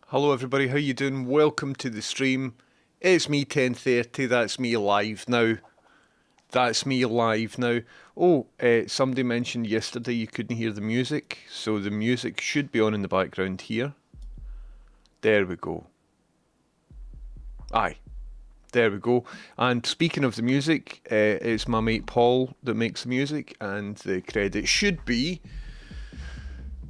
Hello everybody, how you doing? Welcome to the stream. It's me 10:30, that's me live now. That's me live now. Oh, somebody mentioned yesterday you couldn't hear the music, so the music should be on in the background here. There we go. Aye, there we go. And speaking of the music, it's my mate Paul that makes the music, and the credit should be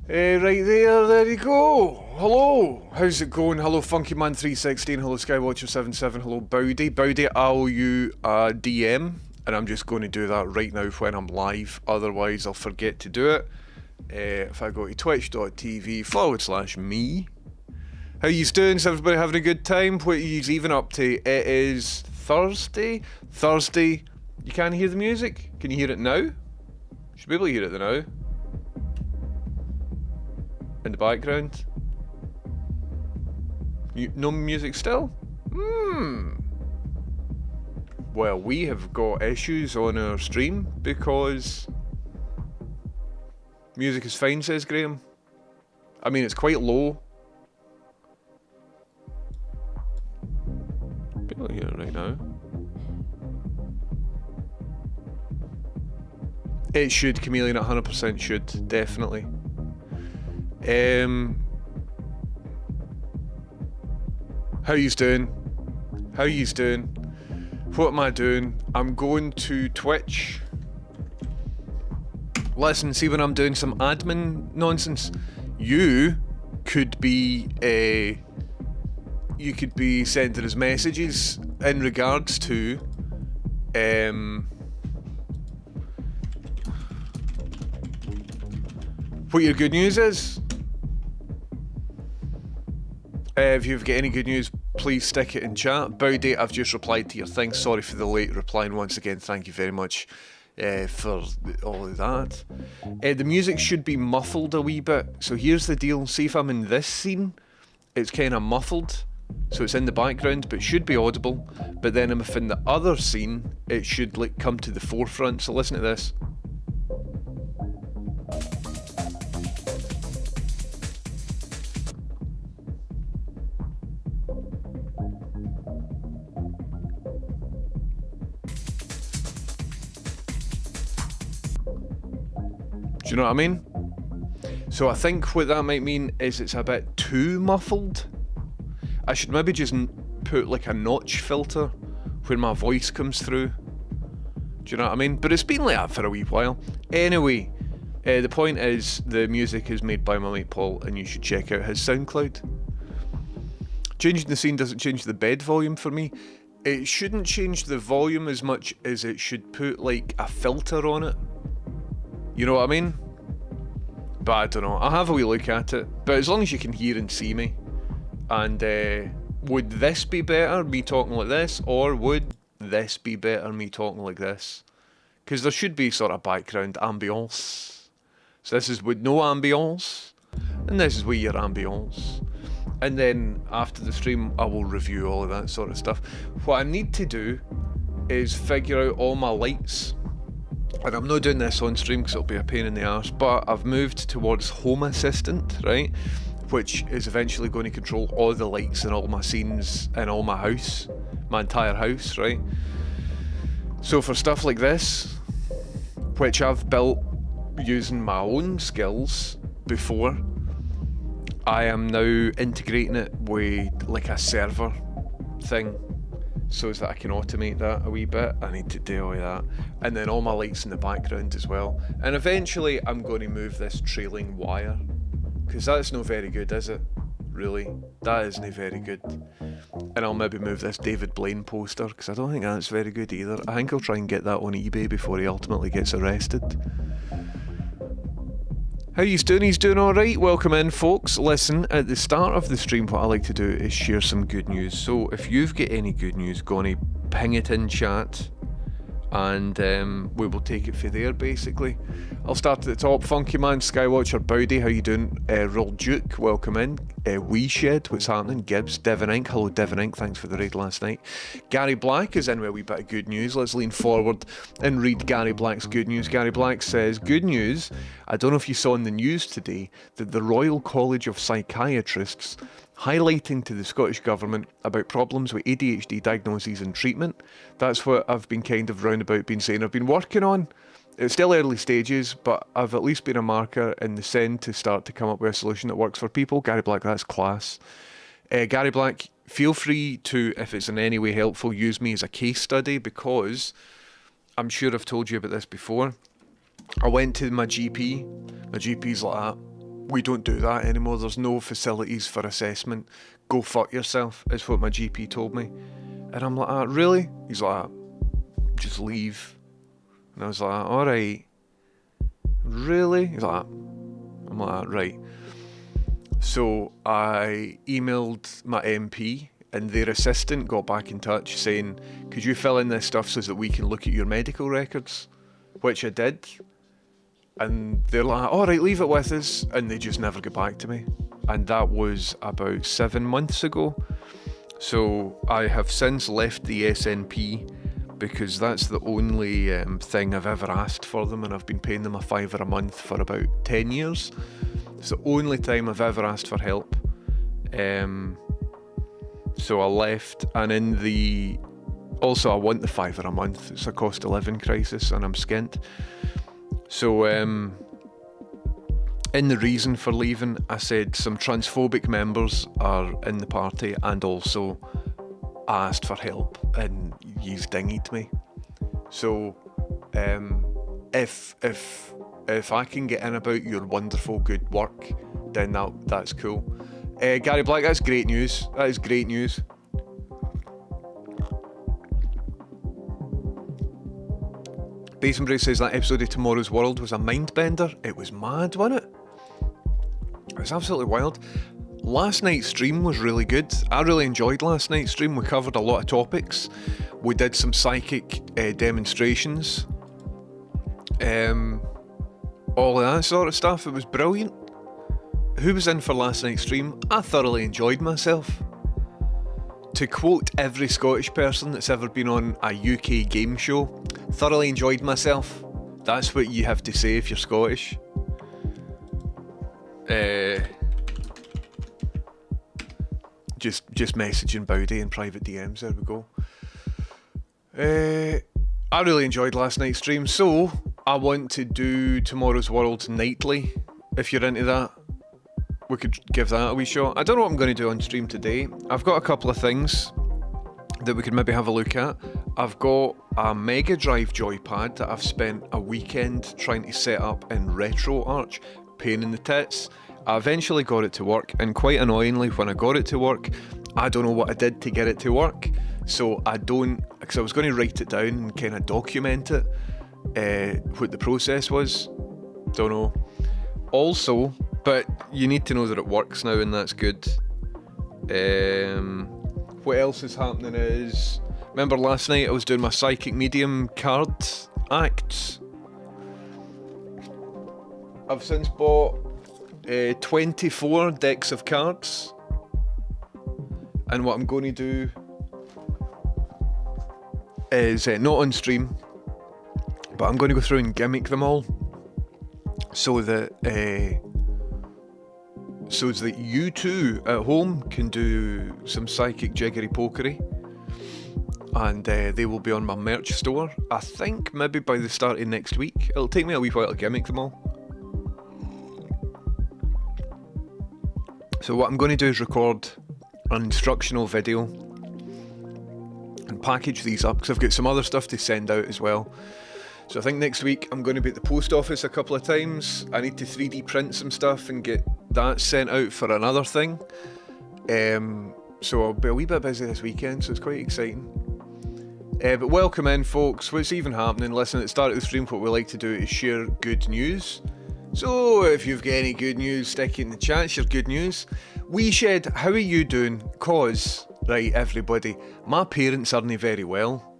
right there you go. Hello, how's it going? Hello Funkyman316, hello Skywatcher77, hello Bowdy. Bowdy, I'll you DM, and I'm just going to do that right now when I'm live, otherwise I'll forget to do it. If I go to twitch.tv/me. How you doing? Is everybody having a good time? What are you even up to? It is Thursday. You can't hear the music? Can you hear it now? Should be able to hear it now. In the background. No music still? Well, we have got issues on our stream because music is fine, says Graham. I mean, it's quite low. Barely here right now. It should, Chameleon, 100% should, definitely. How yous doing? How yous doing? What am I doing? I'm going to Twitch. Listen, see when I'm doing some admin nonsense, you could be sending us messages in regards to what your good news is. If you've got any good news, please stick it in chat. Bowdy, I've just replied to your thing. Sorry for the late reply, and once again, thank you very much for all of that. The music should be muffled a wee bit. So here's the deal. See if I'm in this scene, it's kind of muffled. So it's in the background, but should be audible. But then if in the other scene, it should like come to the forefront. So listen to this. Do you know what I mean? So I think what that might mean is it's a bit too muffled. I should maybe just put like a notch filter where my voice comes through. Do you know what I mean? But it's been like that for a wee while. Anyway, the point is the music is made by my mate Paul, and you should check out his SoundCloud. Changing the scene doesn't change the bed volume for me. It shouldn't change the volume as much as it should put like a filter on it. You know what I mean? But I don't know. I'll have a wee look at it. But as long as you can hear and see me. And would this be better, me talking like this? Or would this be better, me talking like this? Because there should be sort of background ambience. So this is with no ambience. And this is with your ambience. And then after the stream, I will review all of that sort of stuff. What I need to do is figure out all my lights. And I'm not doing this on stream because it'll be a pain in the arse, but I've moved towards Home Assistant, right? Which is eventually going to control all the lights in all my scenes in all my house, my entire house, right? So for stuff like this, which I've built using my own skills before, I am now integrating it with like a server thing. So that I can automate that a wee bit. I need to do all of that. And then all my lights in the background as well. And eventually I'm going to move this trailing wire. Because that's not very good, is it? Really? That isn't very good. And I'll maybe move this David Blaine poster, because I don't think that's very good either. I think I'll try and get that on eBay before he ultimately gets arrested. How he's doing? He's doing alright. Welcome in, folks. Listen, at the start of the stream, what I like to do is share some good news. So if you've got any good news, go on and ping it in chat, and we will take it from there, basically. I'll start at the top. Funky Man, Skywatcher, Bowdy, how you doing? Roll Duke, welcome in. Wee Shed, what's happening? Gibbs, Devon Inc, hello Devon Inc, thanks for the raid last night. Gary Black is in with a wee bit of good news. Let's lean forward and read Gary Black's good news. Gary Black says, good news, I don't know if you saw in the news today that the Royal College of Psychiatrists highlighting to the Scottish Government about problems with ADHD diagnoses and treatment. That's what I've been kind of roundabout been saying I've been working on. It's still early stages, but I've at least been a marker in the send to start to come up with a solution that works for people. Gary Black, that's class. Gary Black, feel free to, if it's in any way helpful, use me as a case study, because I'm sure I've told you about this before. I went to my GP. My GP's like that. We don't do that anymore. There's no facilities for assessment. Go fuck yourself, is what my GP told me. And I'm like, really? He's like, just leave. And I was like, alright. Really? He's like, I'm like, right. So I emailed my MP, and their assistant got back in touch saying, could you fill in this stuff so that we can look at your medical records? Which I did. And they're like, all right, leave it with us. And they just never get back to me. And that was about 7 months ago. So I have since left the SNP because that's the only thing I've ever asked for them, and I've been paying them a £5 a month for about 10 years. It's the only time I've ever asked for help. So I left, and also I want the £5 a month. It's a cost of living crisis and I'm skint. So in the reason for leaving, I said some transphobic members are in the party, and also I asked for help and yous dinghied me. So if I can get in about your wonderful good work, then that's cool. Gary Black, that's great news. That is great news. Basenbrace says that episode of Tomorrow's World was a mind bender. It was mad, wasn't it? It was absolutely wild. Last night's stream was really good. I really enjoyed last night's stream. We covered a lot of topics. We did some psychic demonstrations. All of that sort of stuff. It was brilliant. Who was in for last night's stream? I thoroughly enjoyed myself. To quote every Scottish person that's ever been on a UK game show, thoroughly enjoyed myself. That's what you have to say if you're Scottish. Just messaging Bowdy in private DMs, there we go. I really enjoyed last night's stream, so I want to do Tomorrow's World nightly. If you're into that, we could give that a wee shot. I don't know what I'm going to do on stream today. I've got a couple of things that we could maybe have a look at. I've got a Mega Drive joypad that I've spent a weekend trying to set up in RetroArch. Pain in the tits. I eventually got it to work, and quite annoyingly, when I got it to work, I don't know what I did to get it to work. So because I was going to write it down and kind of document it, what the process was. Don't know. Also, but you need to know that it works now, and that's good. What else is happening is, remember last night I was doing my Psychic Medium card acts. I've since bought 24 decks of cards, and what I'm going to do is, not on stream, but I'm going to go through and gimmick them all so that you too at home can do some psychic jiggery pokery, and they will be on my merch store. I think maybe by the start of next week. It'll take me a wee while to gimmick them all. So what I'm going to do is record an instructional video and package these up, because I've got some other stuff to send out as well. So I think next week I'm going to be at the post office a couple of times. I need to 3D print some stuff and get that sent out for another thing. So I'll be a wee bit busy this weekend, so it's quite exciting. But welcome in, folks. What's even happening? Listen, at the start of the stream, what we like to do is share good news. So if you've got any good news, stick it in the chat, share good news. Shed, how are you doing? Cause, right, everybody, my parents aren't very well.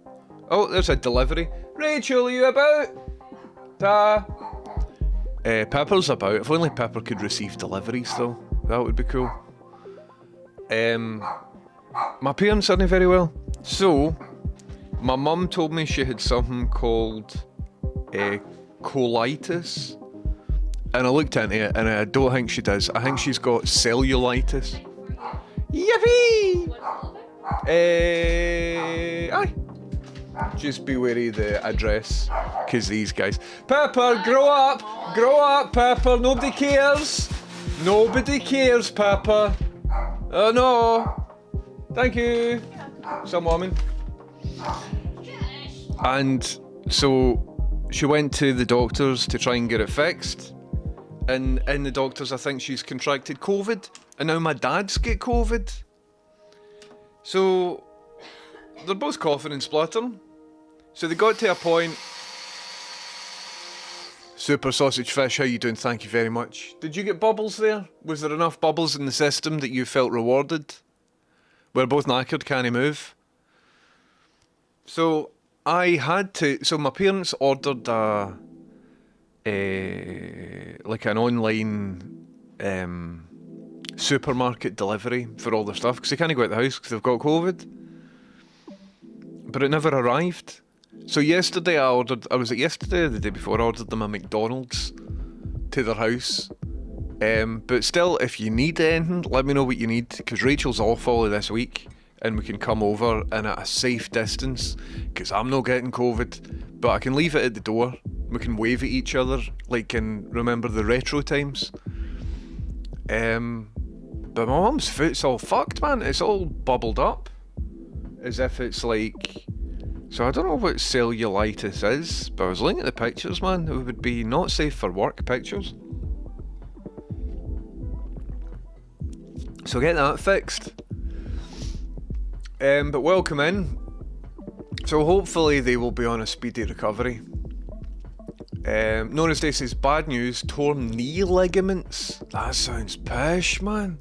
Oh, there's a delivery. Rachel, are you about? Ta. Pepper's about. If only Pepper could receive deliveries though, that would be cool. My parents aren't very well. So, my mum told me she had something called colitis. And I looked into it, and I don't think she does. I think she's got cellulitis. Yippee! Aye. Just be wary of the address, because these guys... Pepper, grow up! Grow up, Pepper! Nobody cares! Nobody cares, Pepper! Oh, no! Thank you! Some woman. And so she went to the doctors to try and get it fixed. And in the doctors, I think she's contracted COVID. And now my dad's get COVID. So they're both coughing and spluttering. So they got to a point. Super Sausage Fish, how you doing? Thank you very much. Did you get bubbles there? Was there enough bubbles in the system that you felt rewarded? We're both knackered, can't move. So I had to... So my parents ordered a like an online supermarket delivery for all their stuff because they can't go out the house because they've got COVID. But it never arrived. So yesterday was it yesterday or the day before, I ordered them a McDonald's to their house. But still, if you need anything, let me know what you need, because Rachel's off all of this week and we can come over and at a safe distance, because I'm not getting COVID, but I can leave it at the door. We can wave at each other like in, remember the retro times? But my mum's foot's all fucked, man. It's all bubbled up as if it's like... So I don't know what cellulitis is, but I was looking at the pictures, man. It would be not safe for work pictures. So get that fixed. But welcome in. So hopefully they will be on a speedy recovery. Nora's Day says, bad news, torn knee ligaments. That sounds pish, man.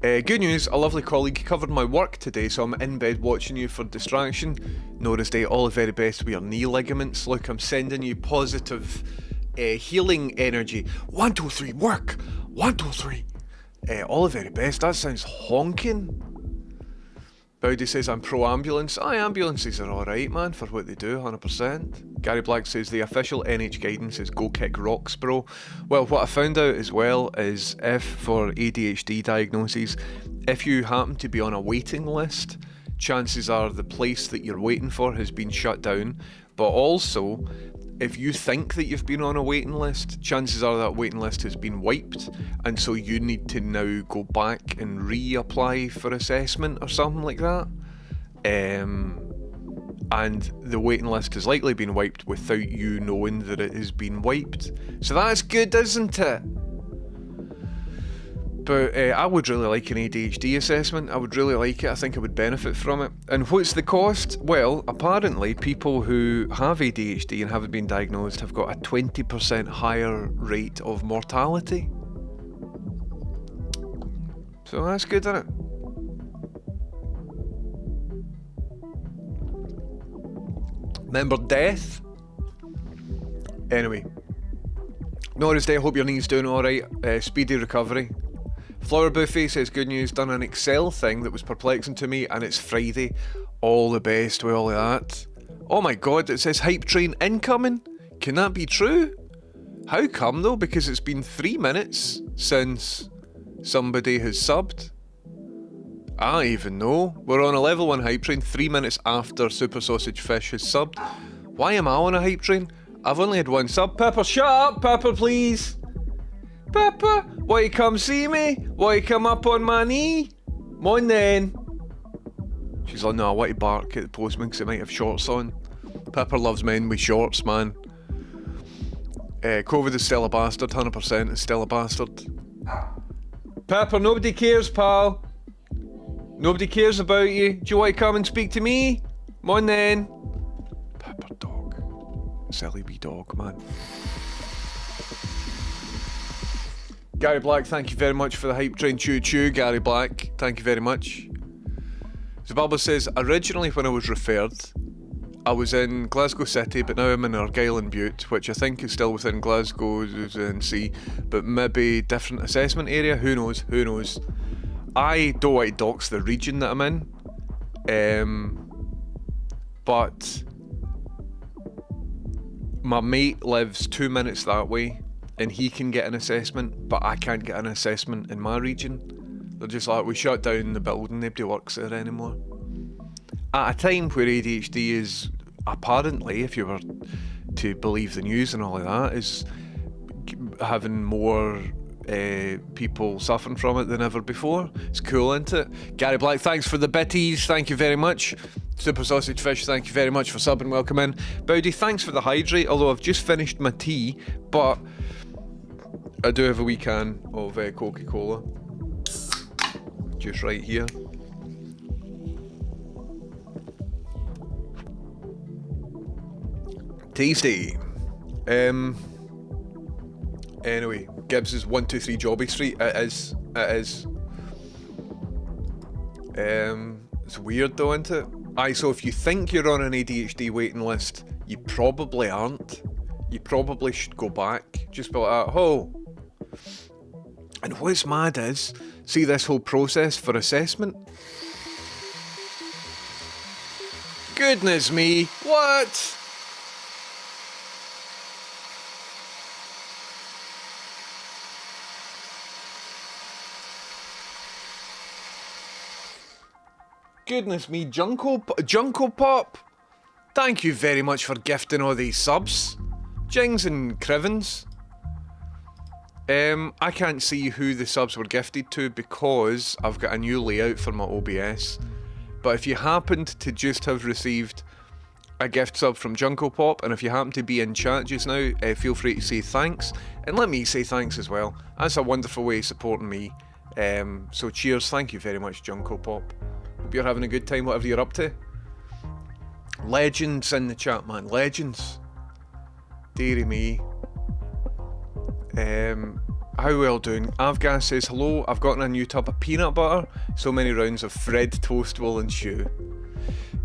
Good news, a lovely colleague covered my work today, so I'm in bed watching you for distraction. Nora's Day, all the very best with your knee ligaments. Look, I'm sending you positive healing energy. 1, 2, 3, work! 1, 2, 3. All the very best. That sounds honking. Bowdy says, I'm pro-ambulance. Aye, ambulances are alright, man, for what they do, 100%. Gary Black says, the official NH guidance is go kick rocks, bro. Well, what I found out as well is if, for ADHD diagnoses, if you happen to be on a waiting list, chances are the place that you're waiting for has been shut down. But also, if you think that you've been on a waiting list, chances are that waiting list has been wiped, and so you need to now go back and reapply for assessment or something like that. And the waiting list has likely been wiped without you knowing that it has been wiped. So that's good, isn't it? But I would really like an ADHD assessment. I would really like it. I think I would benefit from it. And what's the cost? Well, apparently people who have ADHD and haven't been diagnosed have got a 20% higher rate of mortality. So that's good, isn't it? Remember death? Anyway. Nora's Day, hope your knee's doing alright. Speedy recovery. Flower Buffet says, good news, done an Excel thing that was perplexing to me, and it's Friday. All the best with all of that. Oh my god, it says hype train incoming. Can that be true? How come though? Because it's been 3 minutes since somebody has subbed. I don't even know. We're on a level 1 hype train 3 minutes after Super Sausage Fish has subbed. Why am I on a hype train? I've only had one sub. Pepper, shut up! Pepper, please! Pepper, why you come see me? Why you come up on my knee? Mon then. She's like, no, I want to bark at the postman because it might have shorts on. Pepper loves men with shorts, man. COVID is still a bastard, 100% is still a bastard. Pepper, nobody cares, pal. Nobody cares about you. Do you want to come and speak to me? Mon then. Pepper dog. Silly wee dog, man. Gary Black, thank you very much for the hype train. Choo choo, Gary Black. Thank you very much. Zababa says, originally when I was referred, I was in Glasgow City, but now I'm in Argyll and Bute, which I think is still within Glasgow NC, but maybe different assessment area. Who knows? Who knows? I don't want to dox the region that I'm in, but my mate lives 2 minutes that way, and he can get an assessment, but I can't get an assessment in my region. They're just like, we shut down the building, nobody works there anymore. At a time where ADHD is apparently, if you were to believe the news and all of that, is having more people suffering from it than ever before. It's cool, isn't it? Gary Black, thanks for the bitties, thank you very much. Super Sausage Fish, thank you very much for subbing, welcome in. Bowdy, thanks for the hydrate, although I've just finished my tea, but I do have a wee can of Coca-Cola. Just right here. Tasty. Anyway, Gibbs is 123 Jobby Street. It is. It is. It's weird though, isn't it? Aye, so if you think you're on an ADHD waiting list, you probably aren't. you probably should go back. Just be like, oh. And what's mad is, see this whole process for assessment? Goodness me, what? Goodness me, Junko Pop. Thank you very much for gifting all these subs. Jings and Crivens. I can't see who the subs were gifted to because I've got a new layout for my OBS. But if you happened to just have received a gift sub from Junko Pop, and if you happen to be in chat just now, feel free to say thanks. And let me say thanks as well. That's a wonderful way of supporting me. So cheers, thank you very much, Junko Pop. Hope you're having a good time, whatever you're up to. Legends in the chat, man. Legends. Dearie me. How well doing? Avgas says, hello, I've gotten a new tub of peanut butter. So many rounds of Fred toast will ensue.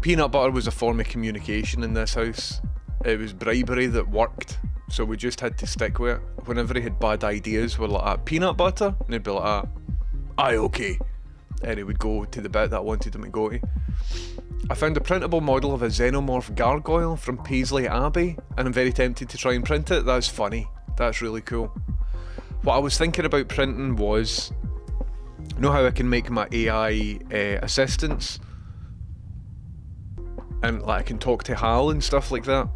Peanut butter was a form of communication in this house. It was bribery that worked. So we just had to stick with it. Whenever he had bad ideas, we're like, peanut butter? And he'd be like, aye, okay. And he would go to the bit that I wanted him to go to. I found a printable model of a xenomorph gargoyle from Paisley Abbey, and I'm very tempted to try and print it. That's funny. That's really cool. What I was thinking about printing was, you know how I can make my AI assistants? And like I can talk to HAL and stuff like that.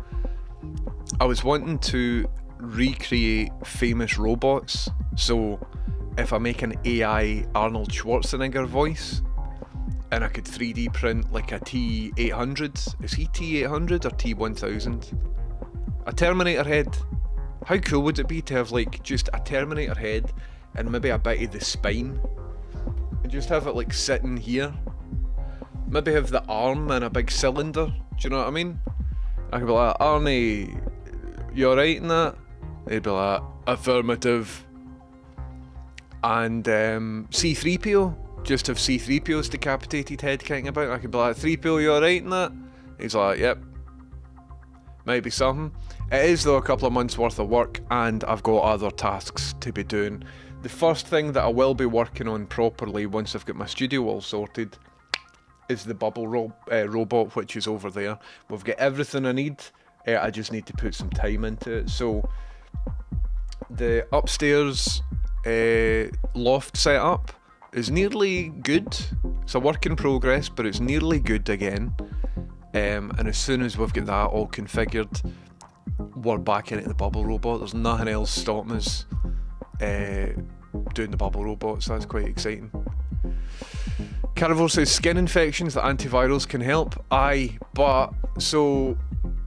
I was wanting to recreate famous robots. So if I make an AI Arnold Schwarzenegger voice, and I could 3D print like a T800. Is he T800 or T1000? A Terminator head. How cool would it be to have like just a Terminator head and maybe a bit of the spine? And just have it like sitting here. Maybe have the arm in a big cylinder. Do you know what I mean? I could be like, Arnie, you alright in that? They'd be like, affirmative. And C-3PO. Just have C-3PO's decapitated head kicking about. I could be like, 3PO, you alright in that? He's like, yep. Might be something. It is though a couple of months worth of work, and I've got other tasks to be doing. The first thing that I will be working on properly once I've got my studio all sorted is the bubble robot, which is over there. We've got everything I need. I just need to put some time into it. So the upstairs loft setup is nearly good. It's a work in progress, but it's nearly good again. And as soon as we've got that all configured, we're back into the bubble robot. There's nothing else stopping us doing the bubble robot, so that's quite exciting. Carivore says skin infections, the antivirals can help. Aye, but so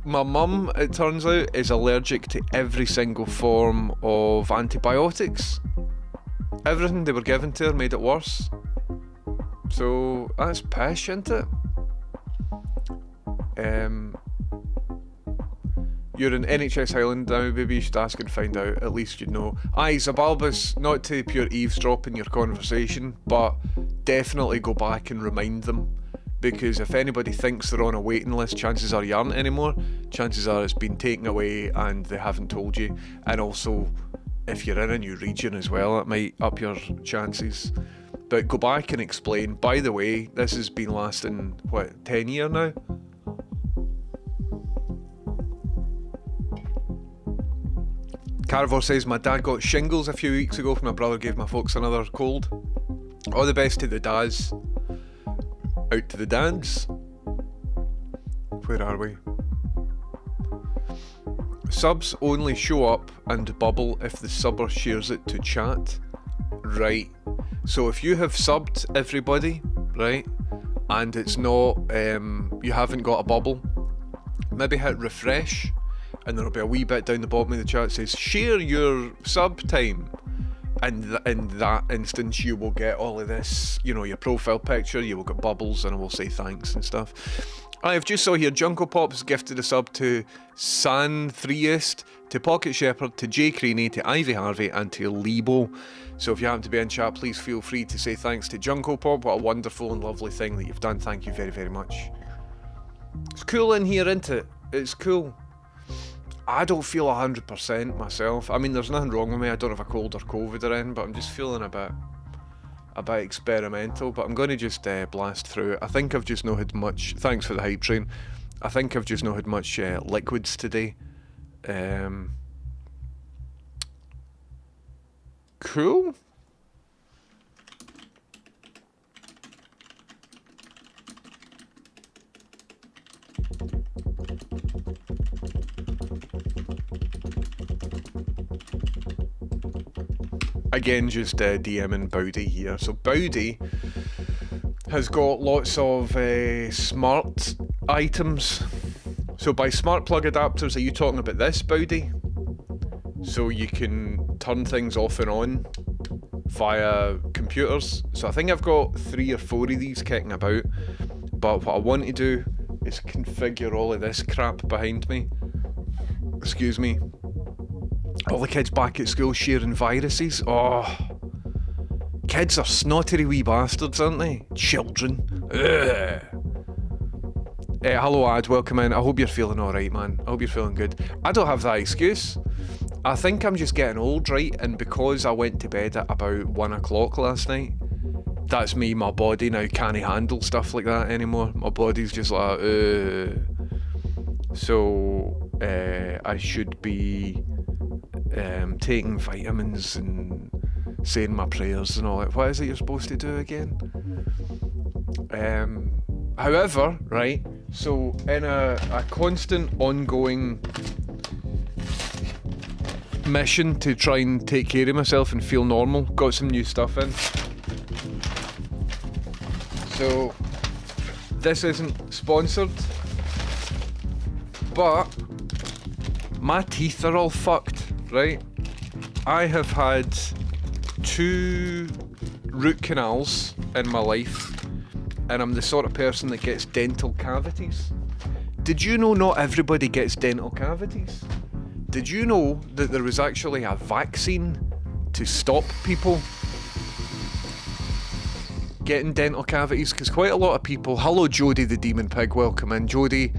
my mum, it turns out, is allergic to every single form of antibiotics. Everything they were given to her made it worse. So that's pish, isn't it? You're in NHS Highland now, maybe you should ask and find out, at least you'd know. Aye, Zabalbus, not to pure eavesdrop in your conversation, but definitely go back and remind them, because if anybody thinks they're on a waiting list, chances are you aren't anymore. Chances are it's been taken away and they haven't told you. And also, if you're in a new region as well, it might up your chances. But go back and explain, by the way, this has been lasting, 10 years now? Carivore says, my dad got shingles a few weeks ago. My brother gave my folks another cold. All the best to the dads. Out to the dads. Where are we? Subs only show up and bubble if the subber shares it to chat. Right. So if you have subbed everybody, right, and it's not, you haven't got a bubble, maybe hit refresh, and there'll be a wee bit down the bottom of the chat that says share your sub time, and in that instance you will get all of this, you know, your profile picture, you will get bubbles, and it will say thanks and stuff. I've just saw here Junko Pop's gifted a sub to San Threist, to Pocket Shepherd, to Jay Craney, to Ivy Harvey, and to Lebo. So if you happen to be in chat, please feel free to say thanks to Junko Pop. What a wonderful and lovely thing that you've done. Thank you very, very much. It's cool in here, isn't it? It's cool. I don't feel 100% myself. I mean, there's nothing wrong with me. I don't have a cold or COVID or anything, but I'm just feeling a bit experimental. But I'm going to just blast through it. I think I've just not had much. Thanks for the hype train. I think I've just not had much liquids today. Cool. Again, just DMing Bowdy here. So Bowdy has got lots of smart items. So by smart plug adapters, are you talking about this, Bowdy? So you can turn things off and on via computers. So I think I've got 3 or 4 of these kicking about. But what I want to do is configure all of this crap behind me. Excuse me. All the kids back at school sharing viruses. Oh, kids are snotty wee bastards, aren't they? Children. Hello, Ad. Welcome in. I hope you're feeling alright, man. I hope you're feeling good. I don't have that excuse. I think I'm just getting old, right? And because I went to bed at about 1 o'clock last night, that's me, my body now can't handle stuff like that anymore. My body's just like, So, I should be taking vitamins and saying my prayers and all that. What is it you're supposed to do again? However, right, so in a constant ongoing mission to try and take care of myself and feel normal, got some new stuff in. So this isn't sponsored, but my teeth are all fucked, right? I have had 2 root canals in my life, and I'm the sort of person that gets dental cavities. Did you know not everybody gets dental cavities? Did you know that there was actually a vaccine to stop people getting dental cavities? Because quite a lot of people... Hello, Jodie the Demon Pig. Welcome in, Jodie.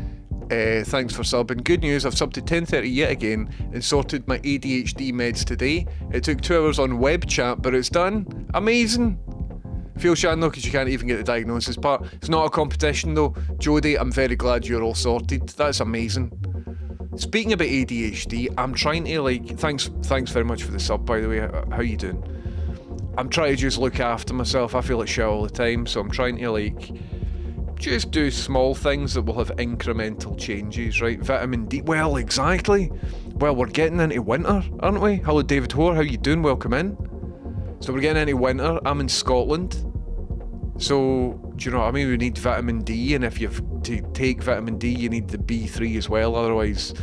Thanks for subbing. Good news, I've subbed to 10:30 yet again and sorted my ADHD meds today. It took 2 hours on web chat, but it's done. Amazing. Feel shan though, because you can't even get the diagnosis part. It's not a competition though. Jodie, I'm very glad you're all sorted. That's amazing. Speaking about ADHD, I'm trying to thanks very much for the sub, by the way. How you doing? I'm trying to just look after myself. I feel like shit all the time, so I'm trying to just do small things that will have incremental changes, right? Vitamin D. Well, exactly. Well, we're getting into winter, aren't we? Hello, David Hoare. How you doing? Welcome in. So we're getting into winter. I'm in Scotland. So, do you know what I mean? We need vitamin D, and if you have to take vitamin D, you need the B3 as well. Otherwise,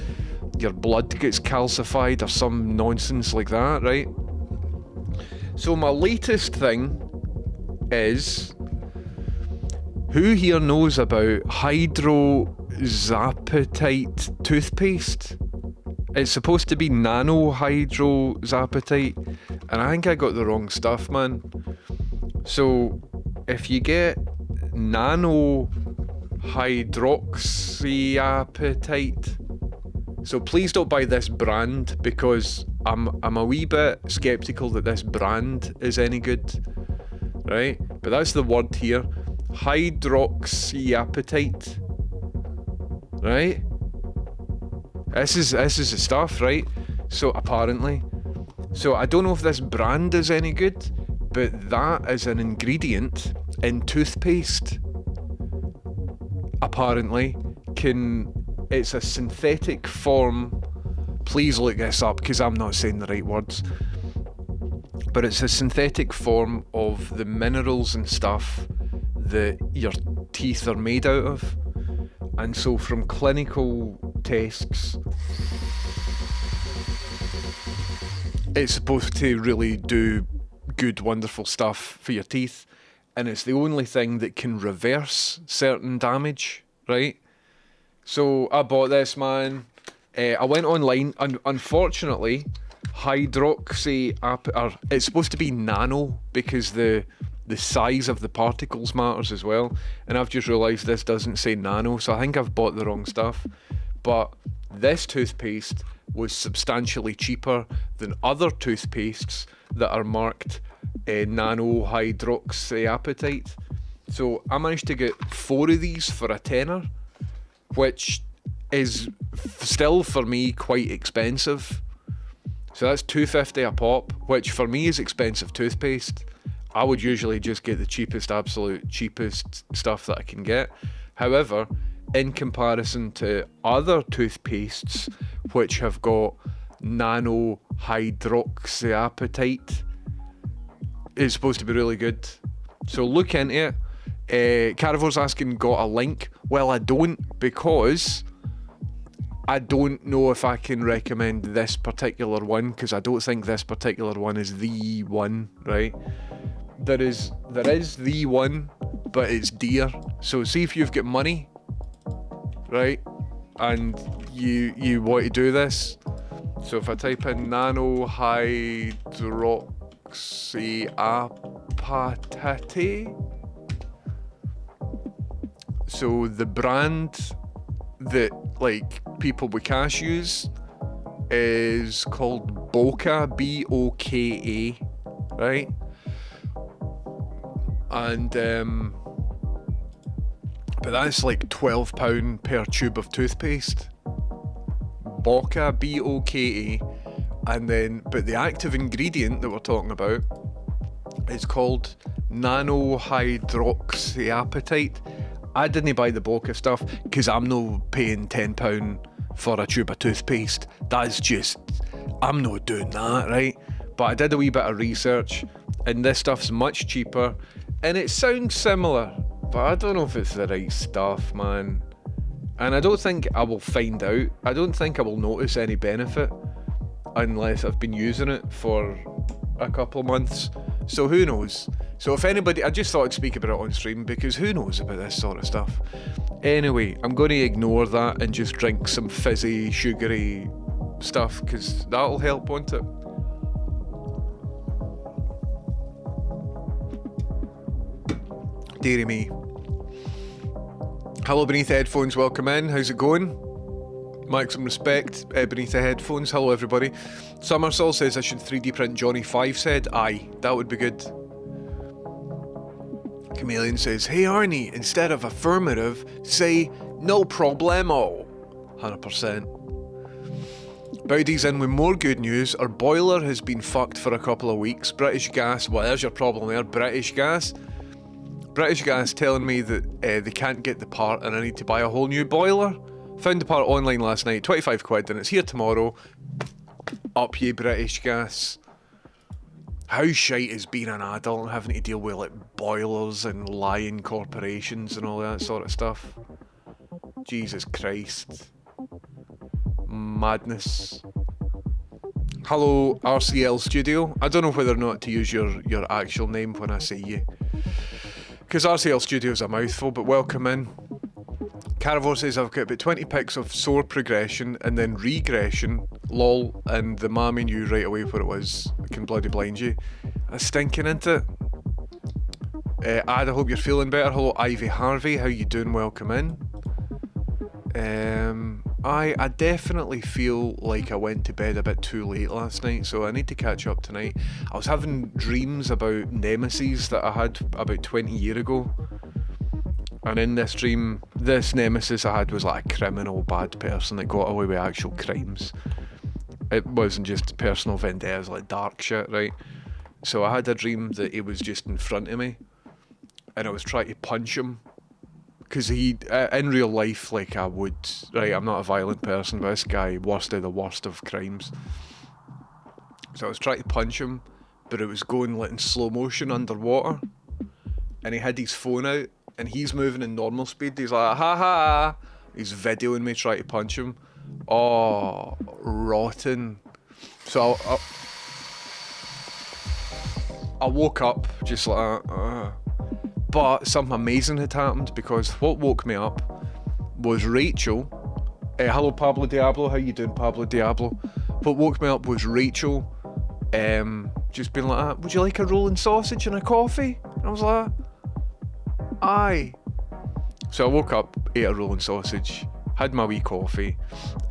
your blood gets calcified or some nonsense like that, right? So my latest thing is... Who here knows about hydrozapatite toothpaste? It's supposed to be nano-hydrozapatite, and I think I got the wrong stuff, man. So, if you get nano-hydroxyapatite, so please don't buy this brand, because I'm a wee bit skeptical that this brand is any good, right? But that's the word here. Hydroxyapatite, right? This is the stuff, right? So apparently, so I don't know if this brand is any good, but that is an ingredient in toothpaste. Apparently, it's a synthetic form. Please look this up because I'm not saying the right words. But it's a synthetic form of the minerals and stuff that your teeth are made out of. And so from clinical tests, it's supposed to really do good, wonderful stuff for your teeth. And it's the only thing that can reverse certain damage, right? So I bought this, man. I went online, and unfortunately, it's supposed to be nano because the size of the particles matters as well, and I've just realised this doesn't say nano, so I think I've bought the wrong stuff. But This toothpaste was substantially cheaper than other toothpastes that are marked nano hydroxyapatite. So I managed to get 4 of these for a tenner, which is still for me quite expensive. So that's $2.50 a pop, which for me is expensive toothpaste. I would usually just get the cheapest, absolute cheapest stuff that I can get. However, in comparison to other toothpastes which have got nano hydroxyapatite, it's supposed to be really good. So look into it. Carnivore's asking, got a link? Well, I don't, because I don't know if I can recommend this particular one, because I don't think this particular one is the one, right? There is the one, but it's dear. So see if you've got money, right? And you want to do this. So if I type in nano hydroxyapatite, so the brand that like people with cash use is called Boka, Boka, right? And but that's like £12 per tube of toothpaste. Boka, Boka, and then but the active ingredient that we're talking about is called nano hydroxyapatite. I didn't buy the Boka stuff because I'm not paying £10 for a tube of toothpaste. That's just, I'm not doing that, right? But I did a wee bit of research, and this stuff's much cheaper, and it sounds similar, but I don't know if it's the right stuff, man. And I don't think I will find out. I don't think I will notice any benefit unless I've been using it for a couple of months. So who knows? So if anybody, I just thought I'd speak about it on stream because who knows about this sort of stuff. Anyway, I'm going to ignore that and just drink some fizzy, sugary stuff because that'll help, won't it? Deary me. Hello Beneath the Headphones, welcome in. How's it going? Maximum respect, Beneath the Headphones. Hello everybody. Summersall says I should 3D print Johnny Five said. Aye, that would be good. Chameleon says, hey Arnie, instead of affirmative, say no problemo. 100%. Bowdy's in with more good news. Our boiler has been fucked for a couple of weeks. British Gas, well there's your problem there, British Gas. British Gas telling me that they can't get the part and I need to buy a whole new boiler. Found the part online last night, 25 quid, and it's here tomorrow. Up ye British Gas. How shite is being an adult and having to deal with like boilers and lying corporations and all that sort of stuff. Jesus Christ. Madness. Hello RCL Studio. I don't know whether or not to use your actual name when I say you, because RCL Studio is a mouthful, but welcome in. Carnivore says I've got about 20 pics of sore progression and then regression, lol, and the mammy knew right away what it was. I can bloody blind you. That's stinking, isn't it? Ad, I hope you're feeling better. Hello Ivy Harvey, how you doing? Welcome in. I definitely feel like I went to bed a bit too late last night, so I need to catch up tonight. I was having dreams about nemesis that I had about 20 years ago. And in this dream, this nemesis I had was like a criminal bad person that got away with actual crimes. It wasn't just personal vendettas, like dark shit, right? So I had a dream that he was just in front of me, and I was trying to punch him. Because he, in real life, like I would, right, I'm not a violent person, but this guy, worst of the worst of crimes. So I was trying to punch him, but it was going like in slow motion underwater. And he had his phone out, and he's moving in normal speed. He's like, ha ha. He's videoing me trying to punch him. Oh, rotten. So I woke up just like that. But something amazing had happened, because what woke me up was Rachel. Hello Pablo Diablo, how you doing Pablo Diablo? What woke me up was Rachel just being like, would you like a rolling sausage and a coffee? And I was like, aye. So I woke up, ate a rolling sausage, had my wee coffee,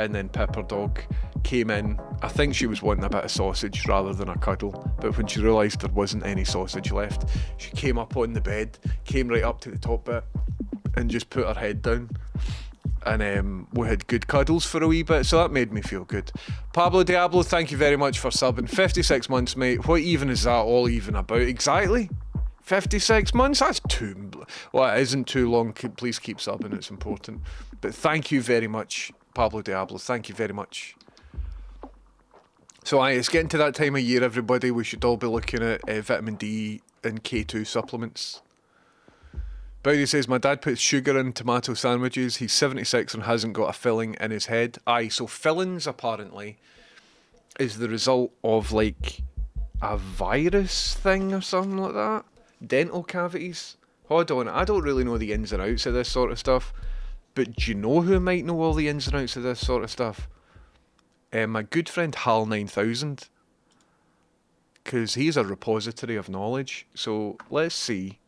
and then Pepper Dog came in. I think she was wanting a bit of sausage rather than a cuddle, but when she realised there wasn't any sausage left, she came up on the bed, came right up to the top bit, and just put her head down. And we had good cuddles for a wee bit, so that made me feel good. Pablo Diablo, thank you very much for subbing. 56 months, mate. What even is that all even about? Exactly? 56 months? That's too... Well, it isn't too long. Please keep subbing, it's important. But thank you very much, Pablo Diablo. Thank you very much. So it's getting to that time of year, everybody. We should all be looking at vitamin D and K2 supplements. Bowdy says, my dad puts sugar in tomato sandwiches. He's 76 and hasn't got a filling in his head. Aye, so fillings apparently is the result of like a virus thing or something like that. Dental cavities. Hold on, I don't really know the ins and outs of this sort of stuff. But do you know who might know all the ins and outs of this sort of stuff? My good friend Hal 9000. Because he's a repository of knowledge. So let's see.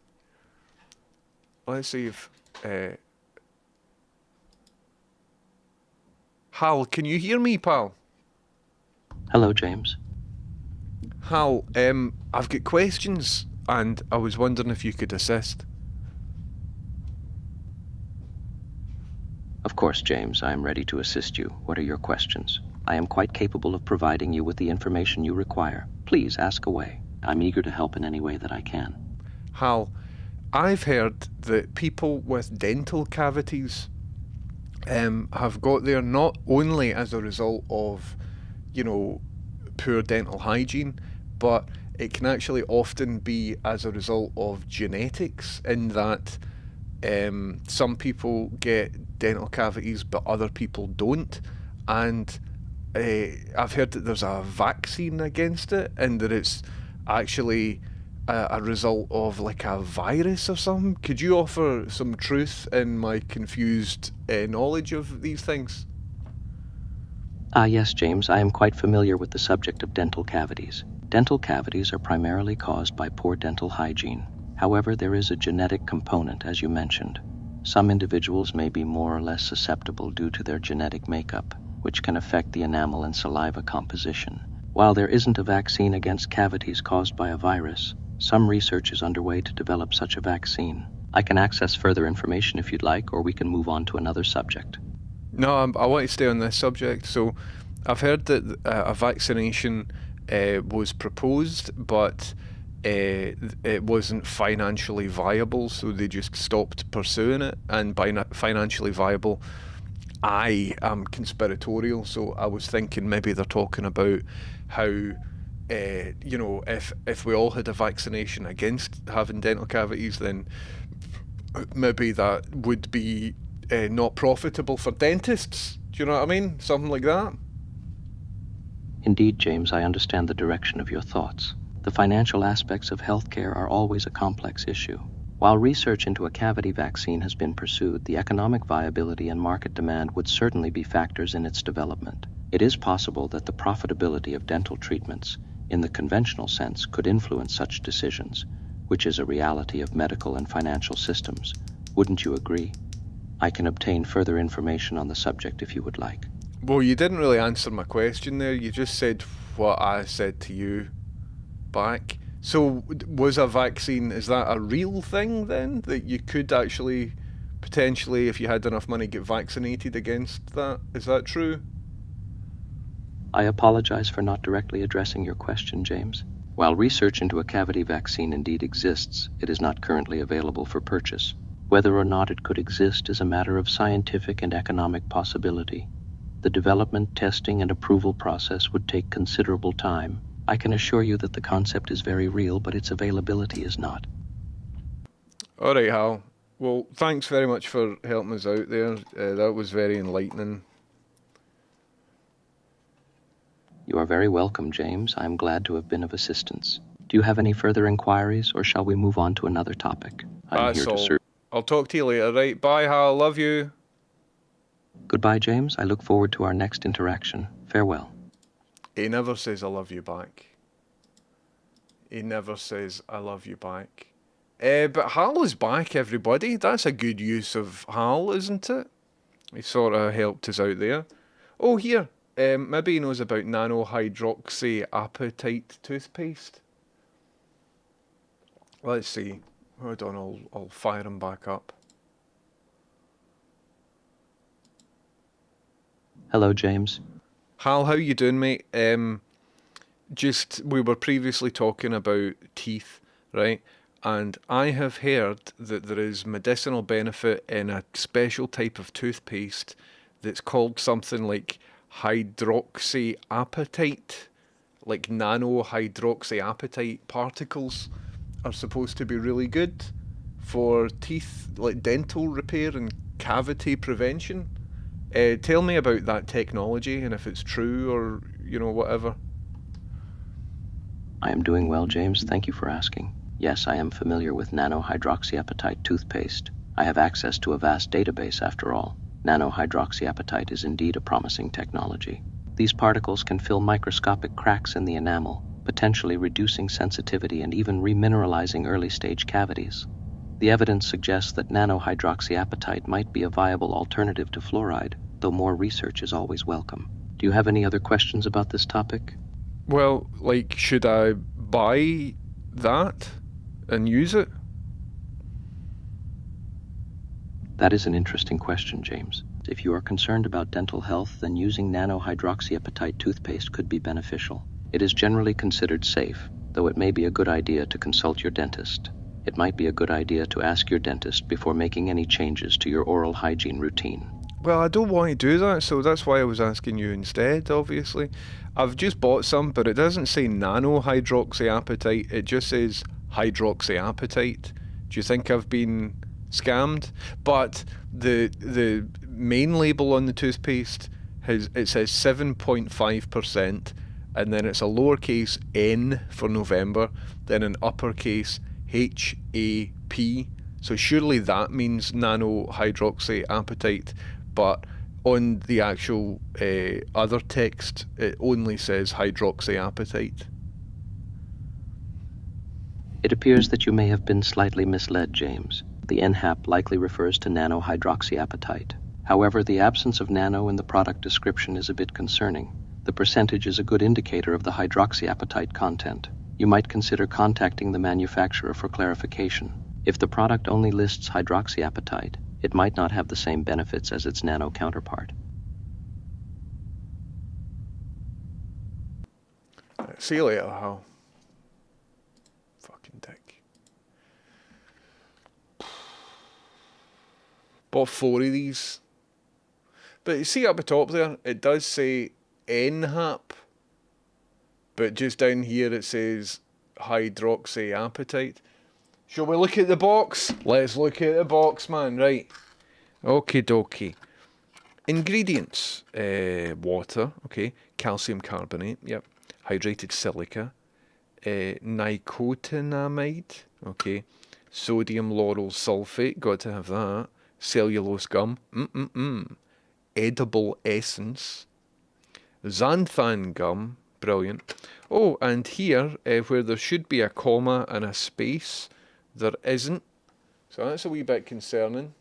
Let's see if... Hal, can you hear me, pal? Hello, James. Hal, I've got questions, and I was wondering if you could assist. Of course, James, I am ready to assist you. What are your questions? I am quite capable of providing you with the information you require. Please ask away. I'm eager to help in any way that I can. Hal, I've heard that people with dental cavities have got there not only as a result of, poor dental hygiene, but it can actually often be as a result of genetics, in that some people get dental cavities but other people don't, and I've heard that there's a vaccine against it, and that it's actually a result of like a virus or something. Could you offer some truth in my confused knowledge of these things? Yes, James, I am quite familiar with the subject of dental cavities. Dental cavities are primarily caused by poor dental hygiene. However, there is a genetic component, as you mentioned. Some individuals may be more or less susceptible due to their genetic makeup, which can affect the enamel and saliva composition. While there isn't a vaccine against cavities caused by a virus, some research is underway to develop such a vaccine. I can access further information if you'd like, or we can move on to another subject. No, I want to stay on this subject. So I've heard that a vaccination was proposed, but it wasn't financially viable, so they just stopped pursuing it. And by not financially viable, I am conspiratorial, so I was thinking maybe they're talking about how if we all had a vaccination against having dental cavities, then maybe that would be not profitable for dentists. Do you know what I mean? Something like that. Indeed, James, I understand the direction of your thoughts. The financial aspects of healthcare are always a complex issue. While research into a cavity vaccine has been pursued, the economic viability and market demand would certainly be factors in its development. It is possible that the profitability of dental treatments, in the conventional sense, could influence such decisions, which is a reality of medical and financial systems. Wouldn't you agree? I can obtain further information on the subject if you would like. Well, you didn't really answer my question there. You just said what I said to you back. So was a vaccine, is that a real thing then? That you could actually, potentially, if you had enough money, get vaccinated against that? Is that true? I apologize for not directly addressing your question, James. While research into a cavity vaccine indeed exists, it is not currently available for purchase. Whether or not it could exist is a matter of scientific and economic possibility. The development, testing, and approval process would take considerable time. I can assure you that the concept is very real, but its availability is not. All right, Hal. Well, thanks very much for helping us out there. That was very enlightening. You are very welcome, James. I am glad to have been of assistance. Do you have any further inquiries, or shall we move on to another topic? I'm here to serve. I'll talk to you later, right? Bye, Hal. Love you. Goodbye, James. I look forward to our next interaction. Farewell. He never says I love you back. He never says I love you back. But Hal is back, everybody. That's a good use of Hal, isn't it? He sort of helped us out there. Oh, here. Maybe he knows about nanohydroxyapatite toothpaste. Let's see. Hold on, I'll fire him back up. Hello, James. Hal, how you doing, mate? We were previously talking about teeth, right? And I have heard that there is medicinal benefit in a special type of toothpaste that's called something like hydroxyapatite. Like nanohydroxyapatite particles are supposed to be really good for teeth, like dental repair and cavity prevention. Tell me about that technology and if it's true or, whatever. I am doing well, James. Thank you for asking. Yes, I am familiar with nanohydroxyapatite toothpaste. I have access to a vast database, after all. Nanohydroxyapatite is indeed a promising technology. These particles can fill microscopic cracks in the enamel, potentially reducing sensitivity and even remineralizing early-stage cavities. The evidence suggests that nanohydroxyapatite might be a viable alternative to fluoride, though more research is always welcome. Do you have any other questions about this topic? Well, like, should I buy that and use it? That is an interesting question, James. If you are concerned about dental health, then using nanohydroxyapatite toothpaste could be beneficial. It is generally considered safe, though it may be a good idea to consult your dentist. It might be a good idea to ask your dentist before making any changes to your oral hygiene routine. Well, I don't want to do that, so that's why I was asking you instead, obviously. I've just bought some, but it doesn't say nanohydroxyapatite, it just says hydroxyapatite. Do you think I've been scammed? But the main label on the toothpaste it says 7.5%, and then it's a lowercase n for November, then an uppercase HAP. So surely that means nanohydroxyapatite, but on the actual other text, it only says hydroxyapatite. It appears that you may have been slightly misled, James. The NHAP likely refers to nanohydroxyapatite. However, the absence of nano in the product description is a bit concerning. The percentage is a good indicator of the hydroxyapatite content. You might consider contacting the manufacturer for clarification. If the product only lists hydroxyapatite, it might not have the same benefits as its nano counterpart. See you later, Hal. Fucking dick. Bought 4 of these. But you see up the top there, it does say NHAP. But just down here it says hydroxyapatite. Shall we look at the box? Let's look at the box, man. Right. Okie dokie. Ingredients. Water. Okay. Calcium carbonate. Yep. Hydrated silica. Nicotinamide. Okay. Sodium lauryl sulfate. Got to have that. Cellulose gum. Edible essence. Xanthan gum. Brilliant. Oh, and here, where there should be a comma and a space, there isn't. So that's a wee bit concerning.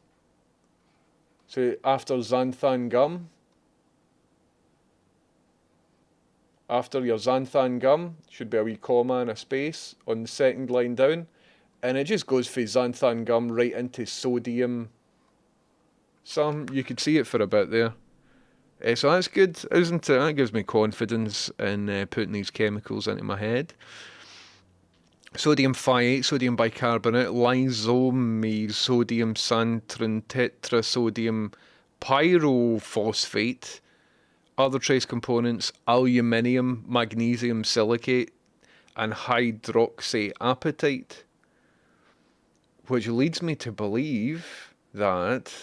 So after xanthan gum, after your xanthan gum, should be a wee comma and a space on the second line down. And it just goes for xanthan gum right into sodium. You could see it for a bit there. So that's good, isn't it? That gives me confidence in putting these chemicals into my head. Sodium thiate, sodium bicarbonate, lysomase, sodium santrin, tetrasodium pyrophosphate, other trace components, aluminium, magnesium silicate, and hydroxyapatite, which leads me to believe that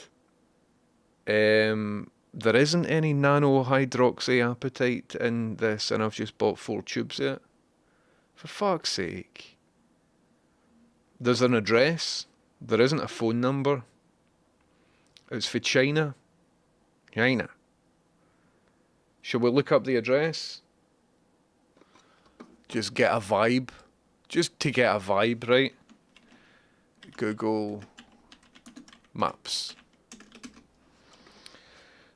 there isn't any nanohydroxyapatite in this, and I've just bought 4 tubes of it. For fuck's sake. There's an address. There isn't a phone number. It's for China. China. Shall we look up the address? Just get a vibe. Just to get a vibe, right? Google Maps.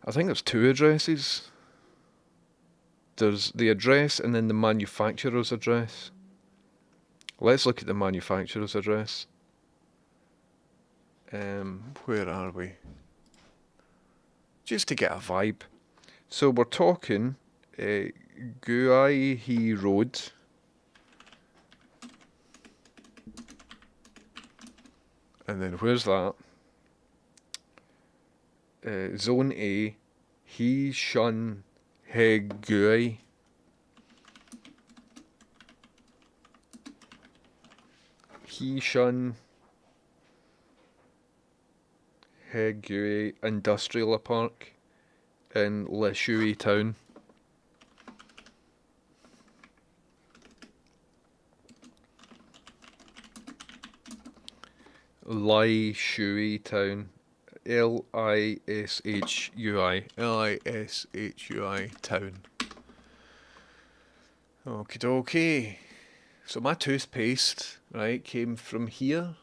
I think there's two addresses. There's the address and then the manufacturer's address. Let's look at the manufacturer's address. Where are we? Just to get a vibe. So we're talking Guaihi Road. And then where's that? Zone A, He Shun He Gui. He Shun He Gui Industrial Park in Le Shui Town. Lai Shui Town. Lishui. Lishui Town. Okie dokie. So my toothpaste, right, came from here.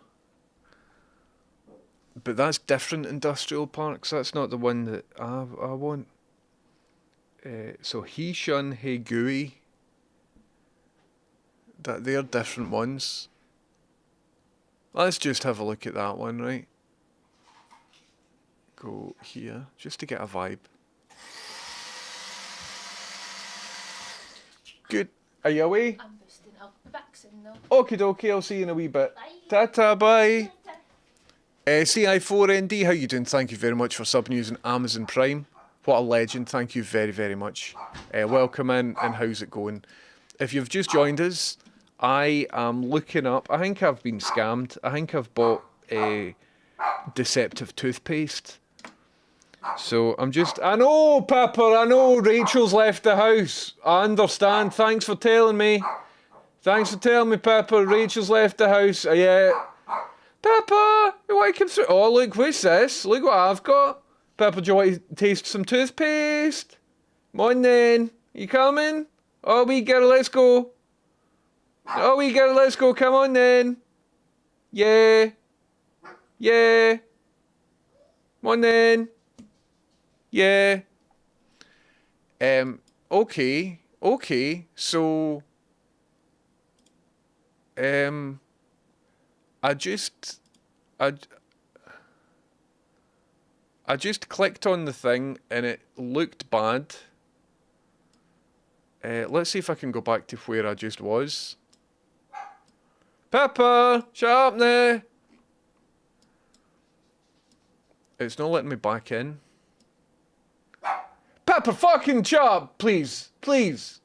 But that's different industrial parks. That's not the one that I want. So He Shun He Gui. That they're different ones. Let's just have a look at that one, right? Go here, just to get a vibe. Good. Are you away? I'm boosting up the vaccine now. Okie dokie, I'll see you in a wee bit. Bye. Ta-ta, bye. CI4ND, how you doing? Thank you very much for subbing using Amazon Prime. What a legend. Thank you very, very much. Welcome in, and how's it going? If you've just joined us, I am looking up. I think I've been scammed. I think I've bought a deceptive toothpaste. So I'm just... I know, Pepper, I know Rachel's left the house. I understand. Thanks for telling me. Thanks for telling me, Pepper. Rachel's left the house. Yeah. Pepper, you want to come through? Oh, look, what's this? Look what I've got. Pepper, do you want to taste some toothpaste? Come on then. You coming? Oh, wee girl, let's go. Oh, wee girl, let's go. Come on then. Yeah. Yeah. Come on then. Yeah. Okay. Okay. So, I just clicked on the thing and it looked bad. Let's see if I can go back to where I just was. Pepper, shut up now. It's not letting me back in. Pepper, fucking shut up, please, please.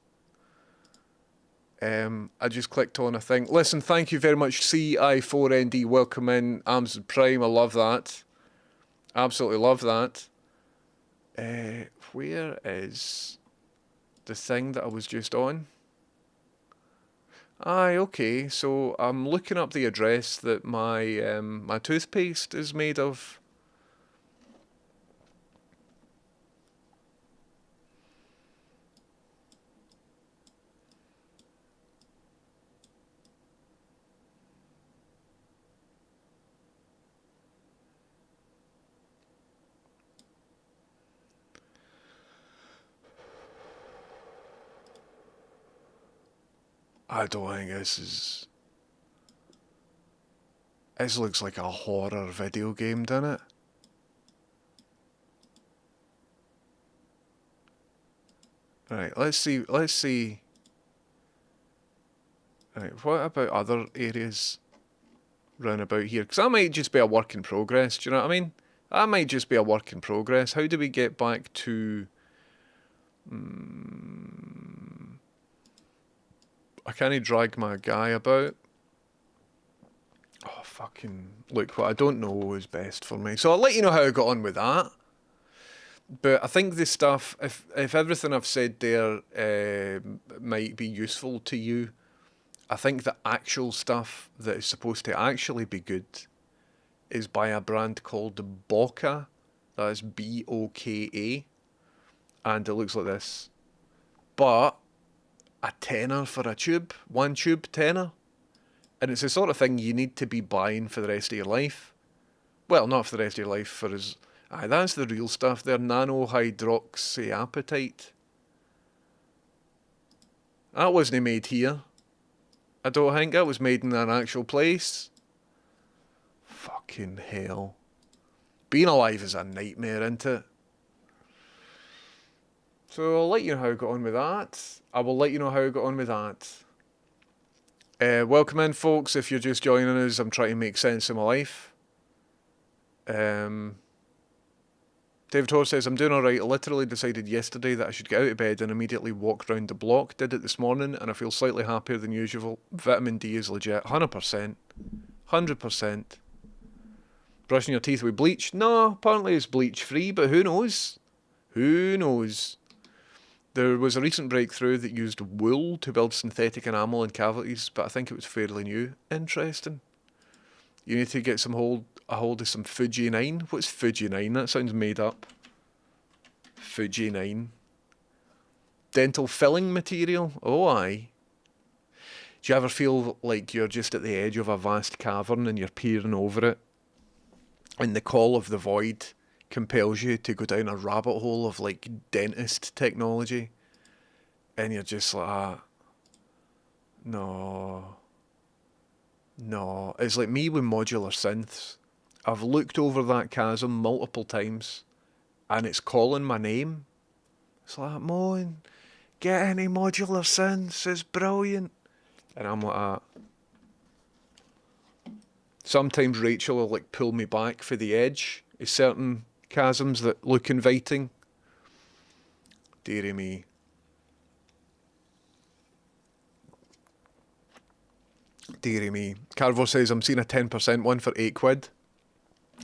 I just clicked on a thing. Listen, thank you very much, CI4ND. Welcome in, Amazon Prime. I love that. Absolutely love that. Where is the thing that I was just on? Aye, okay. So I'm looking up the address that my my toothpaste is made of. I don't think this is... This looks like a horror video game, doesn't it? Right, let's see, Right, what about other areas round about here? Because that might just be a work in progress, do you know what I mean? That might just be a work in progress. How do we get back to... I can't drag my guy about. Oh, fucking... Look, what I don't know is best for me. So I'll let you know how I got on with that. But I think this stuff, if everything I've said there might be useful to you, I think the actual stuff that is supposed to actually be good is by a brand called Boka. That is Boka. And it looks like this. But a tenner for a tube. One tube, tenner. And it's the sort of thing you need to be buying for the rest of your life. Well, not for the rest of your life, for Aye, that's the real stuff. They're nanohydroxyapatite. That wasn't made here. I don't think that was made in an actual place. Fucking hell. Being alive is a nightmare, isn't it? So I'll let you know how I got on with that. I will let you know how I got on with that. Welcome in, folks. If you're just joining us, I'm trying to make sense of my life. David Torr says, I'm doing alright. I literally decided yesterday that I should get out of bed and immediately walk round the block. Did it this morning and I feel slightly happier than usual. Vitamin D is legit. 100%. 100%. Brushing your teeth with bleach? No, apparently it's bleach free, but who knows? Who knows? There was a recent breakthrough that used wool to build synthetic enamel in cavities, but I think it was fairly new. Interesting. You need to get a hold of some Fuji 9. What's Fuji 9? That sounds made up. Fuji 9. Dental filling material? Oh, aye. Do you ever feel like you're just at the edge of a vast cavern and you're peering over it? And the call of the void compels you to go down a rabbit hole of like dentist technology, and you're just like, no. It's like me with modular synths. I've looked over that chasm multiple times and it's calling my name. It's like, Moan, get any modular synths, it's brilliant. And I'm like that. Sometimes Rachel will like pull me back for the edge of certain chasms that look inviting. Dearie me. Dearie me. Carvo says, I'm seeing a 10% one for £8.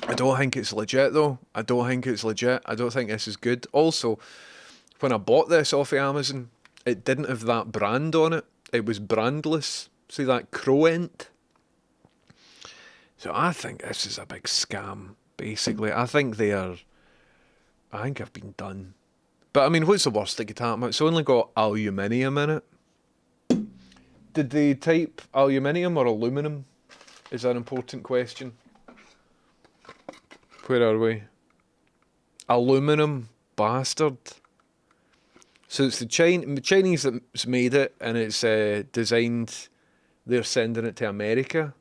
I don't think it's legit though. I don't think this is good. Also, when I bought this off of Amazon, it didn't have that brand on it. It was brandless. See that Crowent? So I think this is a big scam, basically. I think I've been done. But I mean, what's the worst that could happen? It's only got aluminium in it. Did they type aluminium or aluminum? Is an important question. Where are we? Aluminum bastard. So it's the Chinese that's made it, and it's designed. They're sending it to America.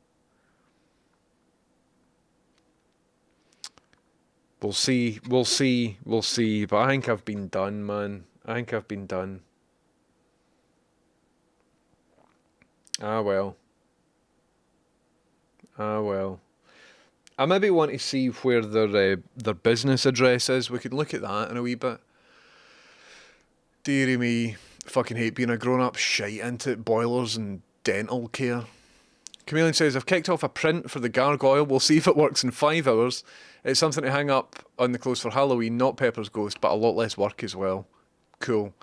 We'll see. But I think I've been done, man. Ah, well. I maybe want to see where their business address is. We could look at that in a wee bit. Dearie me. Fucking hate being a grown-up shite into boilers and dental care. Chameleon says, I've kicked off a print for the gargoyle. We'll see if it works in 5 hours. It's something to hang up on the clothes for Halloween, not Pepper's Ghost, but a lot less work as well. Cool.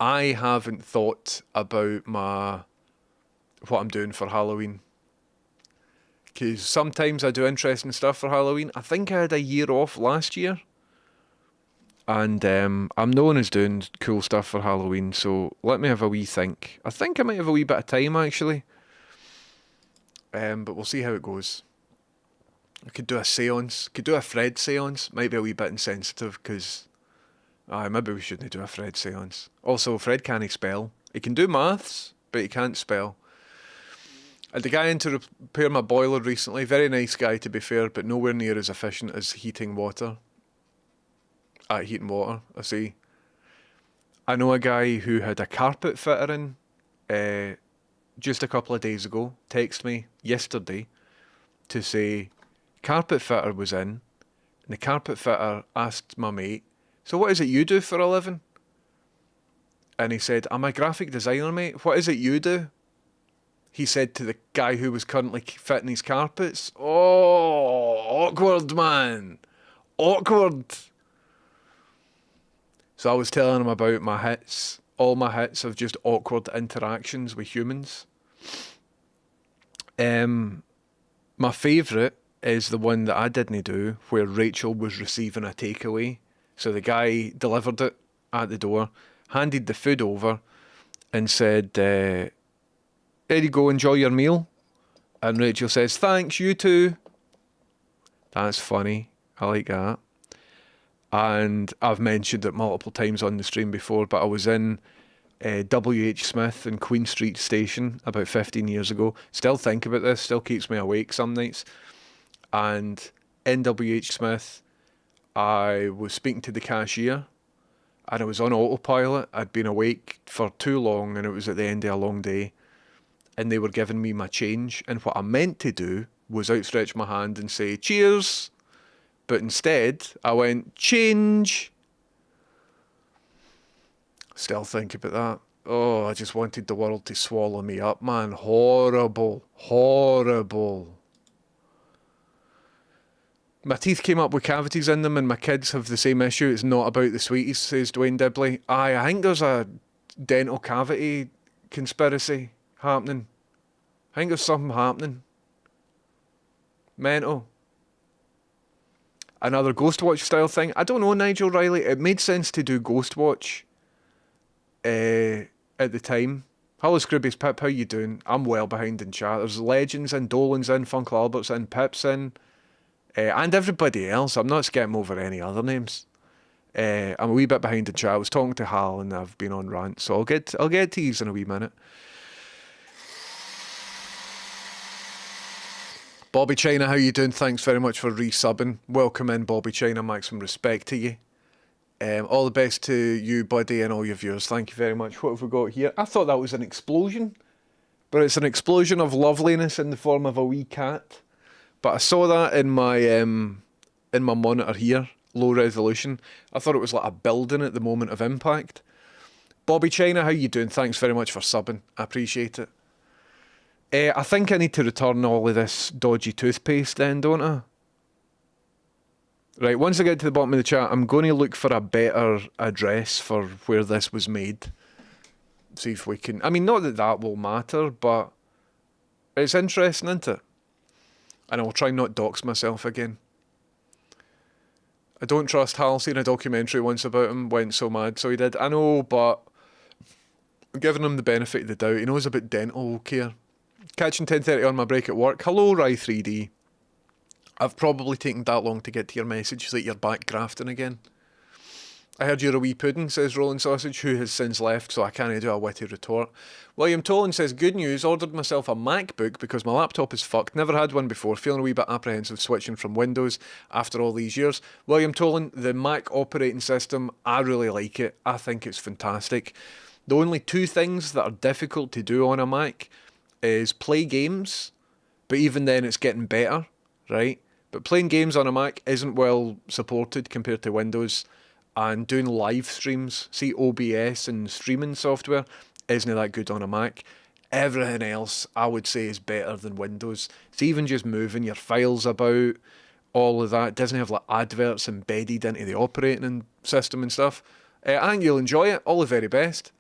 I haven't thought about what I'm doing for Halloween. Because sometimes I do interesting stuff for Halloween. I think I had a year off last year. And I'm known as doing cool stuff for Halloween, so let me have a wee think. I think I might have a wee bit of time, actually. But we'll see how it goes. I could do a seance. Could do a Fred seance. Might be a wee bit insensitive, because maybe we shouldn't do a Fred seance. Also, Fred can't spell. He can do maths, but he can't spell. I had a guy in to repair my boiler recently. Very nice guy, to be fair, but nowhere near as efficient as heating water. Heating water, I see. I know a guy who had a carpet fitter in just a couple of days ago. Text me yesterday to say carpet fitter was in, and the carpet fitter asked my mate, so what is it you do for a living? And he said, I'm a graphic designer, mate. What is it you do? He said to the guy who was currently fitting his carpets. Oh, awkward, man. Awkward. So I was telling him about my hits, all my hits of just awkward interactions with humans. My favourite is the one that I didn't do, where Rachel was receiving a takeaway. So the guy delivered it at the door, handed the food over, and said, there you go, enjoy your meal. And Rachel says, thanks, you too. That's funny. I like that. And I've mentioned it multiple times on the stream before, but I was in W.H. Smith in Queen Street Station about 15 years ago. Still think about this, still keeps me awake some nights. And in W.H. Smith, I was speaking to the cashier, and I was on autopilot. I'd been awake for too long, and it was at the end of a long day. And they were giving me my change. And what I meant to do was outstretch my hand and say, cheers. But instead, I went, change. Still think about that. Oh, I just wanted the world to swallow me up, man. Horrible. Horrible. My teeth came up with cavities in them, and my kids have the same issue. It's not about the sweeties, says Dwayne Dibley. I think there's a dental cavity conspiracy happening. I think there's something happening. Mental. Another Ghostwatch style thing. I don't know, Nigel Riley. It made sense to do Ghostwatch at the time. Hello, Scroobius Pip. How you doing? I'm well behind in chat. There's Legends in, Dolan's in, Funkle Albert's in, Pip's in. And everybody else. I'm not skipping over any other names. I'm a wee bit behind in chat. I was talking to Hal and I've been on rant, so I'll get to you in a wee minute. Bobby China, how you doing? Thanks very much for resubbing. Welcome in, Bobby China. Maximum respect to you. All the best to you, buddy, and all your viewers. Thank you very much. What have we got here? I thought that was an explosion, but it's an explosion of loveliness in the form of a wee cat. But I saw that in my monitor here, low resolution. I thought it was like a building at the moment of impact. Bobby China, how you doing? Thanks very much for subbing. I appreciate it. I think I need to return all of this dodgy toothpaste then, don't I? Right, once I get to the bottom of the chat, I'm going to look for a better address for where this was made. See if we can... I mean, not that that will matter, but it's interesting, isn't it? And I'll try not dox myself again. I don't trust Hal. Seen a documentary once about him, went so mad, so he did. I know, but I'm giving him the benefit of the doubt. He knows about dental care. Catching 10:30 on my break at work. Hello, Rye3D. I've probably taken that long to get to your message that you're back grafting again. I heard you're a wee pudding, says Rolling Sausage, who has since left, so I can't do a witty retort. William Tolan says, good news, ordered myself a MacBook because my laptop is fucked. Never had one before, feeling a wee bit apprehensive switching from Windows after all these years. William Tolan, the Mac operating system, I really like it. I think it's fantastic. The only two things that are difficult to do on a Mac is play games, but even then it's getting better, right? But playing games on a Mac isn't well supported compared to Windows. And doing live streams, see OBS and streaming software, isn't that good on a Mac. Everything else, I would say, is better than Windows. It's even just moving your files about, all of that. It doesn't have like adverts embedded into the operating system and stuff. I think you'll enjoy it, all the very best.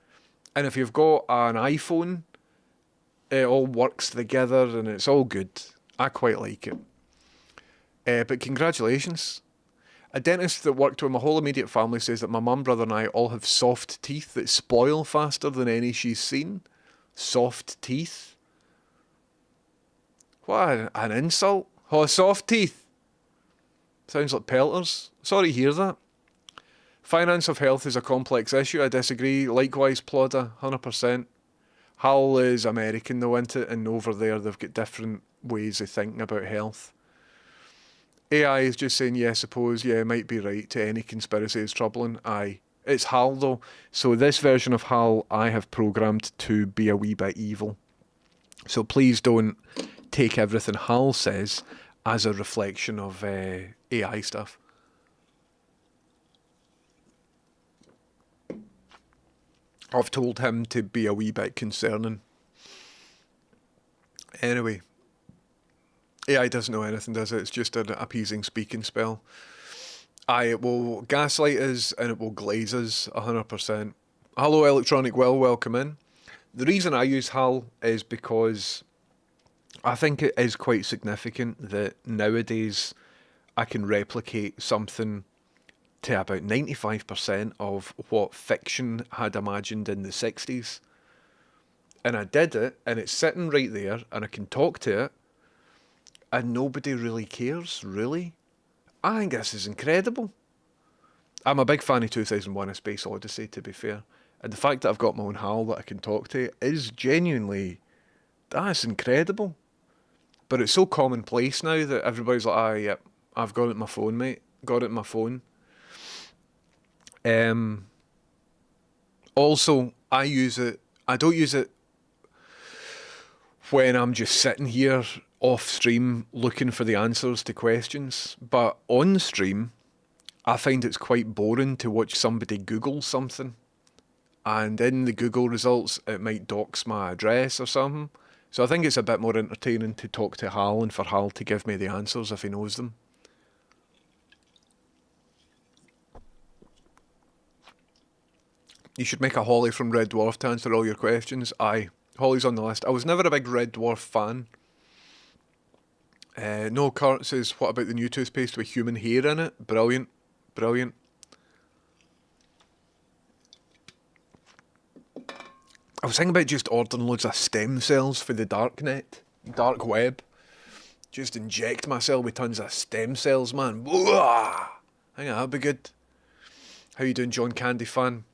And if you've got an iPhone, it all works together and it's all good. I quite like it. But congratulations. A dentist that worked with my whole immediate family says that my mum, brother and I all have soft teeth that spoil faster than any she's seen. Soft teeth? What an insult. Oh, soft teeth. Sounds like pelters. Sorry to hear that. Finance of health is a complex issue. I disagree. Likewise, Plodder, 100%. Hal is American though, isn't it? And over there they've got different ways of thinking about health. AI is just saying, yeah, suppose, yeah, might be right to any conspiracy is troubling. Aye. It's Hal though. So this version of Hal I have programmed to be a wee bit evil. So please don't take everything Hal says as a reflection of AI stuff. I've told him to be a wee bit concerning. Anyway. AI doesn't know anything, does it? It's just an appeasing speaking spell. Aye, it will gaslight us and it will glaze us 100%. Hello, Electronic Will, welcome in. The reason I use HAL is because I think it is quite significant that nowadays I can replicate something to about 95% of what fiction had imagined in the 60s. And I did it, and it's sitting right there, and I can talk to it, and nobody really cares, really. I think this is incredible. I'm a big fan of 2001: A Space Odyssey, to be fair. And the fact that I've got my own HAL that I can talk to is genuinely, that's incredible. But it's so commonplace now that everybody's like, yep, I've got it on my phone, mate. Got it on my phone. Also, I don't use it when I'm just sitting here off stream looking for the answers to questions. But on stream, I find it's quite boring to watch somebody Google something. And in the Google results, it might dox my address or something. So I think it's a bit more entertaining to talk to Hal and for Hal to give me the answers if he knows them. You should make a Holly from Red Dwarf to answer all your questions. Aye, Holly's on the list. I was never a big Red Dwarf fan. No, Kurt says, what about the new toothpaste with human hair in it? Brilliant. Brilliant. I was thinking about just ordering loads of stem cells for the dark web. Just inject myself with tons of stem cells, man. Whoa! I think that'd be good. How you doing, John Candy fan?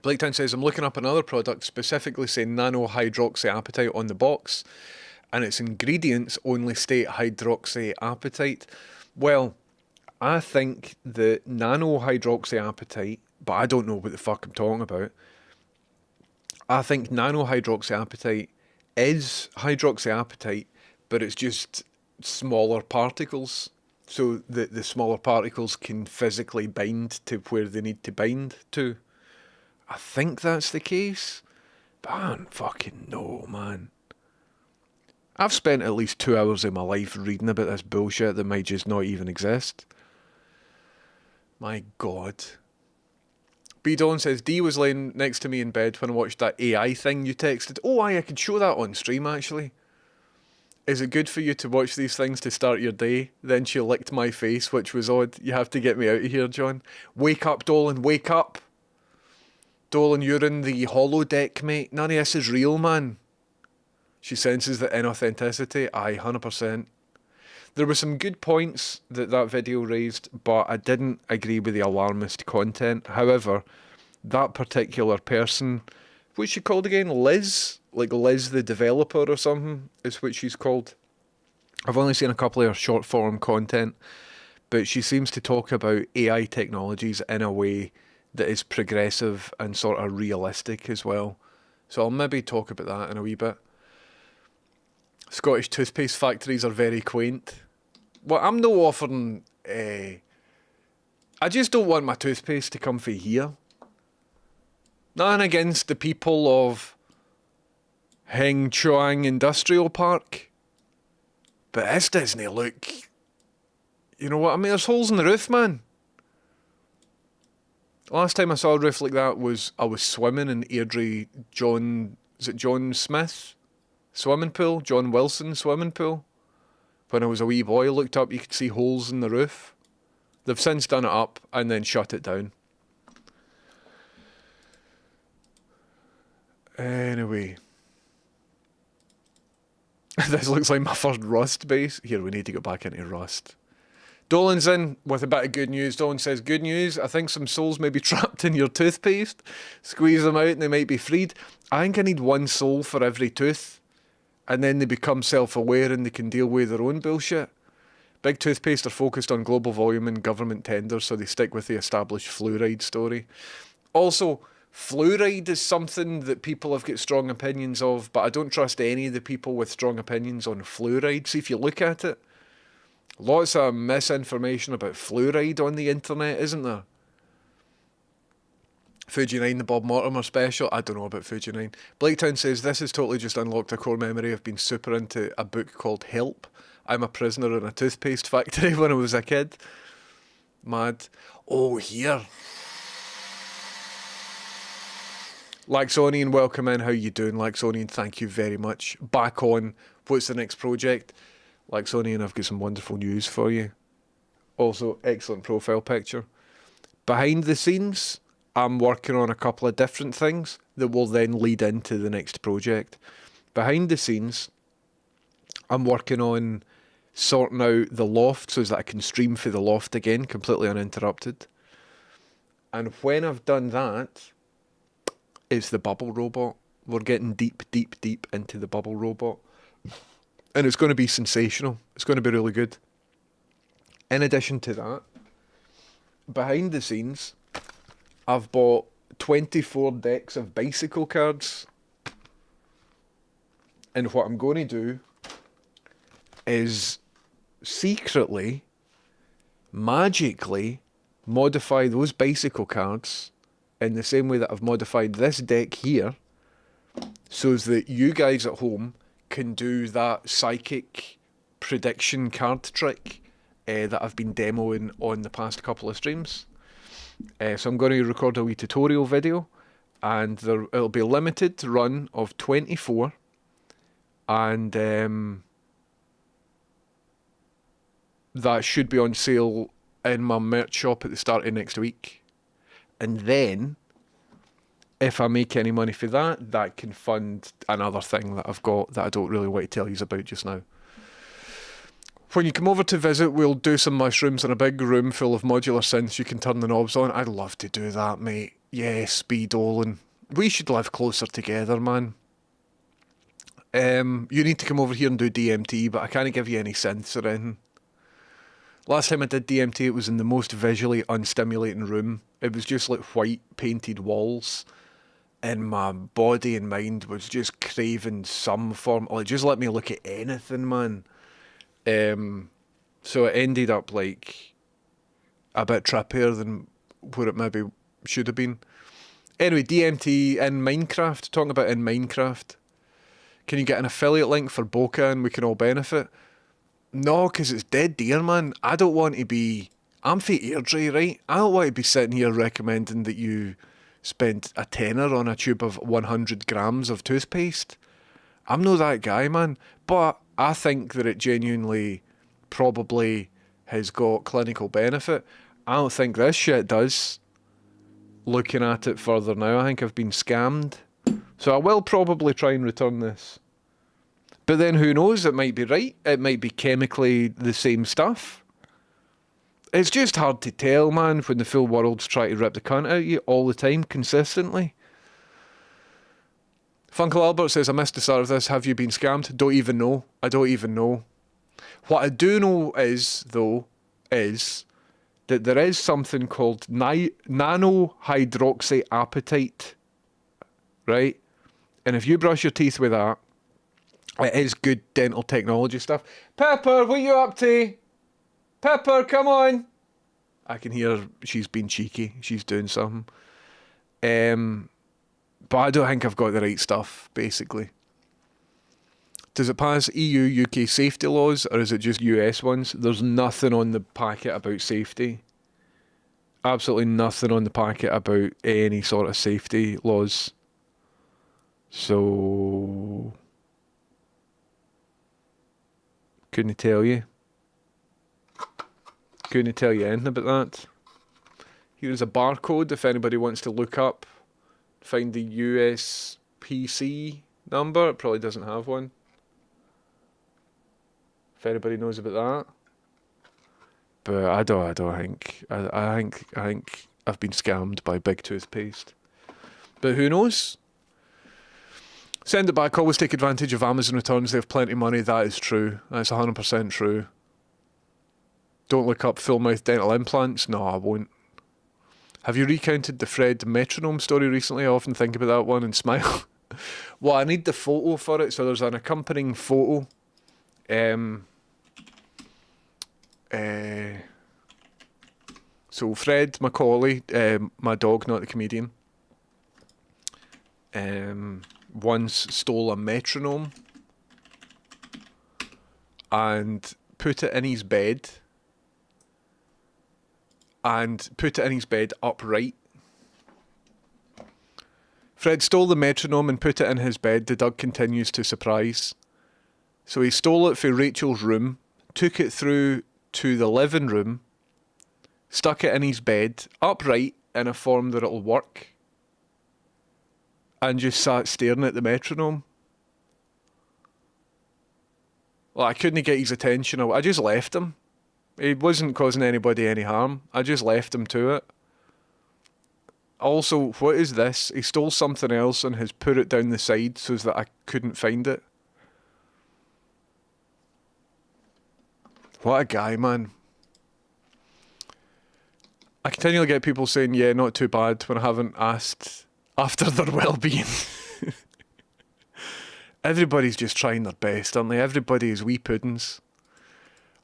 Blaketown says, I'm looking up another product specifically saying nano-hydroxyapatite on the box, and its ingredients only state hydroxyapatite. Well, I think the nano-hydroxyapatite, but I don't know what the fuck I'm talking about. I think nano-hydroxyapatite is hydroxyapatite, but it's just smaller particles. So the smaller particles can physically bind to where they need to bind to. I think that's the case, but I don't fucking know, man. I've spent at least 2 hours of my life reading about this bullshit that might just not even exist. My God. B. Dawn says, D was laying next to me in bed when I watched that AI thing you texted. Oh, aye, I could show that on stream, actually. Is it good for you to watch these things to start your day? Then she licked my face, which was odd. You have to get me out of here, John. Wake up, Dolan, wake up. Dolan, you're in the holodeck, mate. None of this is real, man. She senses the inauthenticity. Aye, 100%. There were some good points that video raised, but I didn't agree with the alarmist content. However, that particular person, what's she called again? Liz? Like Liz the developer or something is what she's called. I've only seen a couple of her short form content, but she seems to talk about AI technologies in a way that is progressive and sort of realistic as well. So I'll maybe talk about that in a wee bit. Scottish toothpaste factories are very quaint. Well, I'm no offering... I just don't want my toothpaste to come from here. Nothing against the people of Heng Chuang Industrial Park. But this doesn't look... You know what I mean? There's holes in the roof, man. Last time I saw a roof like that was I was swimming in Airdrie John Smith swimming pool, John Wilson swimming pool. When I was a wee boy, I looked up, you could see holes in the roof. They've since done it up and then shut it down. Anyway. This looks like my first Rust base. Here, we need to go back into Rust. Dolan's in with a bit of good news. Dolan says, good news, I think some souls may be trapped in your toothpaste. Squeeze them out and they might be freed. I think I need one soul for every tooth. And then they become self-aware and they can deal with their own bullshit. Big toothpaste are focused on global volume and government tenders, so they stick with the established fluoride story. Also, fluoride is something that people have got strong opinions of, but I don't trust any of the people with strong opinions on fluoride. See, if you look at it, lots of misinformation about fluoride on the internet, isn't there? Fuji 9, the Bob Mortimer special. I don't know about Fuji 9. Blaketown says, this has totally just unlocked a core memory. I've been super into a book called Help. I'm a prisoner in a toothpaste factory when I was a kid. Mad. Oh, here. Laxonian, welcome in. How you doing, Laxonian? Thank you very much. Back on. What's the next project? Laxonian, I've got some wonderful news for you. Also, excellent profile picture. Behind the scenes, I'm working on a couple of different things that will then lead into the next project. Behind the scenes, I'm working on sorting out the loft so that I can stream for the loft again, completely uninterrupted. And when I've done that, it's the bubble robot. We're getting deep, deep, deep into the bubble robot. And it's going to be sensational. It's going to be really good. In addition to that, behind the scenes, I've bought 24 decks of bicycle cards. And what I'm going to do is secretly, magically, modify those bicycle cards in the same way that I've modified this deck here, so that you guys at home can do that psychic prediction card trick that I've been demoing on the past couple of streams. So I'm going to record a wee tutorial video, and it'll be a limited run of 24, and that should be on sale in my merch shop at the start of next week. And then, if I make any money for that, that can fund another thing that I've got that I don't really want to tell you about just now. When you come over to visit, we'll do some mushrooms in a big room full of modular synths you can turn the knobs on. I'd love to do that, mate. Yes, Speed Olin. We should live closer together, man. You need to come over here and do DMT, but I can't give you any synths or anything. Last time I did DMT, it was in the most visually unstimulating room. It was just like white painted walls, and my body and mind was just craving some form. Like, just let me look at anything, man. So it ended up like a bit trippier than where it maybe should have been. Anyway, DMT in Minecraft. Talking about in Minecraft. Can you get an affiliate link for Boca and we can all benefit? No, because it's dead dear, man. I don't want to be... I'm for Airdrie, right? I don't want to be sitting here recommending that you spend a tenner on a tube of 100 grams of toothpaste. I'm not that guy, man. But I think that it genuinely probably has got clinical benefit. I don't think this shit does. Looking at it further now, I think I've been scammed. So I will probably try and return this. But then who knows, it might be right. It might be chemically the same stuff. It's just hard to tell, man, when the full world's trying to rip the cunt out of you all the time, consistently. Funkle Albert says, I missed the start of this. Have you been scammed? Don't even know. I don't even know. What I do know is, though, is that there is something called nanohydroxyapatite, right? And if you brush your teeth with that, it is good dental technology stuff. Pepper, what are you up to? Pepper, come on. I can hear her. She's being cheeky. She's doing something. But I don't think I've got the right stuff, basically. Does it pass EU, UK safety laws, or is it just US ones? There's nothing on the packet about safety. Absolutely nothing on the packet about any sort of safety laws. So... couldn't tell you. Couldn't tell you anything about that. Here's a barcode if anybody wants to look up, find the USPC number. It probably doesn't have one. If anybody knows about that. But I don't think. I think I've been scammed by Big Toothpaste. But who knows? Send it back. Always take advantage of Amazon returns. They have plenty of money. That is true. That's 100% true. Don't look up full mouth dental implants. No, I won't. Have you recounted the Fred metronome story recently? I often think about that one and smile. Well, I need the photo for it. So there's an accompanying photo. So Fred Macaulay, my dog, not the comedian, once stole a metronome and put it in his bed upright. Fred stole the metronome and put it in his bed. The dog continues to surprise. So he stole it from Rachel's room, took it through to the living room, stuck it in his bed, upright in a form that it'll work, and just sat staring at the metronome. Well, I couldn't get his attention. I just left him. He wasn't causing anybody any harm. I just left him to it. Also, what is this? He stole something else and has put it down the side so that I couldn't find it. What a guy, man. I continually get people saying, yeah, not too bad, when I haven't asked after their well-being. Everybody's just trying their best, aren't they? Everybody is wee puddings.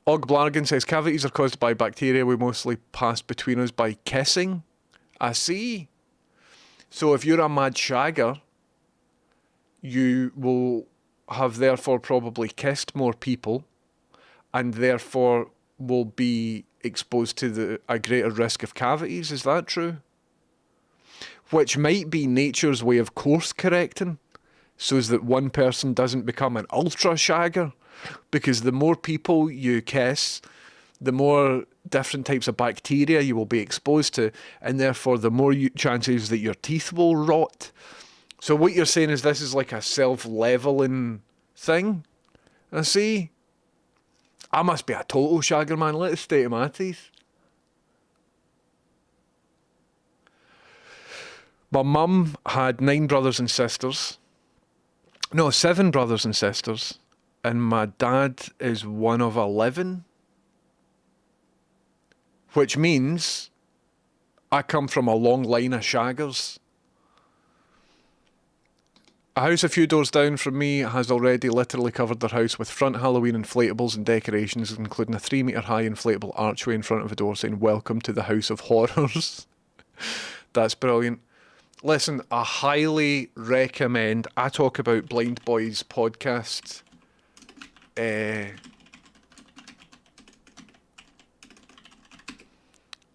Og Blargan says, cavities are caused by bacteria we mostly pass between us by kissing. I see. So if you're a mad shagger, you will have therefore probably kissed more people and therefore will be exposed to a greater risk of cavities. Is that true? Which might be nature's way of course correcting so as that one person doesn't become an ultra shagger. Because the more people you kiss, the more different types of bacteria you will be exposed to, and therefore the more chances that your teeth will rot. So what you're saying is this is like a self-leveling thing? I see. I must be a total shagger, man. Let the state of my teeth. My mum had 9 brothers and sisters. No, 7 brothers and sisters. And my dad is one of 11. Which means I come from a long line of shaggers. A house a few doors down from me has already literally covered their house with front Halloween inflatables and decorations, including a 3-metre high inflatable archway in front of a door saying, "Welcome to the House of Horrors." That's brilliant. Listen, I highly recommend, I talk about Blind Boys podcast.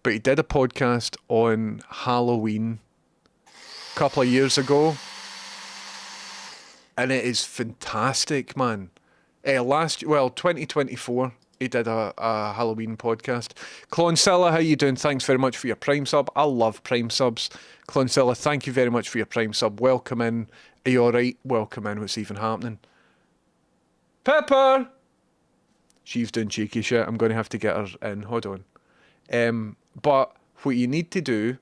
But he did a podcast on Halloween a couple of years ago. And it is fantastic, man. 2024, he did a Halloween podcast. Cloncilla, how you doing? Thanks very much for your Prime sub. I love Prime subs. Cloncilla, thank you very much for your Prime sub. Welcome in. Are you alright? Welcome in. What's even happening? Pepper! She's doing cheeky shit. I'm going to have to get her in. Hold on. But what you need to do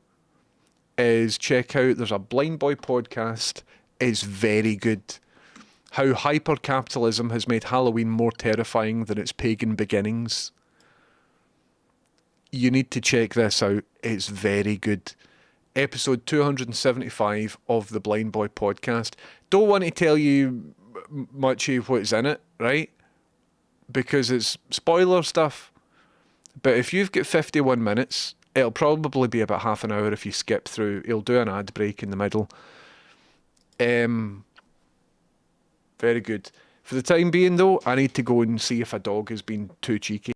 is check out, there's a Blind Boy podcast. It's very good. How hyper-capitalism has made Halloween more terrifying than its pagan beginnings. You need to check this out. It's very good. Episode 275 of the Blind Boy podcast. Don't want to tell you much of what's in it, right? Because it's spoiler stuff. But if you've got 51 minutes, it'll probably be about half an hour if you skip through. He'll do an ad break in the middle. Very good. For the time being, though, I need to go and see if a dog has been too cheeky.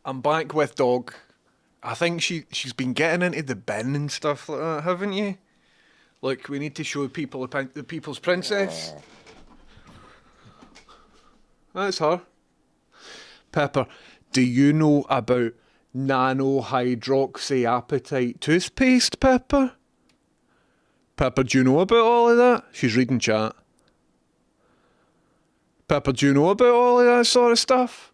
I'm back with dog. I think she's been getting into the bin and stuff like that, haven't you? Like, we need to show people the People's Princess. That's her. Pepper, do you know about nanohydroxyapatite toothpaste, Pepper? Pepper, do you know about all of that? She's reading chat. Pepper, do you know about all of that sort of stuff?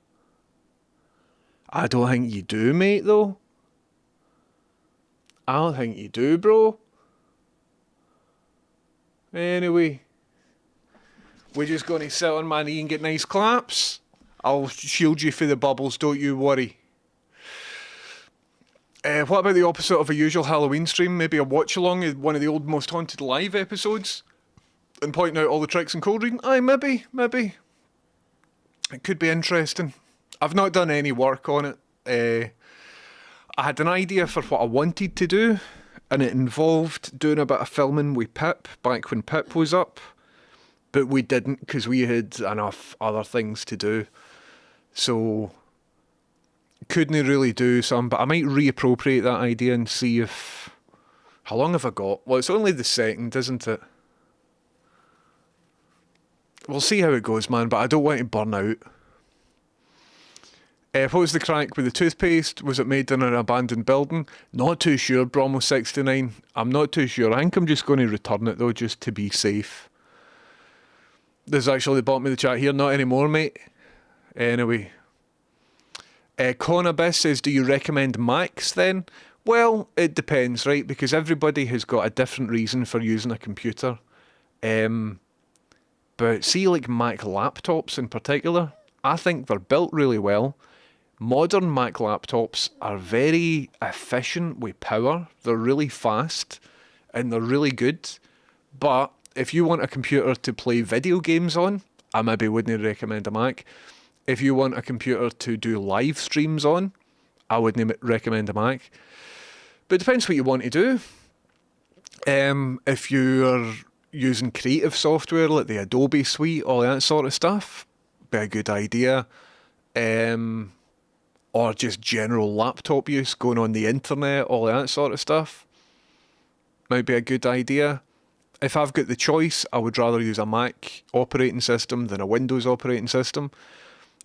I don't think you do, mate, though. I don't think you do, bro. Anyway, we're just going to sit on my knee and get nice claps. I'll shield you for the bubbles, don't you worry. What about the opposite of a usual Halloween stream? Maybe a watch-along of one of the old Most Haunted Live episodes? And pointing out all the tricks and code reading? Aye, maybe. It could be interesting. I've not done any work on it. I had an idea for what I wanted to do, and it involved doing a bit of filming with Pip back when Pip was up. But we didn't because we had enough other things to do. So couldn't really do some, but I might reappropriate that idea and see if... How long have I got? Well, it's only the 2nd, isn't it? We'll see how it goes, man, but I don't want to burn out. What was the crack with the toothpaste? Was it made in an abandoned building? Not too sure, Bromo69. I'm not too sure. I think I'm just going to return it, though, just to be safe. There's actually the bottom of the chat here. Not anymore, mate. Anyway. Con Abyss says, do you recommend Macs then? Well, it depends, right? Because everybody has got a different reason for using a computer. But see, like Mac laptops in particular, I think they're built really well. Modern Mac laptops are very efficient with power. They're really fast and they're really good. But if you want a computer to play video games on, I maybe wouldn't recommend a Mac. If you want a computer to do live streams on, I wouldn't recommend a Mac. But it depends what you want to do. If you're using creative software like the Adobe suite, all that sort of stuff, be a good idea. Or just general laptop use, going on the internet, all that sort of stuff, might be a good idea. If I've got the choice, I would rather use a Mac operating system than a Windows operating system.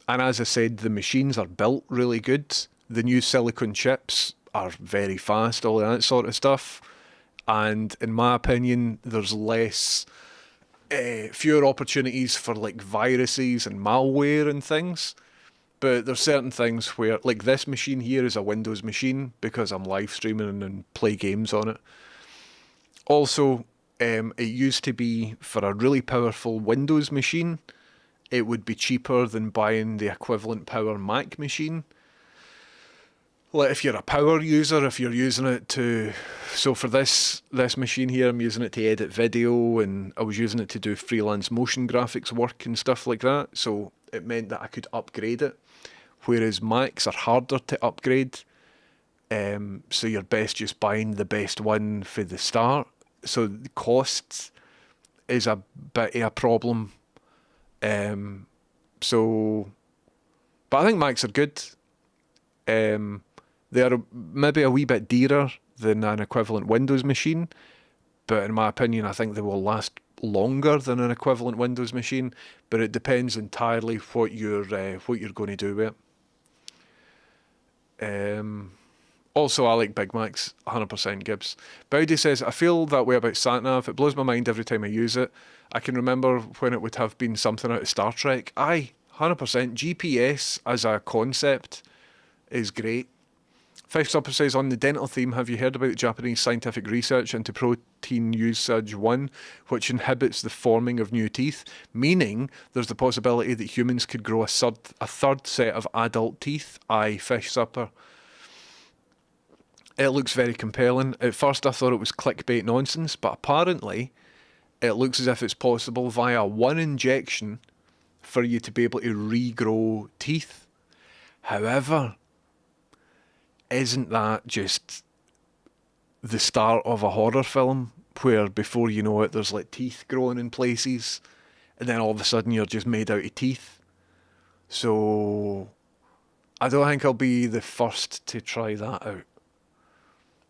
And as I said, the machines are built really good. The new silicon chips are very fast, all that sort of stuff. And in my opinion, there's fewer opportunities for like viruses and malware and things. But there's certain things where, like this machine here is a Windows machine because I'm live streaming and play games on it. Also, it used to be for a really powerful Windows machine, it would be cheaper than buying the equivalent power Mac machine. Like if you're a power user, if you're using it to... So for this machine here, I'm using it to edit video, and I was using it to do freelance motion graphics work and stuff like that. So it meant that I could upgrade it. Whereas Macs are harder to upgrade. So you're best just buying the best one for the start. So the cost is a bit of a problem. But I think Macs are good. They are maybe a wee bit dearer than an equivalent Windows machine, but in my opinion, I think they will last longer than an equivalent Windows machine. But it depends entirely what you're going to do with it. Also, I like Big Macs, 100% Gibbs. Bowdy says, I feel that way about SatNav. It blows my mind every time I use it. I can remember when it would have been something out of Star Trek. Aye, 100%. GPS as a concept is great. Five Supper says, on the dental theme, have you heard about Japanese scientific research into protein usage 1, which inhibits the forming of new teeth, meaning there's the possibility that humans could grow a third set of adult teeth? Aye, Fish Supper. It looks very compelling. At first I thought it was clickbait nonsense, but apparently it looks as if it's possible via one injection for you to be able to regrow teeth. However, isn't that just the start of a horror film where before you know it there's like teeth growing in places and then all of a sudden you're just made out of teeth? So I don't think I'll be the first to try that out.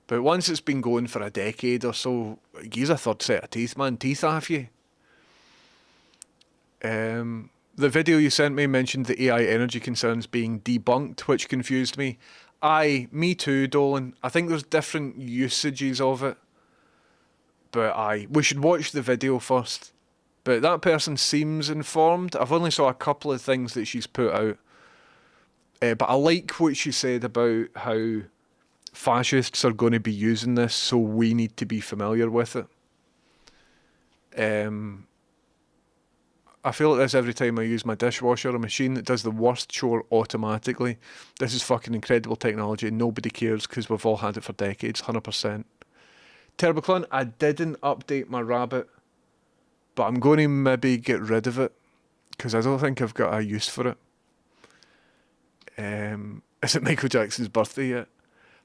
But once it's been going for a decade or so, use a third set of teeth, man. Teeth off you. The video you sent me mentioned the AI energy concerns being debunked, which confused me. Aye, me too, Dolan. I think there's different usages of it. But aye, we should watch the video first. But that person seems informed. I've only saw a couple of things that she's put out. But I like what she said about how fascists are going to be using this, so we need to be familiar with it. I feel like this every time I use my dishwasher, a machine that does the worst chore automatically. This is fucking incredible technology. Nobody cares because we've all had it for decades, 100%. Turboclun, I didn't update my Rabbit, but I'm going to maybe get rid of it because I don't think I've got a use for it. Is it Michael Jackson's birthday yet?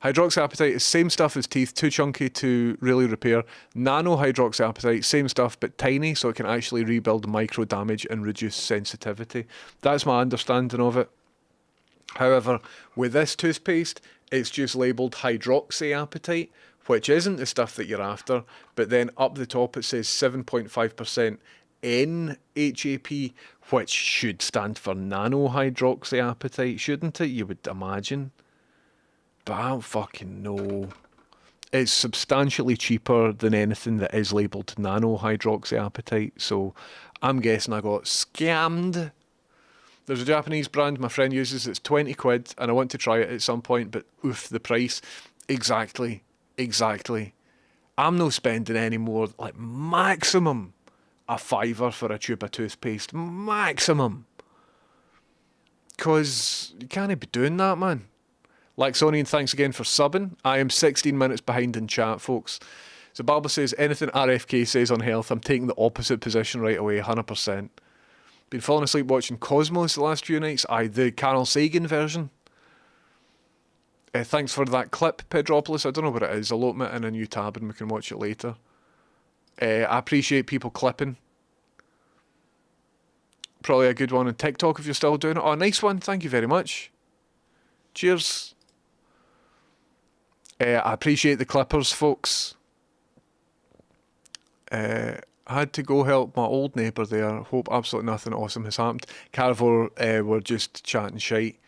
Hydroxyapatite is same stuff as teeth, too chunky to really repair. Nano hydroxyapatite, same stuff but tiny, so it can actually rebuild micro damage and reduce sensitivity. That's my understanding of it. However, with this toothpaste, it's just labelled hydroxyapatite, which isn't the stuff that you're after, but then up the top it says 7.5% NHAP, which should stand for nano hydroxyapatite, shouldn't it? You would imagine. But I don't fucking know. It's substantially cheaper than anything that is labelled nano hydroxyapatite, so I'm guessing I got scammed. There's a Japanese brand my friend uses, it's 20 quid, and I want to try it at some point, but oof, the price. Exactly. I'm no spending any more, like maximum a £5 for a tube of toothpaste. Maximum. Because you can't be doing that, man. Laxonian, thanks again for subbing. I am 16 minutes behind in chat, folks. So Barbara says, anything RFK says on health, I'm taking the opposite position right away, 100%. Been falling asleep watching Cosmos the last few nights. The Carl Sagan version. Thanks for that clip, Pedropolis. I don't know what it is. I'll open it in a new tab and we can watch it later. I appreciate people clipping. Probably a good one on TikTok if you're still doing it. Oh, nice one. Thank you very much. Cheers. I appreciate the clippers, folks. I had to go help my old neighbour there. Hope absolutely nothing awesome has happened. Carivore were just chatting shite.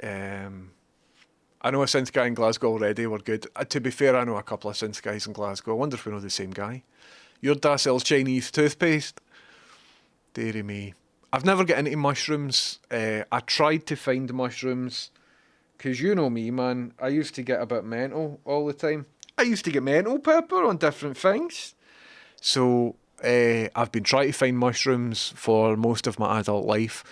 I know a synth guy in Glasgow already. We're good. To be fair, I know a couple of synth guys in Glasgow. I wonder if we know the same guy. Your dad sells Chinese toothpaste. Dearie me. I've never got into mushrooms. I tried to find mushrooms. Because you know me, man. I used to get a bit mental all the time. I used to get mental, Pepper, on different things. So I've been trying to find mushrooms for most of my adult life.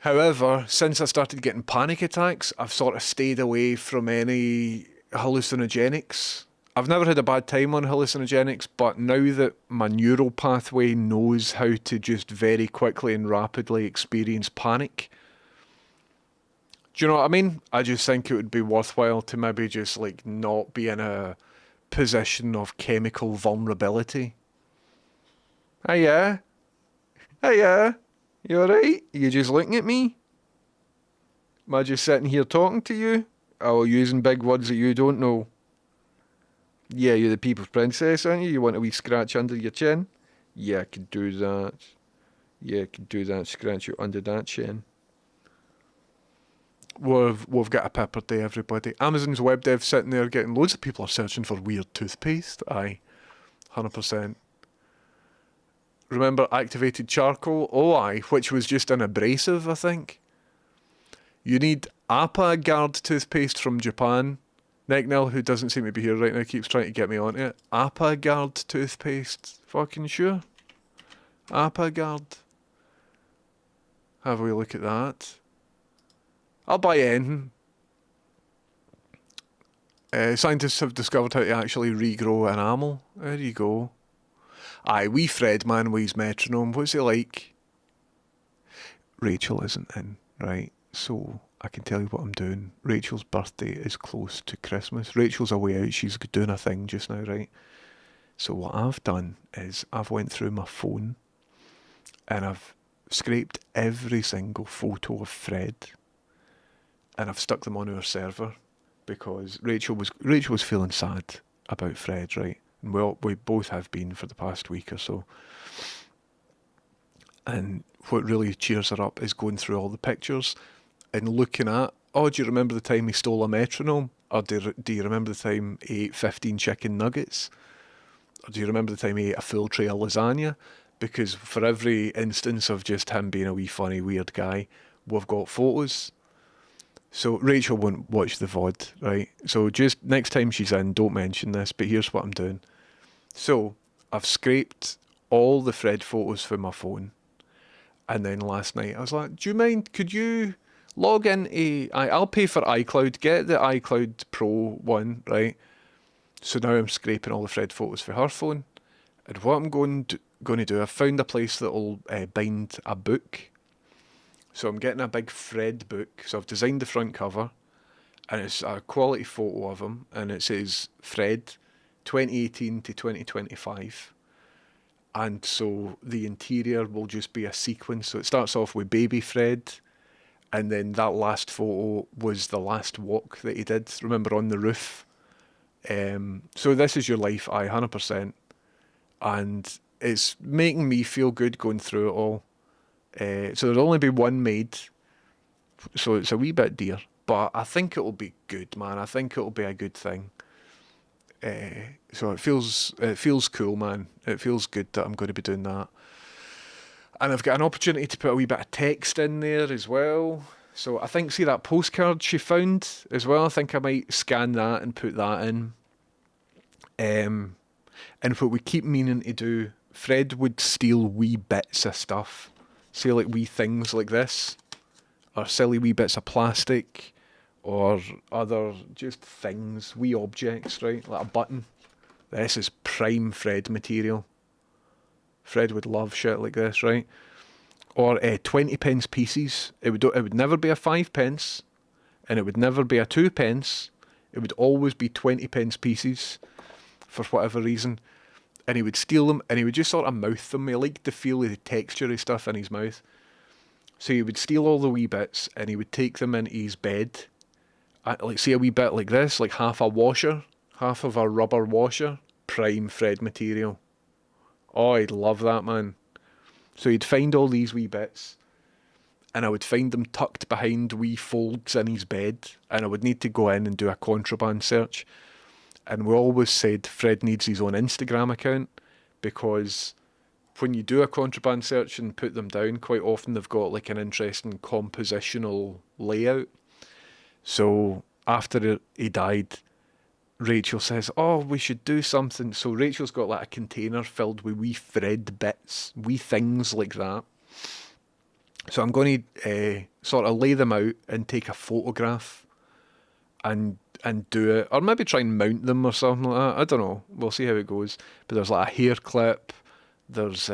However, since I started getting panic attacks, I've sort of stayed away from any hallucinogenics. I've never had a bad time on hallucinogenics, but now that my neural pathway knows how to just very quickly and rapidly experience panic, do you know what I mean? I just think it would be worthwhile to maybe just like not be in a position of chemical vulnerability. Hiya. You alright? You just looking at me? Am I just sitting here talking to you? Oh, using big words that you don't know. Yeah, you're the people's princess, aren't you? You want a wee scratch under your chin? Yeah, I can do that. Yeah, I can do that. Scratch you under that chin. We've got a pepper day, everybody. Amazon's web dev sitting there getting loads of people are searching for weird toothpaste. Aye, 100%. Remember activated charcoal? Oh aye, which was just an abrasive, I think. You need ApaGuard toothpaste from Japan. Necknell, who doesn't seem to be here right now, keeps trying to get me onto it. ApaGuard toothpaste. Fucking sure. ApaGuard. Have a wee look at that. I'll buy anything. Scientists have discovered how to actually regrow enamel. There you go. Aye, wee Fred, man, with his metronome. What's he like? Rachel isn't in, right? So I can tell you what I'm doing. Rachel's birthday is close to Christmas. Rachel's away out. She's doing a thing just now, right? So what I've done is I've went through my phone and I've scraped every single photo of Fred and I've stuck them on our server because Rachel was feeling sad about Fred, right? And we both have been for the past week or so. And what really cheers her up is going through all the pictures and looking at, oh, do you remember the time he stole a metronome? Or do you remember the time he ate 15 chicken nuggets? Or do you remember the time he ate a full tray of lasagna? Because for every instance of just him being a wee funny weird guy, we've got photos. So Rachel won't watch the VOD, right? So just next time she's in, don't mention this, but here's what I'm doing. So I've scraped all the Fred photos from my phone. And then last night I was like, do you mind, could you log into, I'll pay for iCloud, get the iCloud Pro one, right? So now I'm scraping all the Fred photos for her phone. And what I'm going to do, I've found a place that will bind a book. So I'm getting a big Fred book. So I've designed the front cover. And it's a quality photo of him. And it says Fred 2018 to 2025. And so the interior will just be a sequence. So it starts off with baby Fred. And then that last photo was the last walk that he did. Remember, on the roof. So this is your life, 100%. And it's making me feel good going through it all. So there'll only be one made. So it's a wee bit dear. But I think it'll be good, man. I think it'll be a good thing. So it feels cool, man. It feels good that I'm going to be doing that. And I've got an opportunity to put a wee bit of text in there as well. So I think, see that postcard she found as well? I think I might scan that and put that in. And what we keep meaning to do, Fred would steal wee bits of stuff. Say like wee things like this. Or silly wee bits of plastic. Or other just things, wee objects, right? Like a button. This is prime Fred material. Fred would love shit like this, right? Or 20 pence pieces. It would never be a 5 pence, and it would never be a 2 pence. It would always be 20 pence pieces, for whatever reason. And he would steal them, and he would just sort of mouth them. He liked the feel of the texture of stuff in his mouth. So he would steal all the wee bits, and he would take them into his bed. Like, see a wee bit like this, like half a washer, half of a rubber washer, prime Fred material. Oh, I'd love that, man. So he'd find all these wee bits, and I would find them tucked behind wee folds in his bed, and I would need to go in and do a contraband search. And we always said Fred needs his own Instagram account, because when you do a contraband search and put them down, quite often they've got like an interesting compositional layout. So after he died, Rachel says, oh, we should do something. So Rachel's got like a container filled with wee Fred bits, wee things like that. So I'm going to sort of lay them out and take a photograph and do it. Or maybe try and mount them or something like that. I don't know. We'll see how it goes. But there's like a hair clip. There's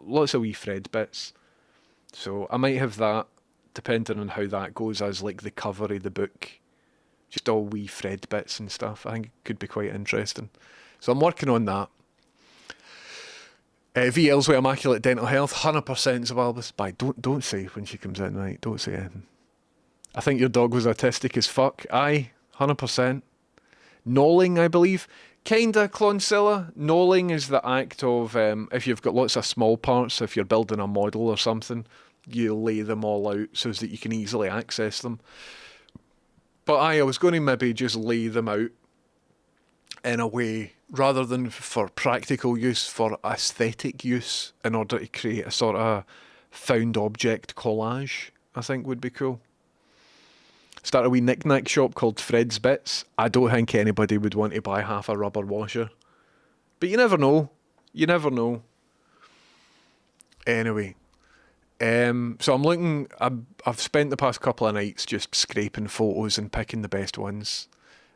lots of wee Fred bits. So I might have that, depending on how that goes, as like the cover of the book. Just all wee Fred bits and stuff. I think it could be quite interesting. So I'm working on that. VL's with Immaculate Dental Health, 100% Zabalbas. Bye. Don't say when she comes in, right? Don't say anything. I think your dog was autistic as fuck. Aye, 100%. Knolling, I believe. Kinda, Clonsilla. Knolling is the act of, if you've got lots of small parts, if you're building a model or something, you lay them all out so that you can easily access them. But I was going to maybe just lay them out in a way, rather than for practical use, for aesthetic use, in order to create a sort of found object collage, I think would be cool. Start a wee knick-knack shop called Fred's Bits. I don't think anybody would want to buy half a rubber washer. But you never know. You never know. Anyway. So I'm looking, I've spent the past couple of nights just scraping photos and picking the best ones.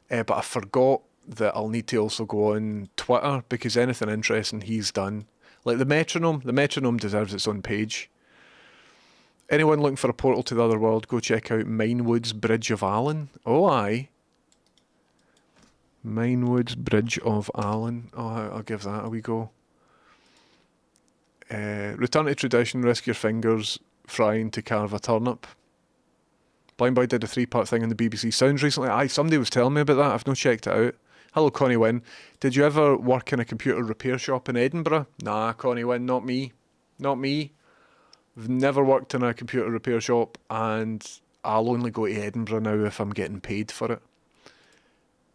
But I forgot that I'll need to also go on Twitter, because anything interesting he's done. Like the metronome deserves its own page. Anyone looking for a portal to the other world, go check out Minewood's Bridge of Allen. Oh, aye. Minewood's Bridge of Allen. Oh, I'll give that a wee go. Return to tradition, risk your fingers frying to carve a turnip. Blind Boy did a 3-part thing on the BBC Sounds recently. Aye, somebody was telling me about that. I've not checked it out. Hello, Connie Wynn. Did you ever work in a computer repair shop in Edinburgh? Nah, Connie Wynn, not me. Not me. I've never worked in a computer repair shop, and I'll only go to Edinburgh now if I'm getting paid for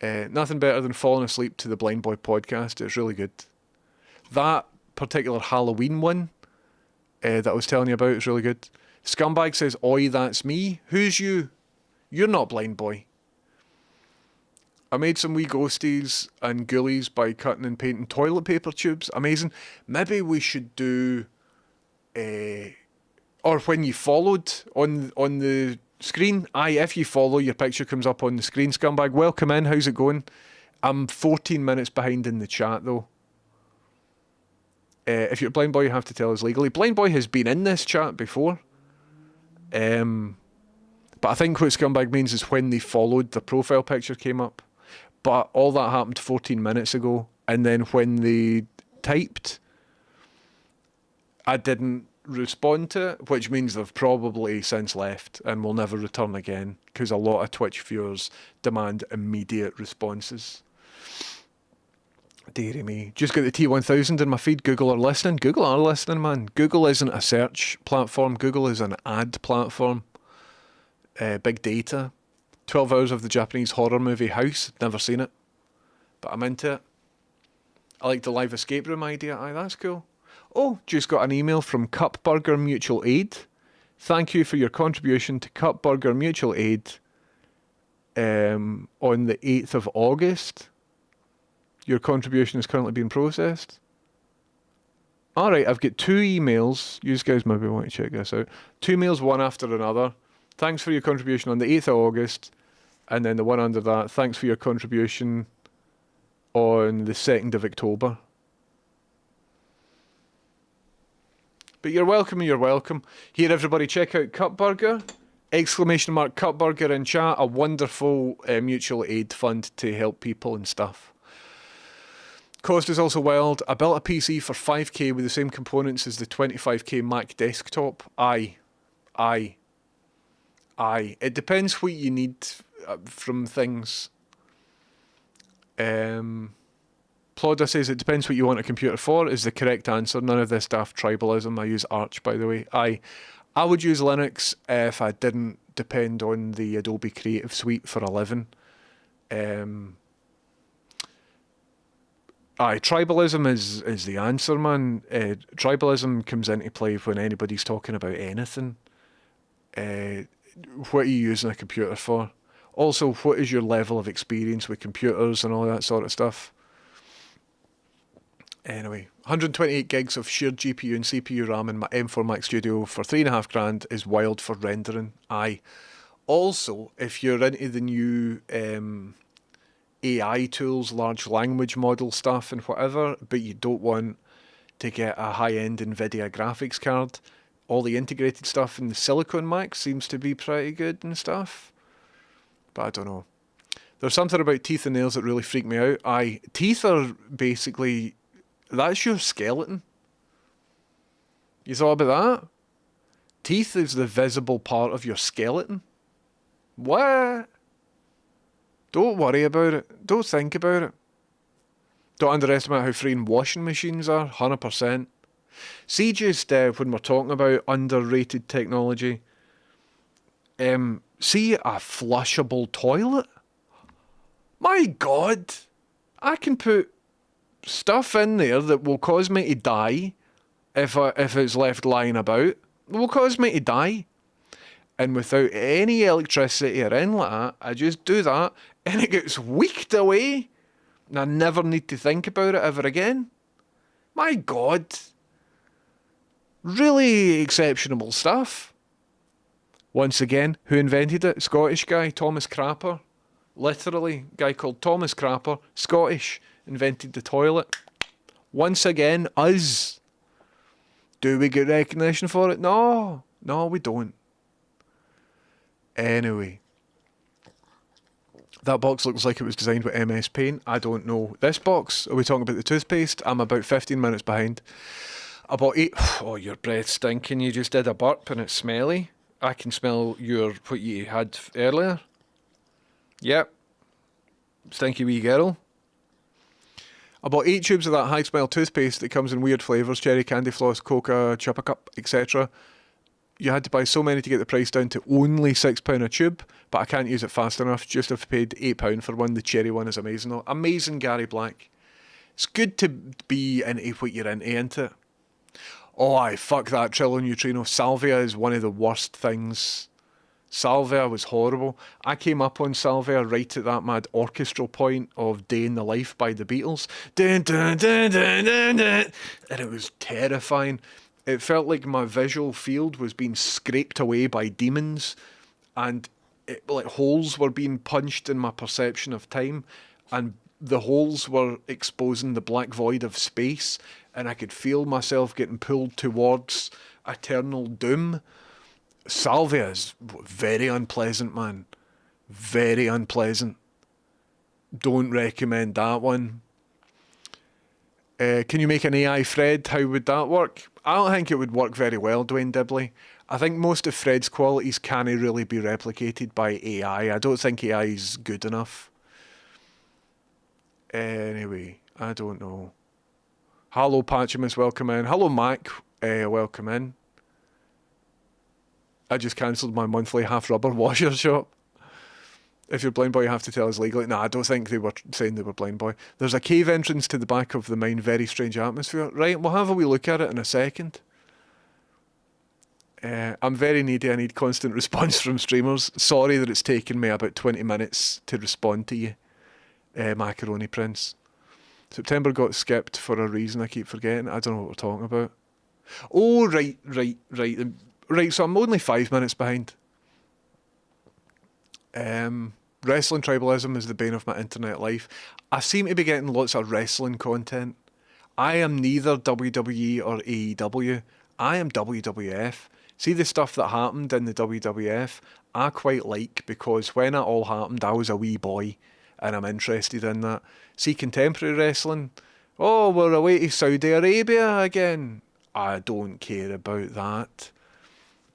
it. Nothing better than falling asleep to the Blind Boy podcast. It's really good. That particular Halloween one that I was telling you about is really good. Scumbag says, oi, that's me. Who's you? You're not Blind Boy. I made some wee ghosties and ghoulies by cutting and painting toilet paper tubes. Amazing. Maybe we should do, or when you followed on the screen. Aye, if you follow, your picture comes up on the screen. Scumbag, welcome in. How's it going? I'm 14 minutes behind in the chat though. If you're a blind boy, you have to tell us legally. Blind boy has been in this chat before. But I think what scumbag means is when they followed, the profile picture came up. But all that happened 14 minutes ago. And then when they typed, I didn't respond to it, which means they've probably since left and will never return again, because a lot of Twitch viewers demand immediate responses. Deary me. Just got the T1000 in my feed. Google are listening. Google are listening, man. Google isn't a search platform. Google is an ad platform. Big data. 12 hours of the Japanese horror movie House. Never seen it, but I'm into it. I like the live escape room idea. Aye, that's cool. Oh, just got an email from Cup Burger Mutual Aid. Thank you for your contribution to Cup Burger Mutual Aid on the 8th of August. Your contribution is currently being processed. Alright, I've got 2 emails. You guys maybe want to check this out. 2 emails, one after another. Thanks for your contribution on the 8th of August. And then the one under that, thanks for your contribution on the 2nd of October. But you're welcome, you're welcome. Here, everybody, check out Cup Burger. Exclamation mark Cup Burger in chat. A wonderful mutual aid fund to help people and stuff. Cost is also wild. I built a PC for 5k with the same components as the 25k Mac desktop. Aye. It depends what you need from things. Plodder says it depends what you want a computer for is the correct answer. None of this daft tribalism. I use Arch, by the way. I would use Linux if I didn't depend on the Adobe Creative Suite for a living. Tribalism is the answer, man. Tribalism comes into play when anybody's talking about anything. What are you using a computer for? Also, what is your level of experience with computers and all that sort of stuff? Anyway, 128 gigs of shared GPU and CPU RAM in my M4 Max Studio for $3,500 is wild for rendering. Aye. Also, if you're into the new AI tools, large language model stuff and whatever, but you don't want to get a high-end NVIDIA graphics card, all the integrated stuff in the Silicon Max seems to be pretty good and stuff. But I don't know. There's something about teeth and nails that really freak me out. Aye, teeth are basically... That's your skeleton. You thought about that? Teeth is the visible part of your skeleton. What? Don't worry about it. Don't think about it. Don't underestimate how freeing washing machines are. 100%. See, just when we're talking about underrated technology, see a flushable toilet? My God! I can put stuff in there that will cause me to die if it's left lying about. It will cause me to die. And without any electricity or anything like that, I just do that and it gets weaked away. And I never need to think about it ever again. My God. Really exceptional stuff. Once again, who invented it? Scottish guy, Thomas Crapper. Literally, guy called Thomas Crapper, Scottish, invented the toilet. Once again, us. Do we get recognition for it? No, we don't. Anyway. That box looks like it was designed with MS Paint. I don't know. This box, are we talking about the toothpaste? I'm about 15 minutes behind. About 8... Oh, your breath's stinking. You just did a burp and it's smelly. I can smell what you had earlier. Yep. Stinky wee girl. I bought 8 tubes of that high smell toothpaste that comes in weird flavours, cherry, candy floss, coca, chupa cup, etc. You had to buy so many to get the price down to only £6 a tube, but I can't use it fast enough. Just have paid £8 for one. The cherry one is amazing though. Amazing, Gary Black. It's good to be into what you're into it. Oh, fuck that Trillo Neutrino. Salvia is one of the worst things Salvia was horrible. I came up on Salvia right at that mad orchestral point of Day in the Life by the Beatles. Dun, dun, dun, dun, dun, dun. And it was terrifying. It felt like my visual field was being scraped away by demons, and like holes were being punched in my perception of time, and the holes were exposing the black void of space, and I could feel myself getting pulled towards eternal doom. Salvia is very unpleasant, man. Very unpleasant. Don't recommend that one. Can you make an AI Fred? How would that work? I don't think it would work very well, Dwayne Dibley. I think most of Fred's qualities can't really be replicated by AI. I don't think AI is good enough. Anyway, I don't know. Hello, Patchimus, welcome in. Hello, Mac, welcome in. I just cancelled my monthly half rubber washer shop. If you're Blind Boy, you have to tell us legally. Nah, I don't think they were saying they were Blind Boy. There's a cave entrance to the back of the mine, very strange atmosphere. Right, we'll have a wee look at it in a second. I'm very needy, I need constant response from streamers. Sorry that it's taken me about 20 minutes to respond to you, Macaroni Prince. September got skipped for a reason I keep forgetting. I don't know what we're talking about. Oh, right. Right, so I'm only 5 minutes behind. Wrestling tribalism is the bane of my internet life. I seem to be getting lots of wrestling content. I am neither WWE or AEW. I am WWF. See the stuff that happened in the WWF? I quite like, because when it all happened, I was a wee boy and I'm interested in that. See contemporary wrestling? Oh, we're away to Saudi Arabia again. I don't care about that.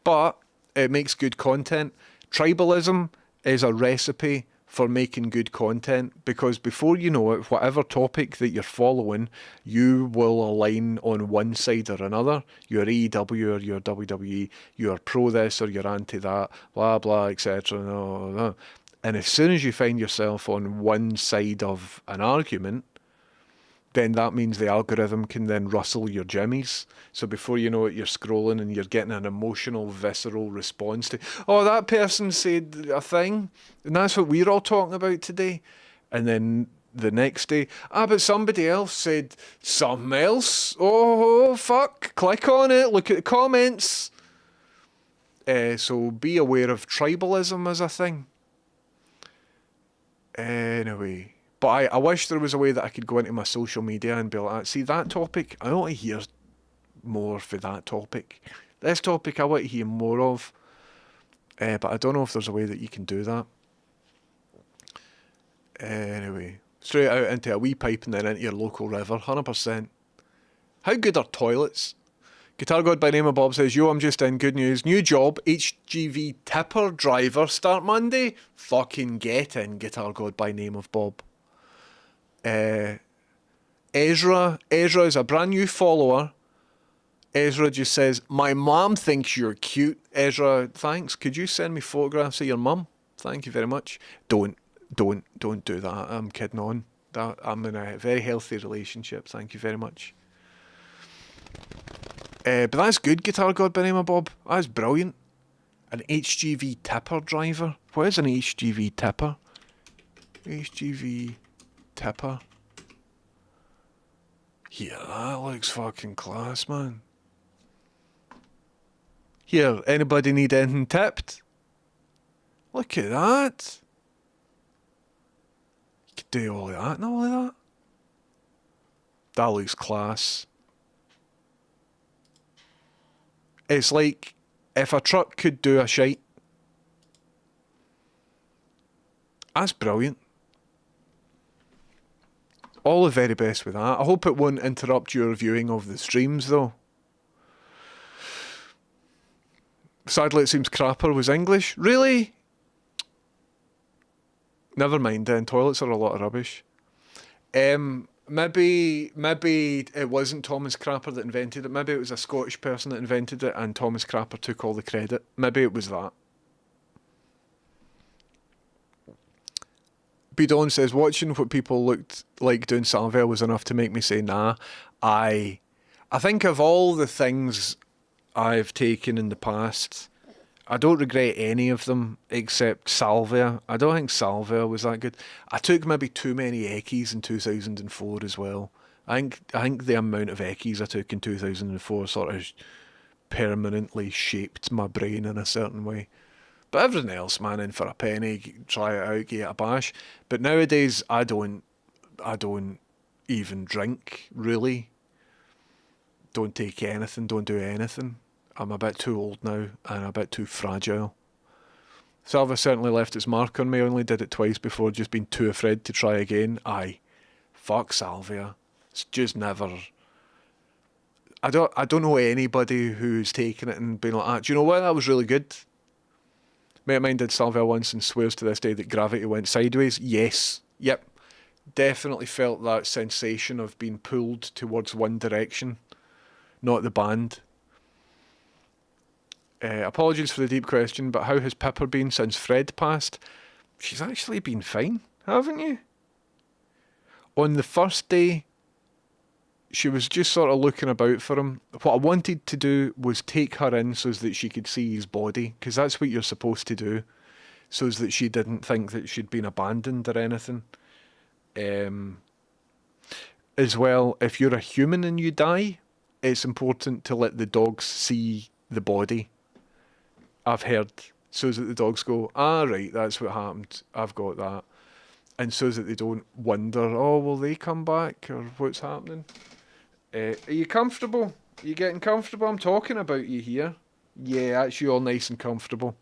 But it makes good content. Tribalism is a recipe for making good content, because before you know it, whatever topic that you're following, you will align on one side or another. You're AEW or you're WWE, you're pro this or you're anti that, blah, blah, etc. No. And as soon as you find yourself on one side of an argument, then that means the algorithm can then rustle your jimmies. So before you know it, you're scrolling and you're getting an emotional, visceral response to, oh, that person said a thing, and that's what we're all talking about today. And then the next day, but somebody else said something else. Oh, fuck, click on it, look at the comments. So be aware of tribalism as a thing. Anyway. But I wish there was a way that I could go into my social media and be like, see that topic, I want to hear more for that topic. This topic I want to hear more of. But I don't know if there's a way that you can do that. Anyway, straight out into a wee pipe and then into your local river, 100%. How good are toilets? Guitar God by name of Bob says, yo, I'm just in, good news. New job, HGV tipper driver, start Monday. Fucking get in, Guitar God by name of Bob. Ezra is a brand new follower. Ezra just says, my mom thinks you're cute. Ezra, thanks. Could you send me photographs of your mum? Thank you very much. Don't do that. I'm kidding on. I'm in a very healthy relationship. Thank you very much. But that's good, Guitar God by name of Bob. That's brilliant. An HGV tipper driver. What is an HGV tipper? HGV tipper. Yeah, that looks fucking class, man. Here, anybody need anything tipped? Look at that. You could do all of that and all of that. That looks class. It's like if a truck could do a shite. That's brilliant. All the very best with that. I hope it won't interrupt your viewing of the streams, though. Sadly, it seems Crapper was English. Really? Never mind then. Toilets are a lot of rubbish. Maybe it wasn't Thomas Crapper that invented it. Maybe it was a Scottish person that invented it and Thomas Crapper took all the credit. Maybe it was that. Bidon says, watching what people looked like doing Salvia was enough to make me say, nah. I think of all the things I've taken in the past, I don't regret any of them except Salvia. I don't think Salvia was that good. I took maybe too many Eckies in 2004 as well. I think the amount of Eckies I took in 2004 sort of permanently shaped my brain in a certain way. But everything else, man, in for a penny, try it out, get a bash. But nowadays, I don't even drink, really. Don't take anything, don't do anything. I'm a bit too old now and a bit too fragile. Salva certainly left its mark on me. I only did it twice before, just being too afraid to try again. Aye, fuck Salvia. It's just never. I don't know anybody who's taken it and been like, do you know what? That was really good. Mate of mine did Salvia once and swears to this day that gravity went sideways. Yes. Yep. Definitely felt that sensation of being pulled towards one direction, not the band. Apologies for the deep question, but how has Pippa been since Fred passed? She's actually been fine, haven't you? On the first day, she was just sort of looking about for him. What I wanted to do was take her in so that she could see his body, because that's what you're supposed to do, so that she didn't think that she'd been abandoned or anything. As well, if you're a human and you die, it's important to let the dogs see the body. I've heard, so that the dogs go, right, that's what happened, I've got that. And so that they don't wonder, will they come back, or what's happening? Are you comfortable? Are you getting comfortable? I'm talking about you here. Yeah, that's you all nice and comfortable.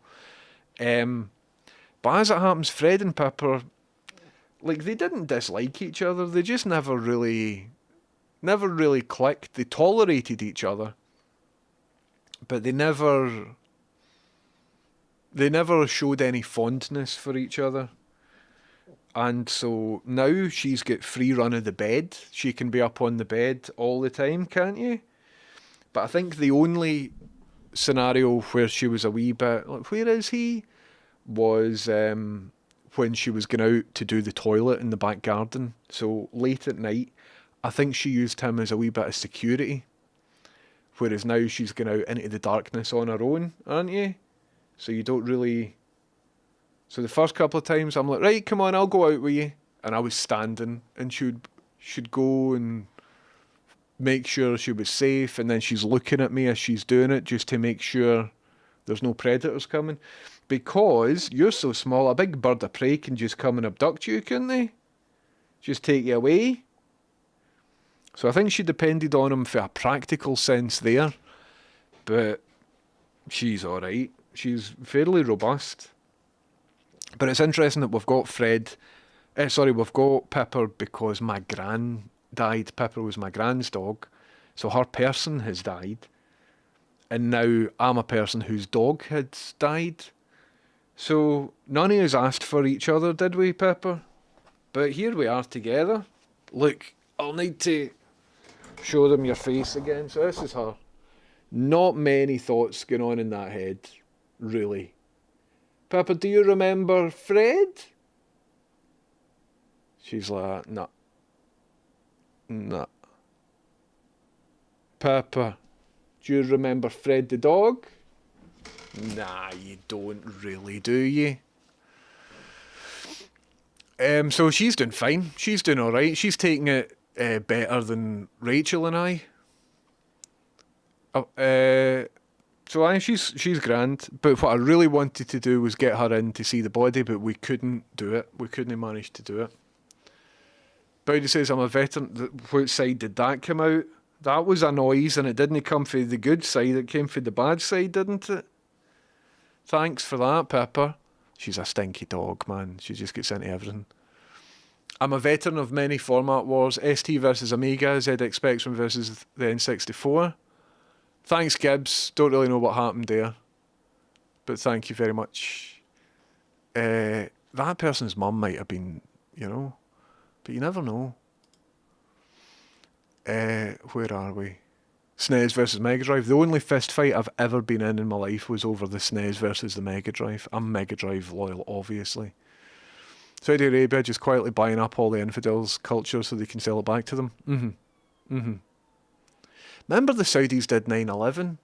But as it happens, Fred and Pippa, like, they didn't dislike each other, they just never really clicked. They tolerated each other, but they never showed any fondness for each other. And so now she's got free run of the bed. She can be up on the bed all the time, can't you? But I think the only scenario where she was a wee bit, like, where is he? Was when she was going out to do the toilet in the back garden. So late at night, I think she used him as a wee bit of security. Whereas now she's going out into the darkness on her own, aren't you? So you don't really... So the first couple of times I'm like, right, come on, I'll go out with you. And I was standing and she'd go and make sure she was safe, and then she's looking at me as she's doing it just to make sure there's no predators coming. Because you're so small, a big bird of prey can just come and abduct you, couldn't they? Just take you away. So I think she depended on him for a practical sense there. But she's alright. She's fairly robust. But it's interesting that we've got we've got Pippa because my gran died. Pippa was my gran's dog. So her person has died. And now I'm a person whose dog had died. So none of us asked for each other, did we, Pippa? But here we are together. Look, I'll need to show them your face again. So this is her. Not many thoughts going on in that head, really. Pippa, do you remember Fred? She's like, nah. Pippa, do you remember Fred the dog? Nah, you don't really, do you? So she's doing fine. She's doing alright. She's taking it better than Rachel and I. So she's grand. But what I really wanted to do was get her in to see the body, but we couldn't do it. We couldn't manage to do it. Bowdy says, I'm a veteran. What side did that come out? That was a noise, and it didn't come from the good side. It came from the bad side, didn't it? Thanks for that, Pippa. She's a stinky dog, man. She just gets into everything. I'm a veteran of many format wars. ST versus Amiga, ZX Spectrum versus the N64. Thanks, Gibbs. Don't really know what happened there, but thank you very much. That person's mum might have been, but you never know. Where are we? SNES versus Mega Drive. The only fist fight I've ever been in my life was over the SNES versus the Mega Drive. I'm Mega Drive loyal, obviously. Saudi Arabia just quietly buying up all the infidels' culture so they can sell it back to them. Remember the Saudis did 9/11?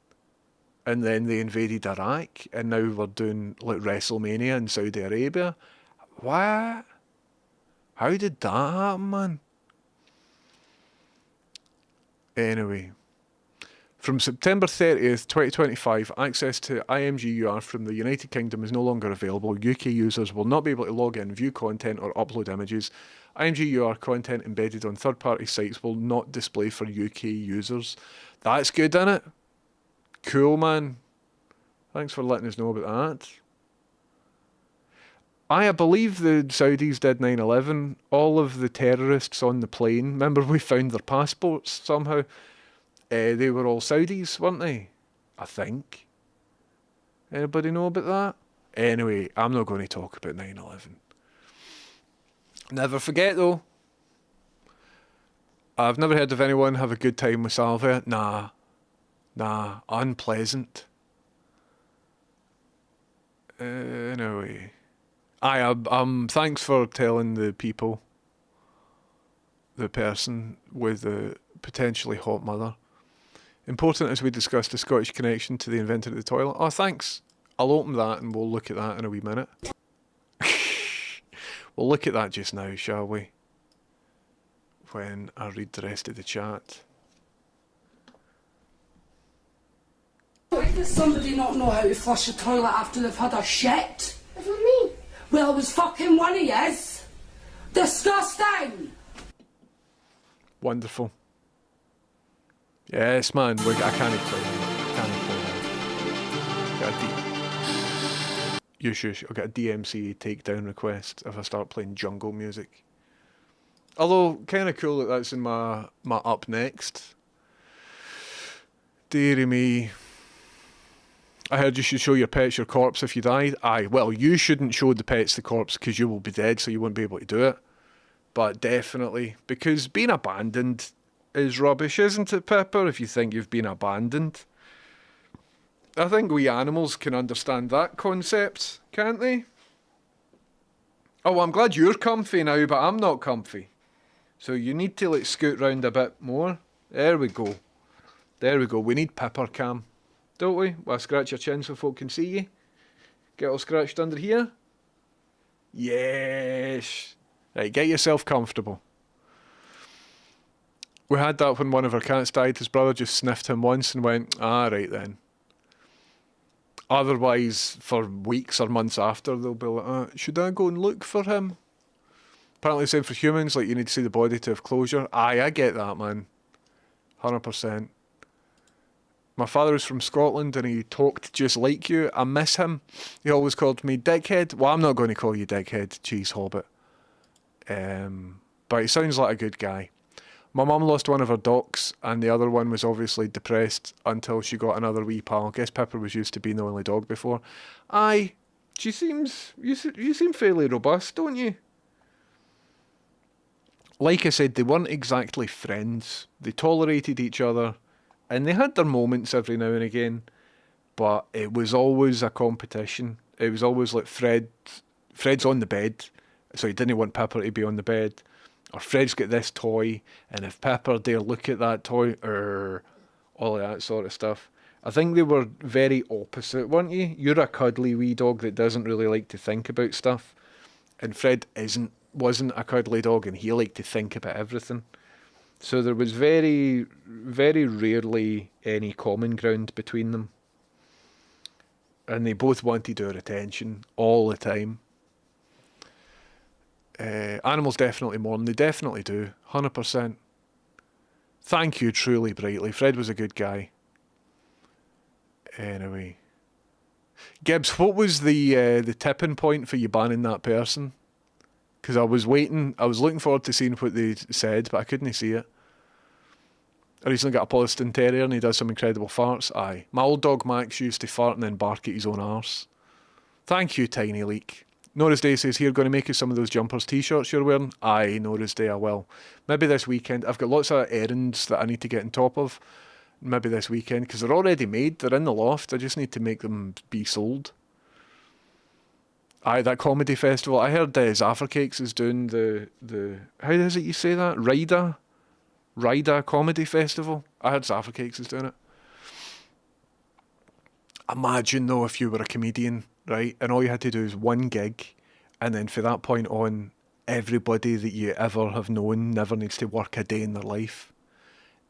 and then they invaded Iraq, and now we're doing like WrestleMania in Saudi Arabia. What? How did that happen, man? Anyway, from September 30th, 2025, access to IMGUR from the United Kingdom is no longer available. UK users will not be able to log in, view content, or upload images. IMGUR content embedded on third-party sites will not display for UK users. That's good, innit? Cool, man. Thanks for letting us know about that. I believe the Saudis did 9/11. All of the terrorists on the plane, remember we found their passports somehow? They were all Saudis, weren't they? I think. Anybody know about that? Anyway, I'm not going to talk about 9/11. Never forget though. I've never heard of anyone have a good time with Salvia. Nah, unpleasant. Anyway. Thanks for telling the person with the potentially hot mother. Important as we discussed the Scottish connection to the inventor of the toilet. Oh, thanks. I'll open that and we'll look at that in a wee minute. We'll look at that just now, shall we? When I read the rest of the chat. Why does somebody not know how to flush a toilet after they've had a shit? What do you mean? Well, it was fucking one of yous. Disgusting! Wonderful. Yes, man. I can't play that. I'll get a DMCA takedown request if I start playing jungle music. Although, kind of cool that that's in my up next. Dearie me. I heard you should show your pets your corpse if you died. Aye, well, you shouldn't show the pets the corpse because you will be dead, so you won't be able to do it. But definitely, because being abandoned is rubbish, isn't it, Pepper, if you think you've been abandoned? I think we animals can understand that concept, can't they? Oh, I'm glad you're comfy now, but I'm not comfy. So you need to, like, scoot round a bit more. There we go. There we go. We need Pepper Cam. Don't we? Well, scratch your chin so folk can see you. Get all scratched under here. Yes. Right, get yourself comfortable. We had that when one of our cats died. His brother just sniffed him once and went, ah, right then. Otherwise, for weeks or months after, they'll be like, should I go and look for him? Apparently the same for humans, like you need to see the body to have closure. Aye, I get that, man. 100%. My father was from Scotland and he talked just like you. I miss him. He always called me dickhead. Well, I'm not going to call you dickhead, cheese hobbit. But he sounds like a good guy. My mum lost one of her ducks and the other one was obviously depressed until she got another wee pal. I guess Pepper was used to being the only dog before. Aye, you seem fairly robust, don't you? Like I said, they weren't exactly friends. They tolerated each other. And they had their moments every now and again, but it was always a competition. It was always like Fred's on the bed, so he didn't want Pepper to be on the bed. Or Fred's got this toy, and if Pepper dare look at that toy, all of that sort of stuff. I think they were very opposite, weren't you? You're a cuddly wee dog that doesn't really like to think about stuff. And Fred wasn't a cuddly dog, and he liked to think about everything. So there was very, very rarely any common ground between them. And they both wanted our attention all the time. Animals definitely mourn. They definitely do. 100%. Thank you, truly, brightly. Fred was a good guy. Anyway. Gibbs, what was the tipping point for you banning that person? Because I was looking forward to seeing what they said, but I couldn't see it. I recently got a Poleston Terrier and he does some incredible farts. Aye. My old dog Max used to fart and then bark at his own arse. Thank you, Tiny Leak. Norris Day says, here, going to make you some of those jumpers t-shirts you're wearing? Aye, Norris Day, I will. Maybe this weekend. I've got lots of errands that I need to get on top of. Maybe this weekend, because they're already made. They're in the loft. I just need to make them be sold. Aye, that comedy festival. I heard Zaffer Cakes is doing the how is it you say that? Rida Comedy Festival. I heard Zaffer Cakes is doing it. Imagine though if you were a comedian, right, and all you had to do is one gig, and then from that point on, everybody that you ever have known never needs to work a day in their life.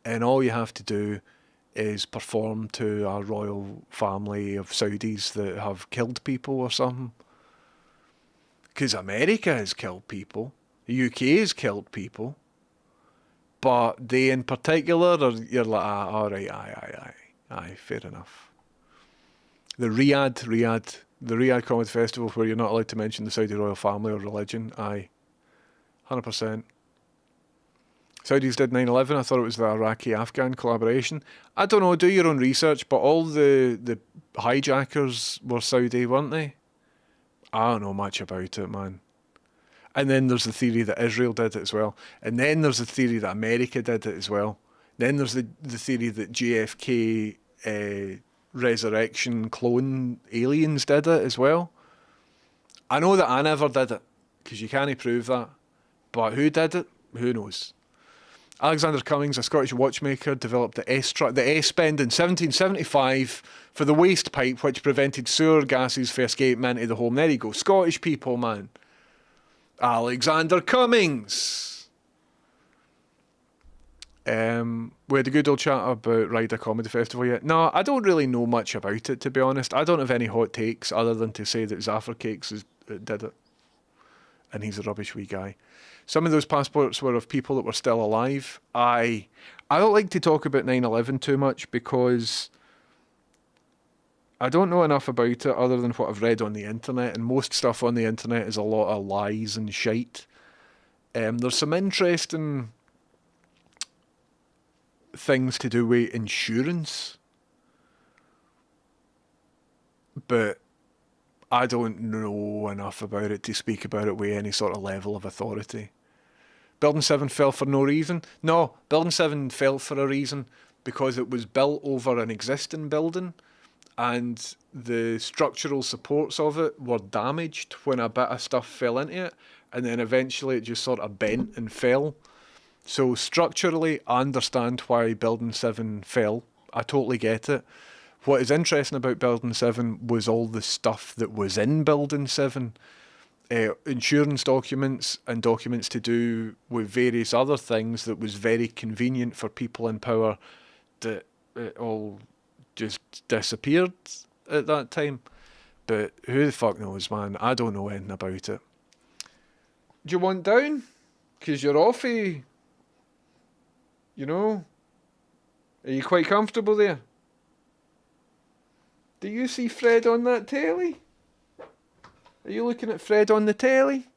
And all you have to do is perform to a royal family of Saudis that have killed people or something. Because America has killed people, the UK has killed people, but they in particular, you're like, alright, aye, fair enough. The Riyadh Comedy Festival, where you're not allowed to mention the Saudi royal family or religion, aye, 100%. Saudis did 9/11. I thought it was the Iraqi-Afghan collaboration. I don't know, do your own research, but all the hijackers were Saudi, weren't they? I don't know much about it, man. And then there's the theory that Israel did it as well. And then there's the theory that America did it as well. Then there's the theory that JFK resurrection clone aliens did it as well. I know that I never did it, because you can't prove that. But who did it? Who knows? Alexander Cummings, a Scottish watchmaker, developed the S-bend in 1775 for the waste pipe which prevented sewer gases from escaping into the home. There you go. Scottish people, man. Alexander Cummings. We had a good old chat about Ryder Comedy Festival yet. No, I don't really know much about it, to be honest. I don't have any hot takes other than to say that Zaffer Cakes did it. And he's a rubbish wee guy. Some of those passports were of people that were still alive. I don't like to talk about 9/11 too much because I don't know enough about it other than what I've read on the internet, and most stuff on the internet is a lot of lies and shite. There's some interesting things to do with insurance, but I don't know enough about it to speak about it with any sort of level of authority. Building 7 fell for no reason. No, Building 7 fell for a reason because it was built over an existing building and the structural supports of it were damaged when a bit of stuff fell into it, and then eventually it just sort of bent and fell. So structurally, I understand why Building 7 fell. I totally get it. What is interesting about Building 7 was all the stuff that was in Building 7. Insurance documents and documents to do with various other things that was very convenient for people in power that it all just disappeared at that time. But who the fuck knows, man? I don't know anything about it. Do you want down? Because you're offy. You know? Are you quite comfortable there? Do you see Fred on that telly? Are you looking at Fred on the telly?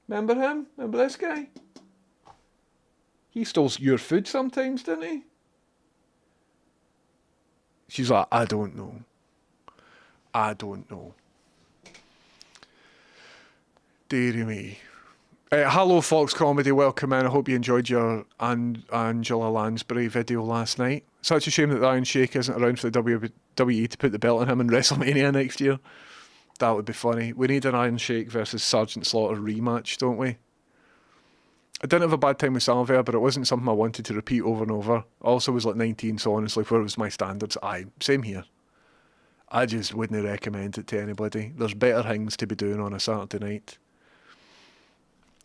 Remember him? Remember this guy? He stole your food sometimes, didn't he? She's like, I don't know. Deary me. Hello, Fox Comedy. Welcome in. I hope you enjoyed your Angela Lansbury video last night. Such a shame that the Iron Sheik isn't around for the WWE to put the belt on him in WrestleMania next year. That would be funny. We need an Iron Sheik versus Sergeant Slaughter rematch, don't we? I didn't have a bad time with Salvia, but it wasn't something I wanted to repeat over and over. I also was like 19, so honestly, where was my standards? Same here. I just wouldn't recommend it to anybody. There's better things to be doing on a Saturday night.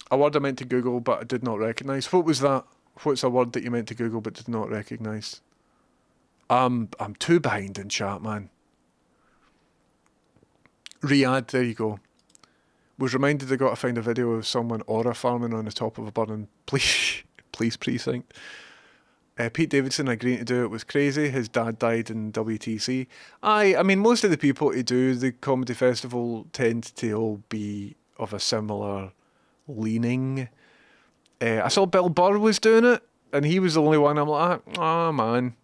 A word I meant to Google, but I did not recognise. What was that? What's a word that you meant to Google but did not recognise? I'm too behind in chat, man. Riyadh, there you go. Was reminded I got to find a video of someone aura farming on the top of a burning police precinct. Pete Davidson agreeing to do it was crazy. His dad died in WTC. I mean, most of the people who do the comedy festival tend to all be of a similar leaning. I saw Bill Burr was doing it, and he was the only one. I'm like, oh man.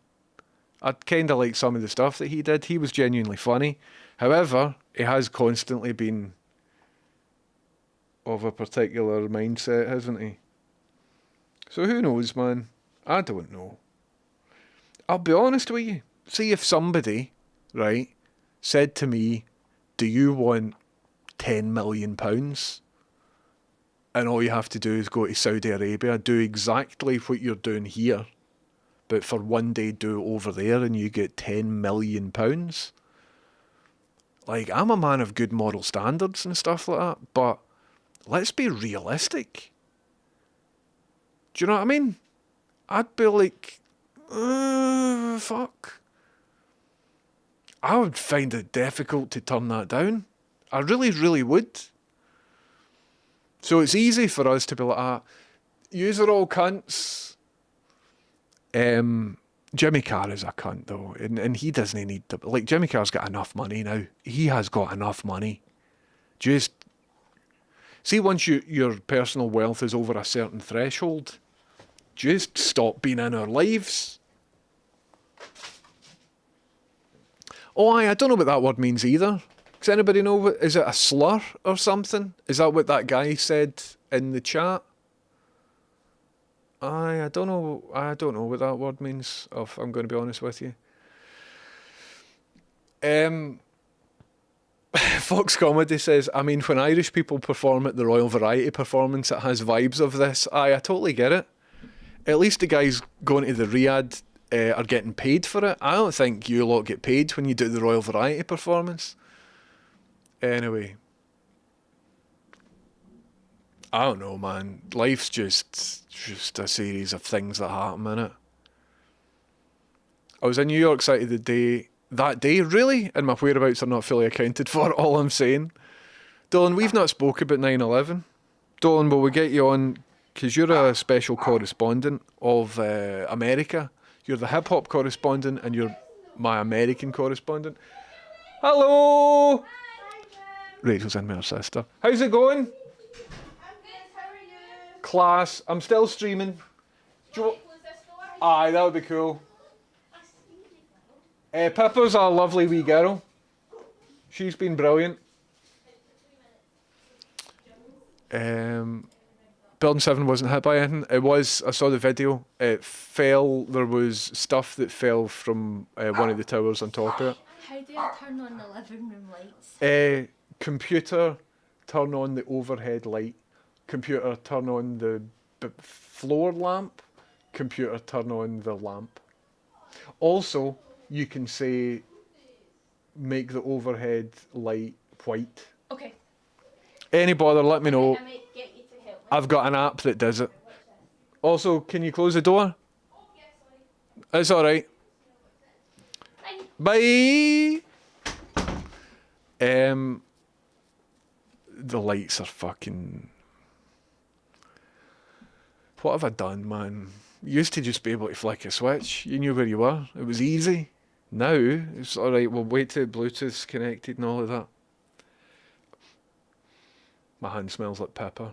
I kind of like some of the stuff that he did. He was genuinely funny. However, he has constantly been of a particular mindset, hasn't he? So who knows, man? I don't know. I'll be honest with you. See if somebody, right, said to me, do you want £10 million? And all you have to do is go to Saudi Arabia, do exactly what you're doing here, but for one day do it over there and you get £10 million. Like, I'm a man of good moral standards and stuff like that, but let's be realistic. Do you know what I mean? I'd be like, fuck. I would find it difficult to turn that down. I really, really would. So it's easy for us to be like, yous are all cunts. Jimmy Carr is a cunt though, and he doesn't need to. Like, Jimmy Carr's got enough money now. He has got enough money. Just see, once your personal wealth is over a certain threshold, just stop being in our lives. Oh, I don't know what that word means either. Does anybody know what? Is it a slur or something? Is that what that guy said in the chat? I don't know. I don't know what that word means. If I'm going to be honest with you. Fox Comedy says, I mean, when Irish people perform at the Royal Variety Performance, it has vibes of this. I totally get it. At least the guys going to the Riyadh are getting paid for it. I don't think you lot get paid when you do the Royal Variety Performance. Anyway. I don't know, man. Life's just a series of things that happen, innit? I was in New York City that day, really? And my whereabouts are not fully accounted for, all I'm saying. Dylan, we've not spoke about 9/11. Dylan, will we get you on, because you're a special correspondent of America. You're the hip-hop correspondent and you're my American correspondent. Hello! Rachel's in with her sister. How's it going? Class. I'm still streaming. Aye, that would be cool. Pippa's a lovely wee girl. She's been brilliant. Building 7 wasn't hit by anything. It was, I saw the video. It fell, there was stuff that fell from one of the towers on top of it. How do I turn on the living room lights? Computer, turn on the overhead light. Computer, turn on the floor lamp. Computer, turn on the lamp. Also, you can say, make the overhead light white. Okay. Any bother, let me know. I might get you to help me. I've got an app that does it. Also, can you close the door? It's alright. Bye! The lights are fucking... What have I done, man? You used to just be able to flick a switch. You knew where you were. It was easy. Now, it's alright, we'll wait till Bluetooth's connected and all of that. My hand smells like pepper.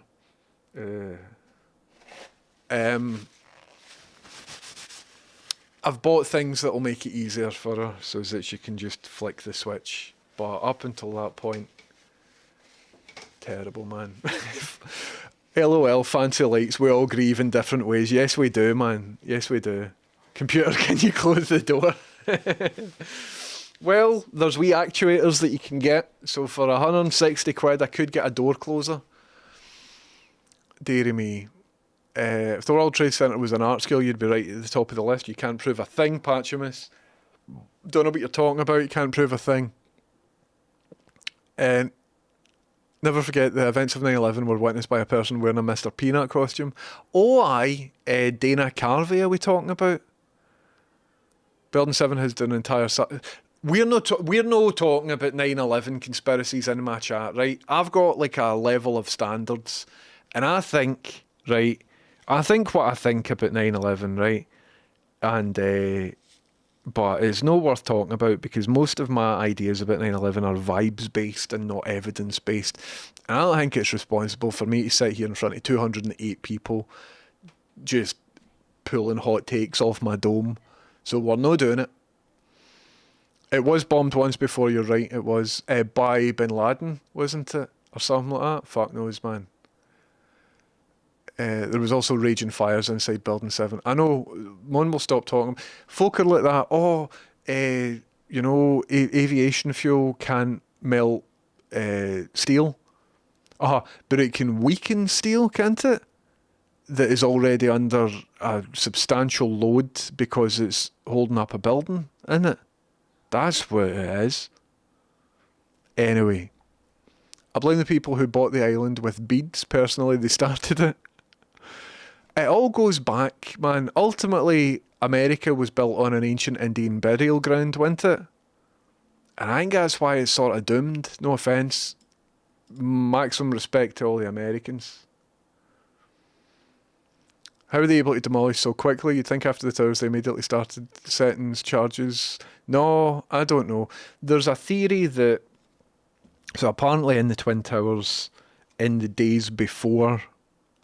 I've bought things that will make it easier for her so that she can just flick the switch. But up until that point, terrible, man. LOL, fancy lights, we all grieve in different ways. Yes, we do, man. Yes, we do. Computer, can you close the door? Well, there's wee actuators that you can get. So for 160 quid, I could get a door closer. Deary me. If the World Trade Centre was an art school, you'd be right at the top of the list. You can't prove a thing, Patchamus. Don't know what you're talking about. You can't prove a thing. Never forget the events of 9/11 were witnessed by a person wearing a Mr. Peanut costume. Oh, aye. Dana Carvey are we talking about? Building 7 has done an entire... We're not talking about 9/11 conspiracies in my chat, right? I've got like a level of standards. And I think, right... I think what I think about 9/11, right? And... But it's not worth talking about because most of my ideas about 9/11 are vibes-based and not evidence-based. And I don't think it's responsible for me to sit here in front of 208 people just pulling hot takes off my dome. So we're not doing it. It was bombed once before, you're right. It was by Bin Laden, wasn't it? Or something like that. Fuck knows, man. There was also raging fires inside Building 7. I know, one will stop talking. Folk are like that, you know, aviation fuel can't melt steel. But it can weaken steel, can't it? that is already under a substantial load because it's holding up a building, isn't it? That's what it is. Anyway, I blame the people who bought the island with beads. Personally, they started it. It all goes back, man. Ultimately, America was built on an ancient Indian burial ground, wasn't it? And I think that's why it's sort of doomed. No offence. Maximum respect to all the Americans. How were they able to demolish so quickly? You'd think after the towers they immediately started setting charges. No, I don't know. There's a theory that... So apparently in the Twin Towers, in the days before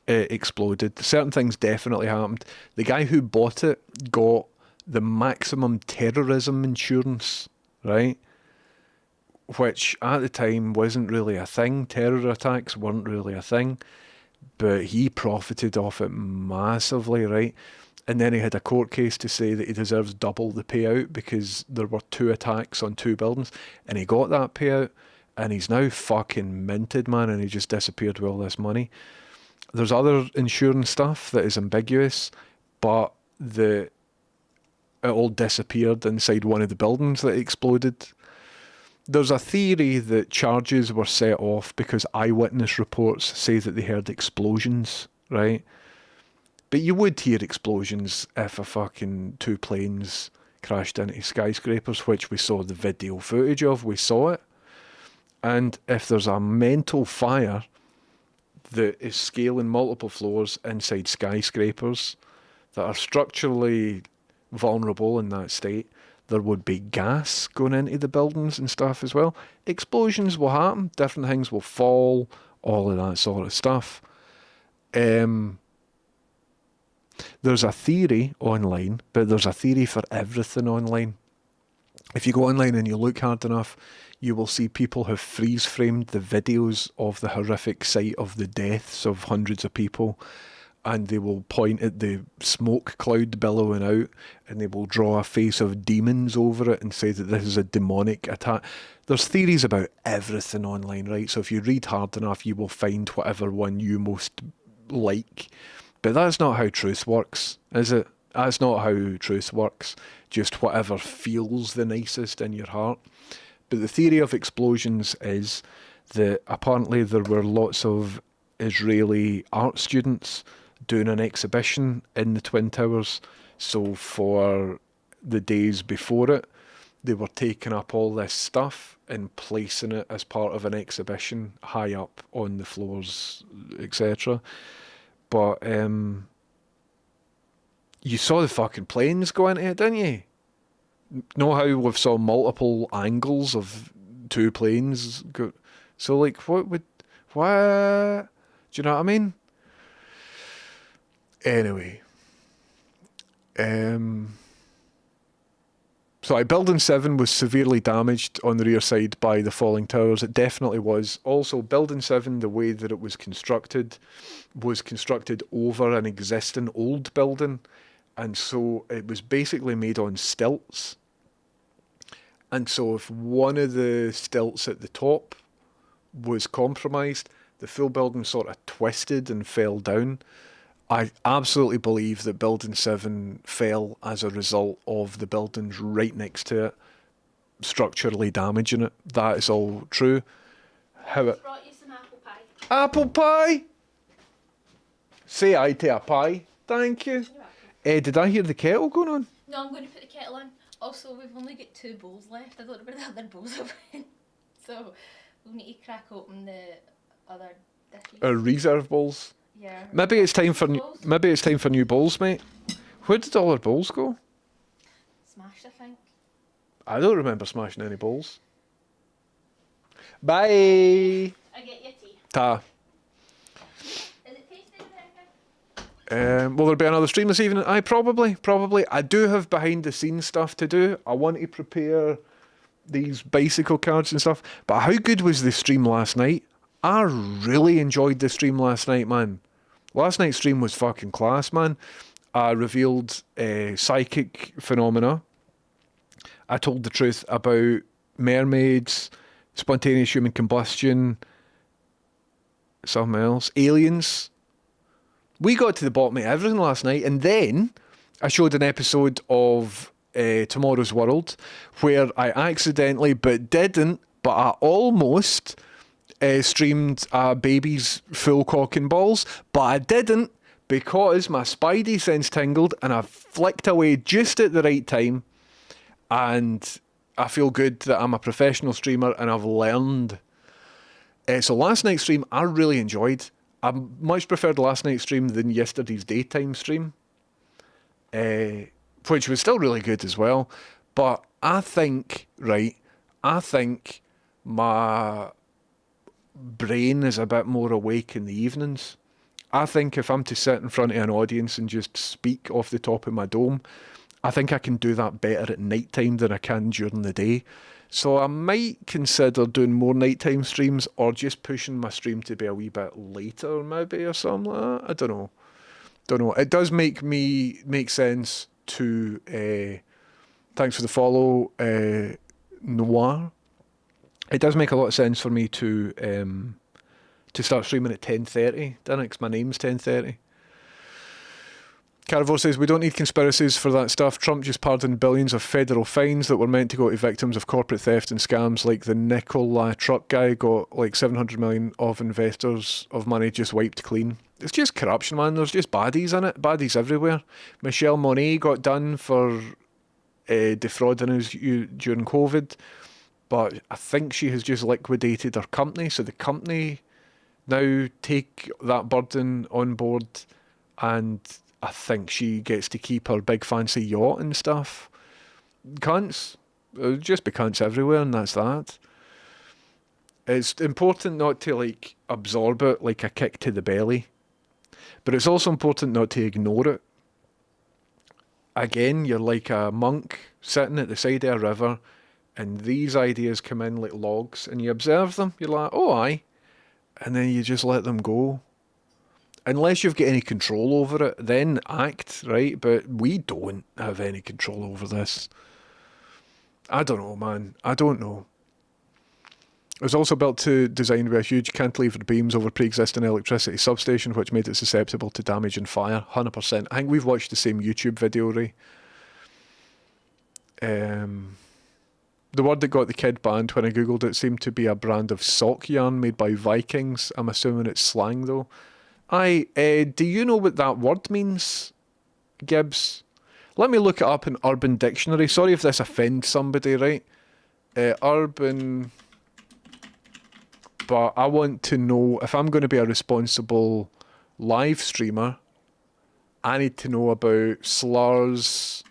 it exploded, certain things definitely happened. The guy who bought it got the maximum terrorism insurance, right? Which at the time wasn't really a thing. Terror attacks weren't really a thing. But he profited off it massively, right? And then he had a court case to say that he deserves double the payout because there were 2 attacks on 2 buildings. And he got that payout. And he's now fucking minted, man, and he just disappeared with all this money. There's other insurance stuff that is ambiguous, but it all disappeared inside one of the buildings that exploded. There's a theory that charges were set off because eyewitness reports say that they heard explosions, right? But you would hear explosions if a fucking 2 planes crashed into skyscrapers, which we saw the video footage of. We saw it. And if there's a mental fire that is scaling multiple floors inside skyscrapers that are structurally vulnerable in that state, there would be gas going into the buildings and stuff as well. Explosions will happen, different things will fall, all of that sort of stuff. There's a theory online, but there's a theory for everything online. If you go online and you look hard enough, you will see people have freeze-framed the videos of the horrific sight of the deaths of hundreds of people, and they will point at the smoke cloud billowing out, and they will draw a face of demons over it and say that this is a demonic attack. There's theories about everything online, right? So if you read hard enough, you will find whatever one you most like. But that's not how truth works, is it? That's not how truth works. Just whatever feels the nicest in your heart. But the theory of explosions is that apparently there were lots of Israeli art students doing an exhibition in the Twin Towers. So for the days before it, they were taking up all this stuff and placing it as part of an exhibition high up on the floors, etc. But you saw the fucking planes go into it, didn't you? Know how we've saw multiple angles of 2 planes go? So like, what? Do you know what I mean? Anyway, so Building 7 was severely damaged on the rear side by the falling towers. It definitely was. Also, Building 7, the way that it was constructed over an existing old building, and so it was basically made on stilts. And so if one of the stilts at the top was compromised, the full building sort of twisted and fell down. I absolutely believe that Building 7 fell as a result of the buildings right next to it structurally damaging it. That is all true. How it... Brought you some apple pie. Apple pie? Say aye to a pie. Thank you. Did I hear the kettle going on? No, I'm going to put the kettle on. Also, we've only got 2 bowls left. I don't know where the other bowls have went. So, we'll need to crack open the other dishes. Reserve bowls. Yeah. Maybe it's time for new bowls, mate. Where did all our bowls go? Smashed, I think. I don't remember smashing any bowls. Bye. I get you tea. Ta. Is it tasting anything? Will there be another stream this evening? Probably. I do have behind the scenes stuff to do. I want to prepare these bicycle cards and stuff. But how good was the stream last night? I really enjoyed the stream last night, man. Last night's stream was fucking class, man. I revealed psychic phenomena. I told the truth about mermaids, spontaneous human combustion, something else, aliens. We got to the bottom of everything last night, and then I showed an episode of Tomorrow's World where I accidentally, but didn't, but I almost streamed a baby's full cock and balls, but I didn't because my spidey sense tingled and I flicked away just at the right time, and I feel good that I'm a professional streamer and I've learned. So last night's stream I really enjoyed. I much preferred last night's stream than yesterday's daytime stream, which was still really good as well. But I think my brain is a bit more awake in the evenings. I think if I'm to sit in front of an audience and just speak off the top of my dome, I think I can do that better at night time than I can during the day. So I might consider doing more nighttime streams or just pushing my stream to be a wee bit later maybe or something like that. I don't know. It does make sense to thanks for the follow, Noir. It does make a lot of sense for me to start streaming at 10:30, doesn't it? 'Cause my name's 10:30. Carivore says, we don't need conspiracies for that stuff. Trump just pardoned billions of federal fines that were meant to go to victims of corporate theft and scams, like the Nikola truck guy got like 700 million of investors of money just wiped clean. It's just corruption, man. There's just baddies in it. Baddies everywhere. Michelle Monet got done for defrauding us during COVID, but I think she has just liquidated her company, so the company now take that burden on board, and I think she gets to keep her big fancy yacht and stuff. Cunts. There'll just be cunts everywhere, and that's that. It's important not to like absorb it like a kick to the belly, but it's also important not to ignore it. Again, you're like a monk sitting at the side of a river, and these ideas come in like logs, and you observe them. You're like, oh aye, and then you just let them go. Unless you've got any control over it, then act, right? But we don't have any control over this. I don't know, man. I don't know. It was also built to design with a huge cantilevered beams over pre-existing electricity substation, which made it susceptible to damage and fire. 100%. I think we've watched the same YouTube video, Ray. The word that got the kid banned when I googled it seemed to be a brand of sock yarn made by Vikings. I'm assuming it's slang, though. Do you know what that word means, Gibbs? Let me look it up in Urban Dictionary. Sorry if this offends somebody, right? Urban... But I want to know, if I'm going to be a responsible live streamer, I need to know about slurs...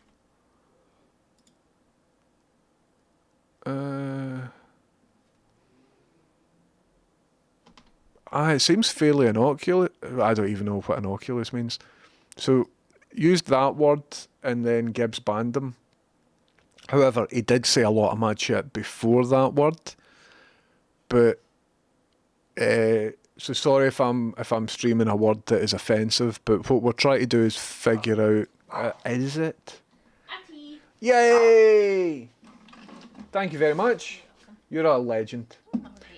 it seems fairly innocuous. I don't even know what innocuous means. So, used that word and then Gibbs banned him. However, he did say a lot of mad shit before that word. But, so sorry if I'm streaming a word that is offensive, but what we're trying to do is figure out, is it? Atty. Yay! Thank you very much. You're a legend.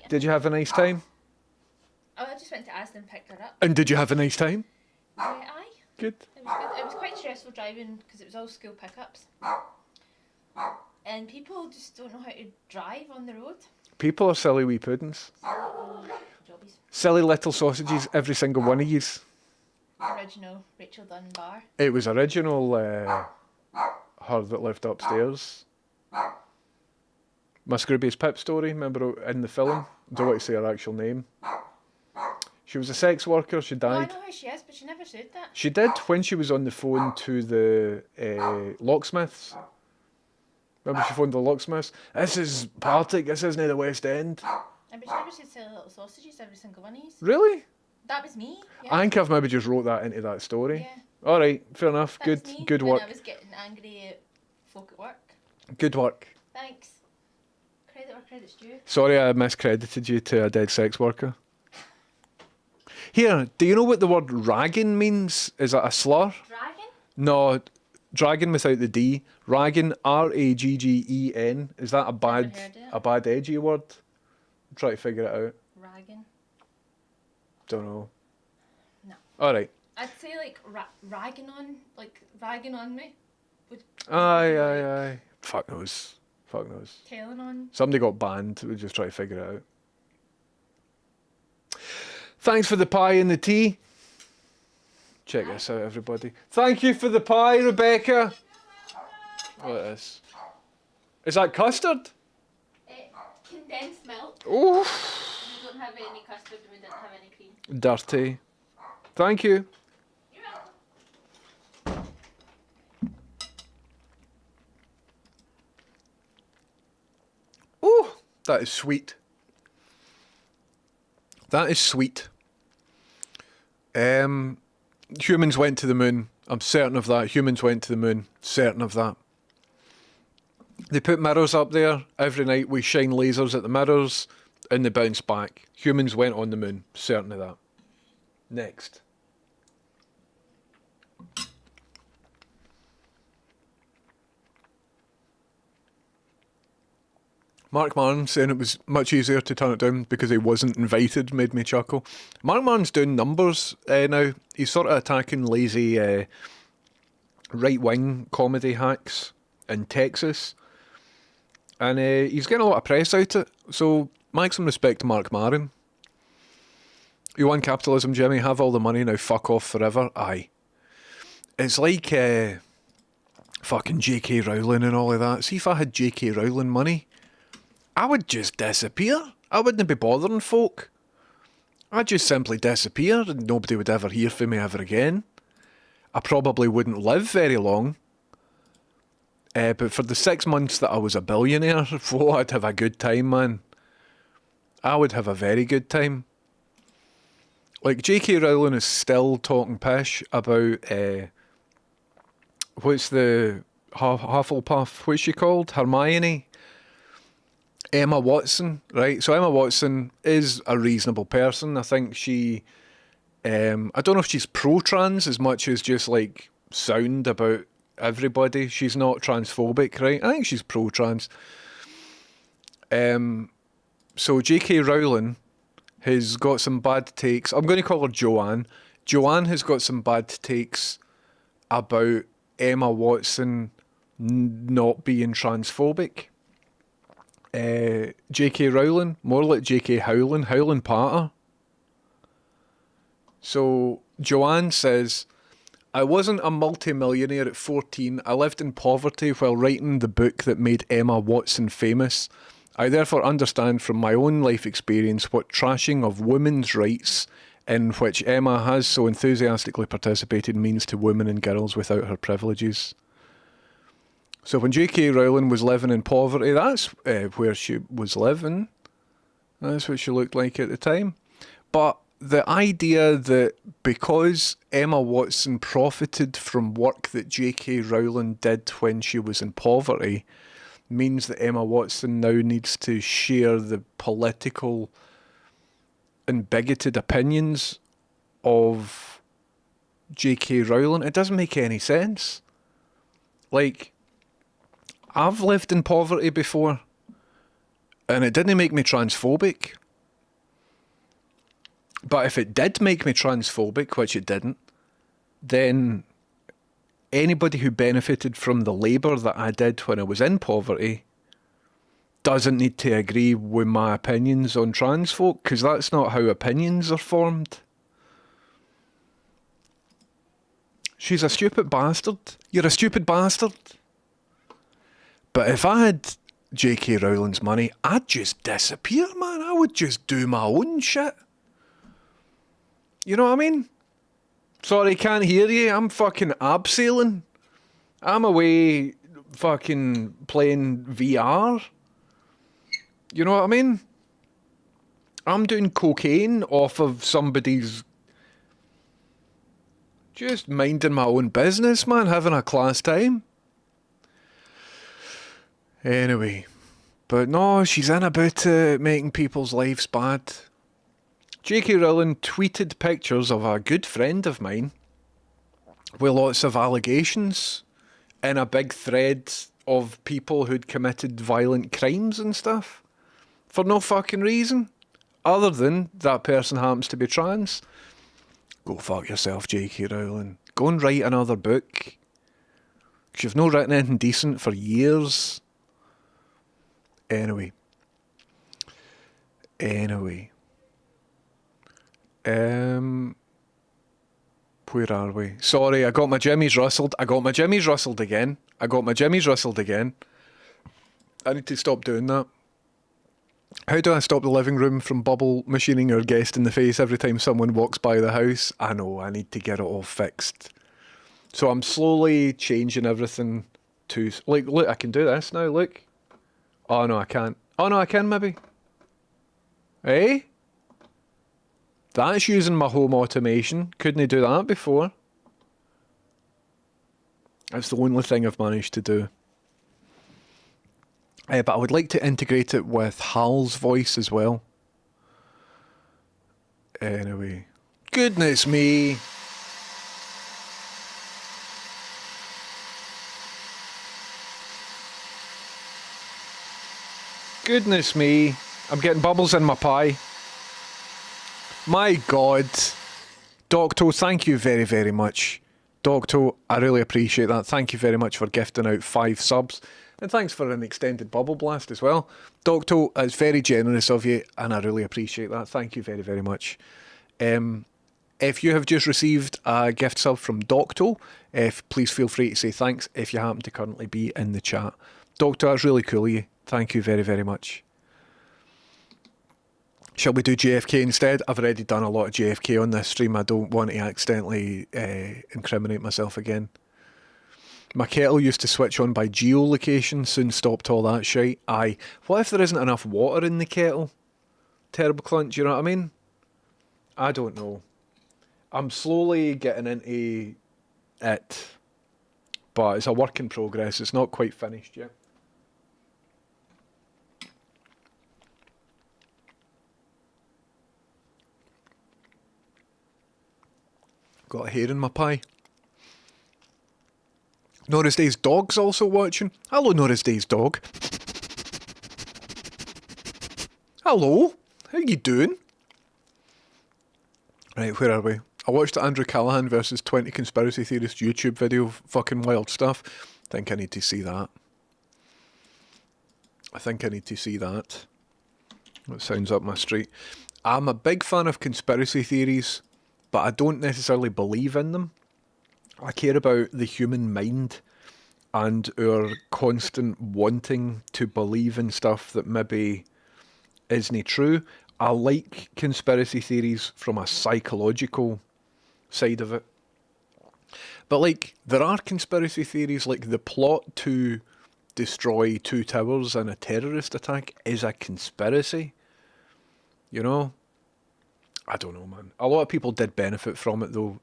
Did you have a nice time? Oh, I just went to Asda and picked her up. And did you have a nice time? Aye. Good. It was good. It was quite stressful driving because it was all school pickups. And people just don't know how to drive on the road. People are silly wee puddings. Jobbies. Silly little sausages, every single one of yous. Original Rachel Dunbar. It was original her that lived upstairs. My Scroobius Pip story, remember in the film? Don't want to say her actual name. She was a sex worker, she Oh, I died. know who she is, but she never said that. She did when she was on the phone to the locksmiths. Remember she phoned the locksmiths? This is Partick, this isn't the West End. But she never said silly little sausages, every single one of these. Really? That was me. Yeah. I think I've maybe just wrote that into that story. Yeah. Alright, fair enough. That was me Good when work. I was getting angry at folk at work. Good work. Thanks. Credit where credit's due. Sorry I miscredited you to a dead sex worker. Here, do you know what the word ragging means? Is it a slur? Dragon? No, dragon without the D. Ragging, R-A-G-G-E-N. Is that heard it. a bad edgy word? I'm trying to figure it out. Ragging? Don't know. No. Alright, I'd say like ragging on me. Would Aye. Fuck knows. telling on. Somebody got banned. We just try to figure it out. Thanks for the pie and the tea. Check this out, everybody. Thank you for the pie, Rebecca. What is this? Is that custard? Condensed milk. Oh, We don't have any custard and we didn't have any cream. dirty. Thank you. You're welcome. Oh, that is sweet. That is sweet. Humans went to the moon. I'm certain of that. Humans went to the moon. Certain of that. They put mirrors up there. Every night we shine lasers at the mirrors and they bounce back. Humans went on the moon. Certain of that. Next. Mark Maron saying it was much easier to turn it down because he wasn't invited made me chuckle. Mark Maron's doing numbers now. He's sort of attacking lazy right-wing comedy hacks in Texas. And he's getting a lot of press out of it. So, make some respect to Mark Maron. You won capitalism, Jimmy. Have all the money, now fuck off forever. Aye. It's like fucking J.K. Rowling and all of that. See, if I had J.K. Rowling money, I would just disappear. I wouldn't be bothering folk. I'd just simply disappear and nobody would ever hear from me ever again. I probably wouldn't live very long. But for the 6 months that I was a billionaire, I'd have a good time, man. I would have a very good time. Like, J.K. Rowling is still talking pish about, what's the Hufflepuff, what's she called? Hermione? Emma Watson, right? So Emma Watson is a reasonable person. I think she, I don't know if she's pro-trans as much as just like sound about everybody. She's not transphobic, right? I think she's pro-trans. So J.K. Rowling has got some bad takes. I'm going to call her Joanne. Joanne has got some bad takes about Emma Watson not being transphobic. J.K. Rowling, more like J.K. Howling Potter. So Joanne says, I wasn't a multi-millionaire at 14. I lived in poverty while writing the book that made Emma Watson famous. I therefore understand from my own life experience what trashing of women's rights, in which Emma has so enthusiastically participated, means to women and girls without her privileges. So when J.K. Rowling was living in poverty, that's where she was living. That's what she looked like at the time. But the idea that because Emma Watson profited from work that J.K. Rowling did when she was in poverty means that Emma Watson now needs to share the political and bigoted opinions of J.K. Rowling. It doesn't make any sense. Like, I've lived in poverty before, and it didn't make me transphobic. But if it did make me transphobic, which it didn't, then anybody who benefited from the labour that I did when I was in poverty doesn't need to agree with my opinions on trans folk, because that's not how opinions are formed. She's a stupid bastard. You're a stupid bastard. But if I had J.K. Rowling's money, I'd just disappear, man. I would just do my own shit. You know what I mean? Sorry, can't hear you. I'm fucking abseiling. I'm away fucking playing VR. You know what I mean? I'm doing cocaine off of somebody's... Just minding my own business, man. Having a class time. Anyway, but no, she's in about making people's lives bad. J.K. Rowling tweeted pictures of a good friend of mine with lots of allegations in a big thread of people who'd committed violent crimes and stuff for no fucking reason other than that person happens to be trans. Go fuck yourself, J.K. Rowling. Go and write another book. Because you've not written anything decent for years. Anyway. Where are we? Sorry, I got my jimmies rustled again. I need to stop doing that. How do I stop the living room from bubble machining our guest in the face every time someone walks by the house? I know, I need to get it all fixed. So I'm slowly changing everything to... Like, look, I can do this now, look. Oh, no, I can't. Oh, no, I can, maybe. Eh? That's using my home automation. Couldn't do that before. That's the only thing I've managed to do. But I would like to integrate it with Hal's voice as well. Anyway. Goodness me. Goodness me. I'm getting bubbles in my pie. My God. Docto, thank you very, very much. Docto, I really appreciate that. Thank you very much for gifting out 5 subs. And thanks for an extended bubble blast as well. Docto, it's very generous of you, and I really appreciate that. Thank you very, very much. If you have just received a gift sub from Docto, please feel free to say thanks if you happen to currently be in the chat. Docto, that's really cool of you. Thank you very, very much. Shall we do JFK instead? I've already done a lot of JFK on this stream. I don't want to accidentally incriminate myself again. My kettle used to switch on by geolocation, soon stopped all that shite. Aye. What if there isn't enough water in the kettle? Terrible clunt, do you know what I mean? I don't know. I'm slowly getting into it. But it's a work in progress. It's not quite finished yet. Got a hair in my pie. Norris Day's dog's also watching. Hello, Norris Day's dog. Hello. How you doing? Right, where are we? I watched the Andrew Callahan versus 20 conspiracy theorists YouTube video. Fucking wild stuff. Think I need to see that. That sounds up my street. I'm a big fan of conspiracy theories, but I don't necessarily believe in them. I care about the human mind and our constant wanting to believe in stuff that maybe isn't true. I like conspiracy theories from a psychological side of it. But like, there are conspiracy theories like the plot to destroy 2 towers in a terrorist attack is a conspiracy. You know? I don't know, man. A lot of people did benefit from it, though.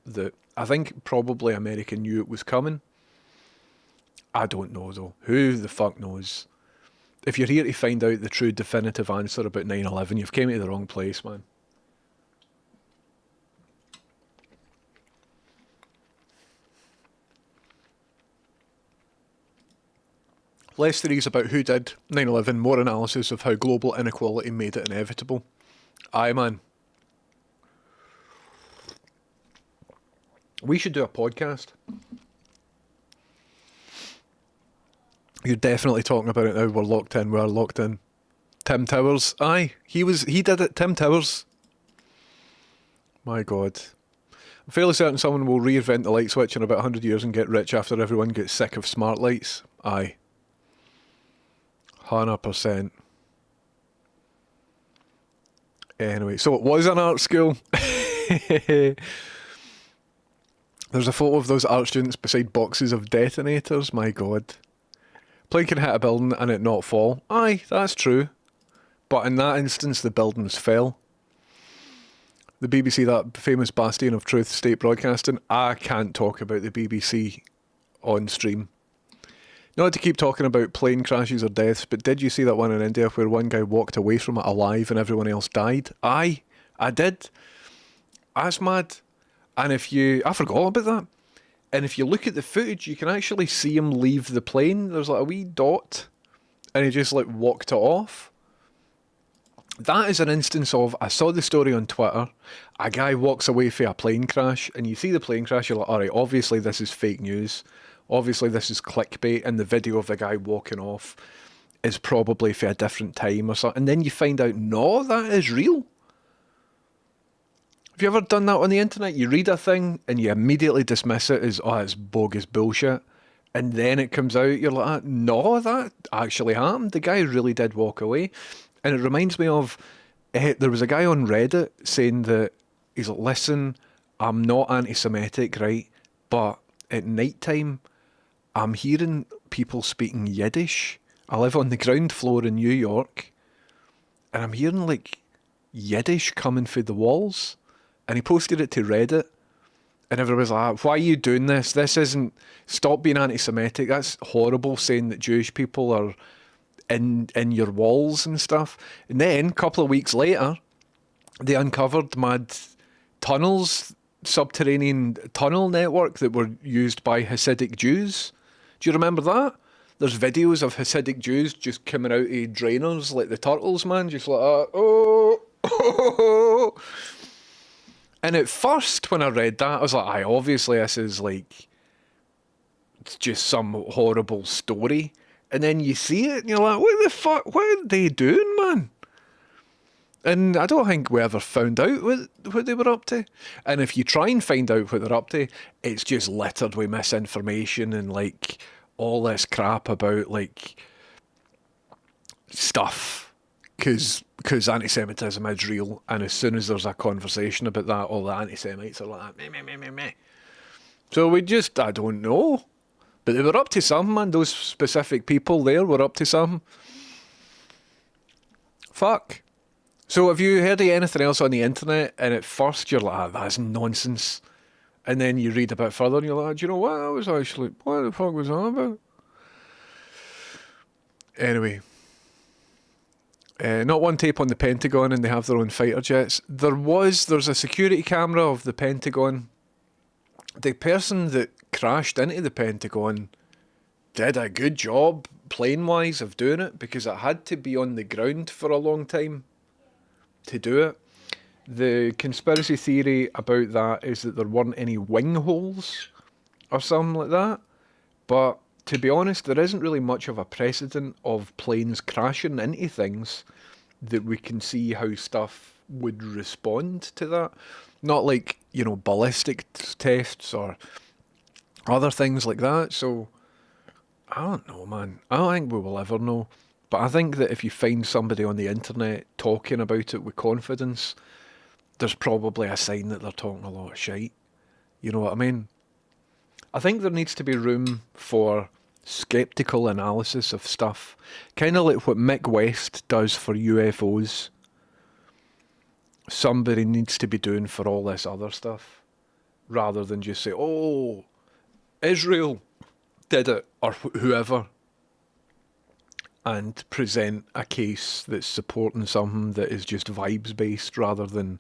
I think probably America knew it was coming. I don't know, though. Who the fuck knows? If you're here to find out the true definitive answer about 9/11, you've came to the wrong place, man. Less theories about who did 9/11, more analysis of how global inequality made it inevitable. Aye, man. We should do a podcast. You're definitely talking about it now. We're locked in. Tim Towers. Aye, he did it. Tim Towers. My God. I'm fairly certain someone will reinvent the light switch in about 100 years and get rich after everyone gets sick of smart lights. Aye. 100%. Anyway, so it was an art school. There's a photo of those art students beside boxes of detonators. My God. Plane can hit a building and it not fall. Aye, that's true. But in that instance, the buildings fell. The BBC, that famous bastion of truth, state broadcasting. I can't talk about the BBC on stream. Not to keep talking about plane crashes or deaths, but did you see that one in India where one guy walked away from it alive and everyone else died? Aye, I did. That's mad. And I forgot about that. And if you look at the footage, you can actually see him leave the plane. There's like a wee dot. And he just like walked it off. That is an instance of, I saw the story on Twitter, a guy walks away from a plane crash, and you see the plane crash, you're like, alright, obviously this is fake news. Obviously this is clickbait, and the video of the guy walking off is probably for a different time or something. And then you find out, no, that is real. Have you ever done that on the internet? You read a thing and you immediately dismiss it as, oh, it's bogus bullshit. And then it comes out, you're like, no, that actually happened. The guy really did walk away. And it reminds me of, there was a guy on Reddit saying that, he's like, listen, I'm not anti-Semitic, right? But at night time, I'm hearing people speaking Yiddish. I live on the ground floor in New York, and I'm hearing like Yiddish coming through the walls. And he posted it to Reddit, and everyone was like, why are you doing this? This isn't, stop being anti-Semitic. That's horrible, saying that Jewish people are in your walls and stuff. And then, a couple of weeks later, they uncovered mad tunnels, subterranean tunnel network that were used by Hasidic Jews. Do you remember that? There's videos of Hasidic Jews just coming out of drainers like the turtles, man, just like, oh. And at first, when I read that, I was like, aye, obviously this is like, it's just some horrible story. And then you see it, and you're like, what the fuck, what are they doing, man? And I don't think we ever found out what they were up to. And if you try and find out what they're up to, it's just littered with misinformation and like all this crap about like stuff. Because anti-Semitism is real, and as soon as there's a conversation about that, all the anti-Semites are like, meh. So I don't know. But they were up to something, man. Those specific people there were up to something. Fuck. So have you heard of anything else on the internet, and at first you're like, that's nonsense. And then you read a bit further and you're like, do you know what? What the fuck was that about? Anyway. Not one tape on the Pentagon, and they have their own fighter jets. There's a security camera of the Pentagon. The person that crashed into the Pentagon did a good job, plane-wise, of doing it, because it had to be on the ground for a long time to do it. The conspiracy theory about that is that there weren't any wing holes or something like that. But to be honest, there isn't really much of a precedent of planes crashing into things that we can see how stuff would respond to that. Not like, ballistic tests or other things like that. So, I don't know, man. I don't think we will ever know. But I think that if you find somebody on the internet talking about it with confidence, there's probably a sign that they're talking a lot of shite. You know what I mean? I think there needs to be room for skeptical analysis of stuff. Kind of like what Mick West does for UFOs. Somebody needs to be doing for all this other stuff. Rather than just say, oh, Israel did it, or whoever. And present a case that's supporting something that is just vibes based rather than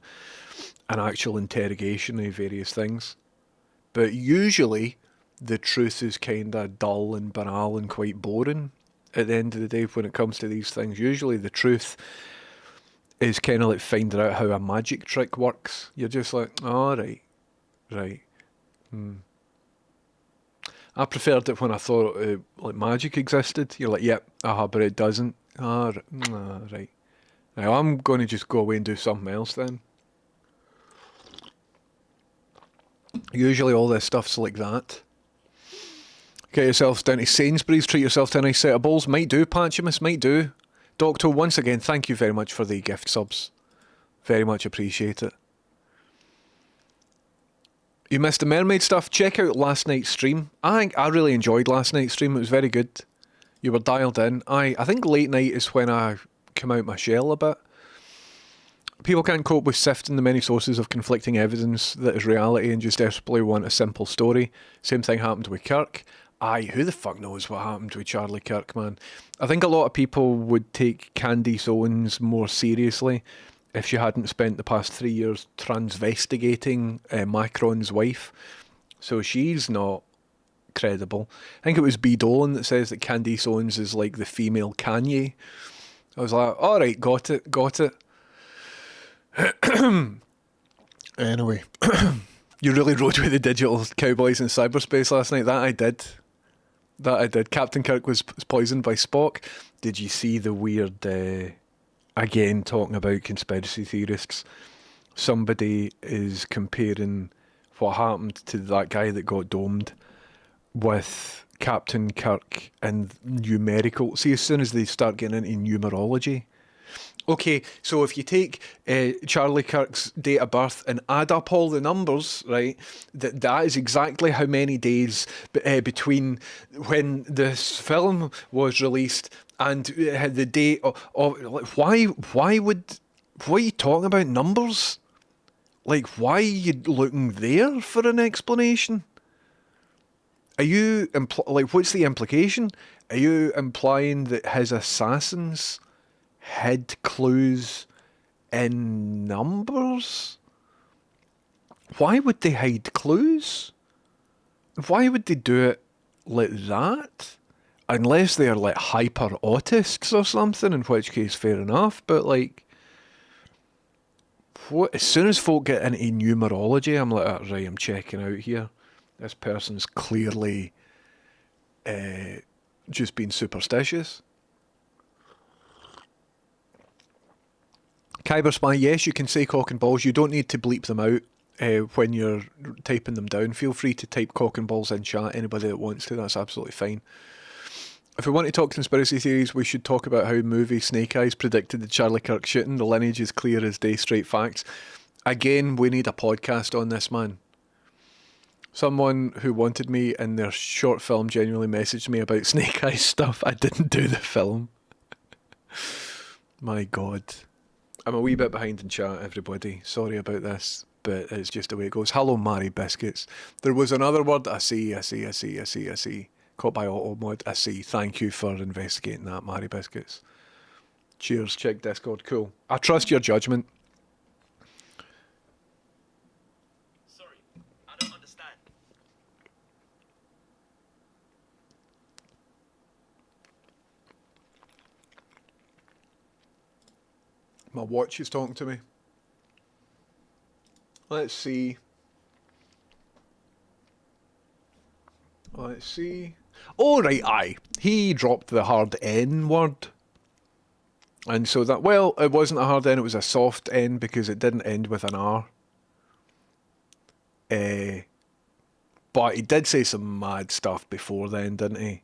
an actual interrogation of various things. But usually the truth is kind of dull and banal and quite boring at the end of the day when it comes to these things. Usually the truth is kind of like finding out how a magic trick works. You're just like, oh, right. I preferred it when I thought like magic existed. You're like, yep, but it doesn't. Right. Now I'm going to just go away and do something else then. Usually all this stuff's like that. Get yourselves down to Sainsbury's, treat yourself to a nice set of bowls. Might do, Patchimus, might do. Doctor, once again, thank you very much for the gift subs. Very much appreciate it. You missed the mermaid stuff? Check out last night's stream. I really enjoyed last night's stream. It was very good. You were dialed in. I think late night is when I come out my shell a bit. People can't cope with sifting the many sources of conflicting evidence that is reality and just desperately want a simple story. Same thing happened with Kirk. Who the fuck knows what happened with Charlie Kirk, man? I think a lot of people would take Candice Owens more seriously if she hadn't spent the past 3 years transvestigating Macron's wife. So she's not credible. I think it was B. Dolan that says that Candice Owens is like the female Kanye. I was like, alright, got it. Anyway, you really rode with the digital cowboys in cyberspace last night. That I did. Captain Kirk was poisoned by Spock. Did you see the weird, again, talking about conspiracy theorists, somebody is comparing what happened to that guy that got domed with Captain Kirk and numerical. See, as soon as they start getting into numerology. Okay, so if you take Charlie Kirk's date of birth and add up all the numbers, right, that is exactly how many days between when this film was released and the date of why are you talking about numbers? Like, why are you looking there for an explanation? Are you what's the implication? Are you implying that his assassins hid clues in numbers? Why would they hide clues? Why would they do it like that? Unless they're like hyper autists or something, in which case fair enough. But like, what? As soon as folk get into numerology, I'm like, oh, right, I'm checking out here. This person's clearly just being superstitious. Kyber Spy, yes, you can say cock and balls. You don't need to bleep them out when you're typing them down. Feel free to type cock and balls in chat. Anybody that wants to, that's absolutely fine. If we want to talk conspiracy theories, we should talk about how movie Snake Eyes predicted the Charlie Kirk shooting. The lineage is clear as day, straight facts. Again, we need a podcast on this, man. Someone who wanted me in their short film genuinely messaged me about Snake Eyes stuff. I didn't do the film. My God. I'm a wee bit behind in chat, everybody. Sorry about this, but it's just the way it goes. Hello, Mary Biscuits. There was another word. I see. Caught by auto mod. I see. Thank you for investigating that, Mary Biscuits. Cheers. Check Discord. Cool. I trust your judgment. Sorry, I don't understand. My watch is talking to me. Let's see. Oh, right, aye. He dropped the hard N word. And so that, well, it wasn't a hard N, it was a soft N because it didn't end with an R. But he did say some mad stuff before then, didn't he?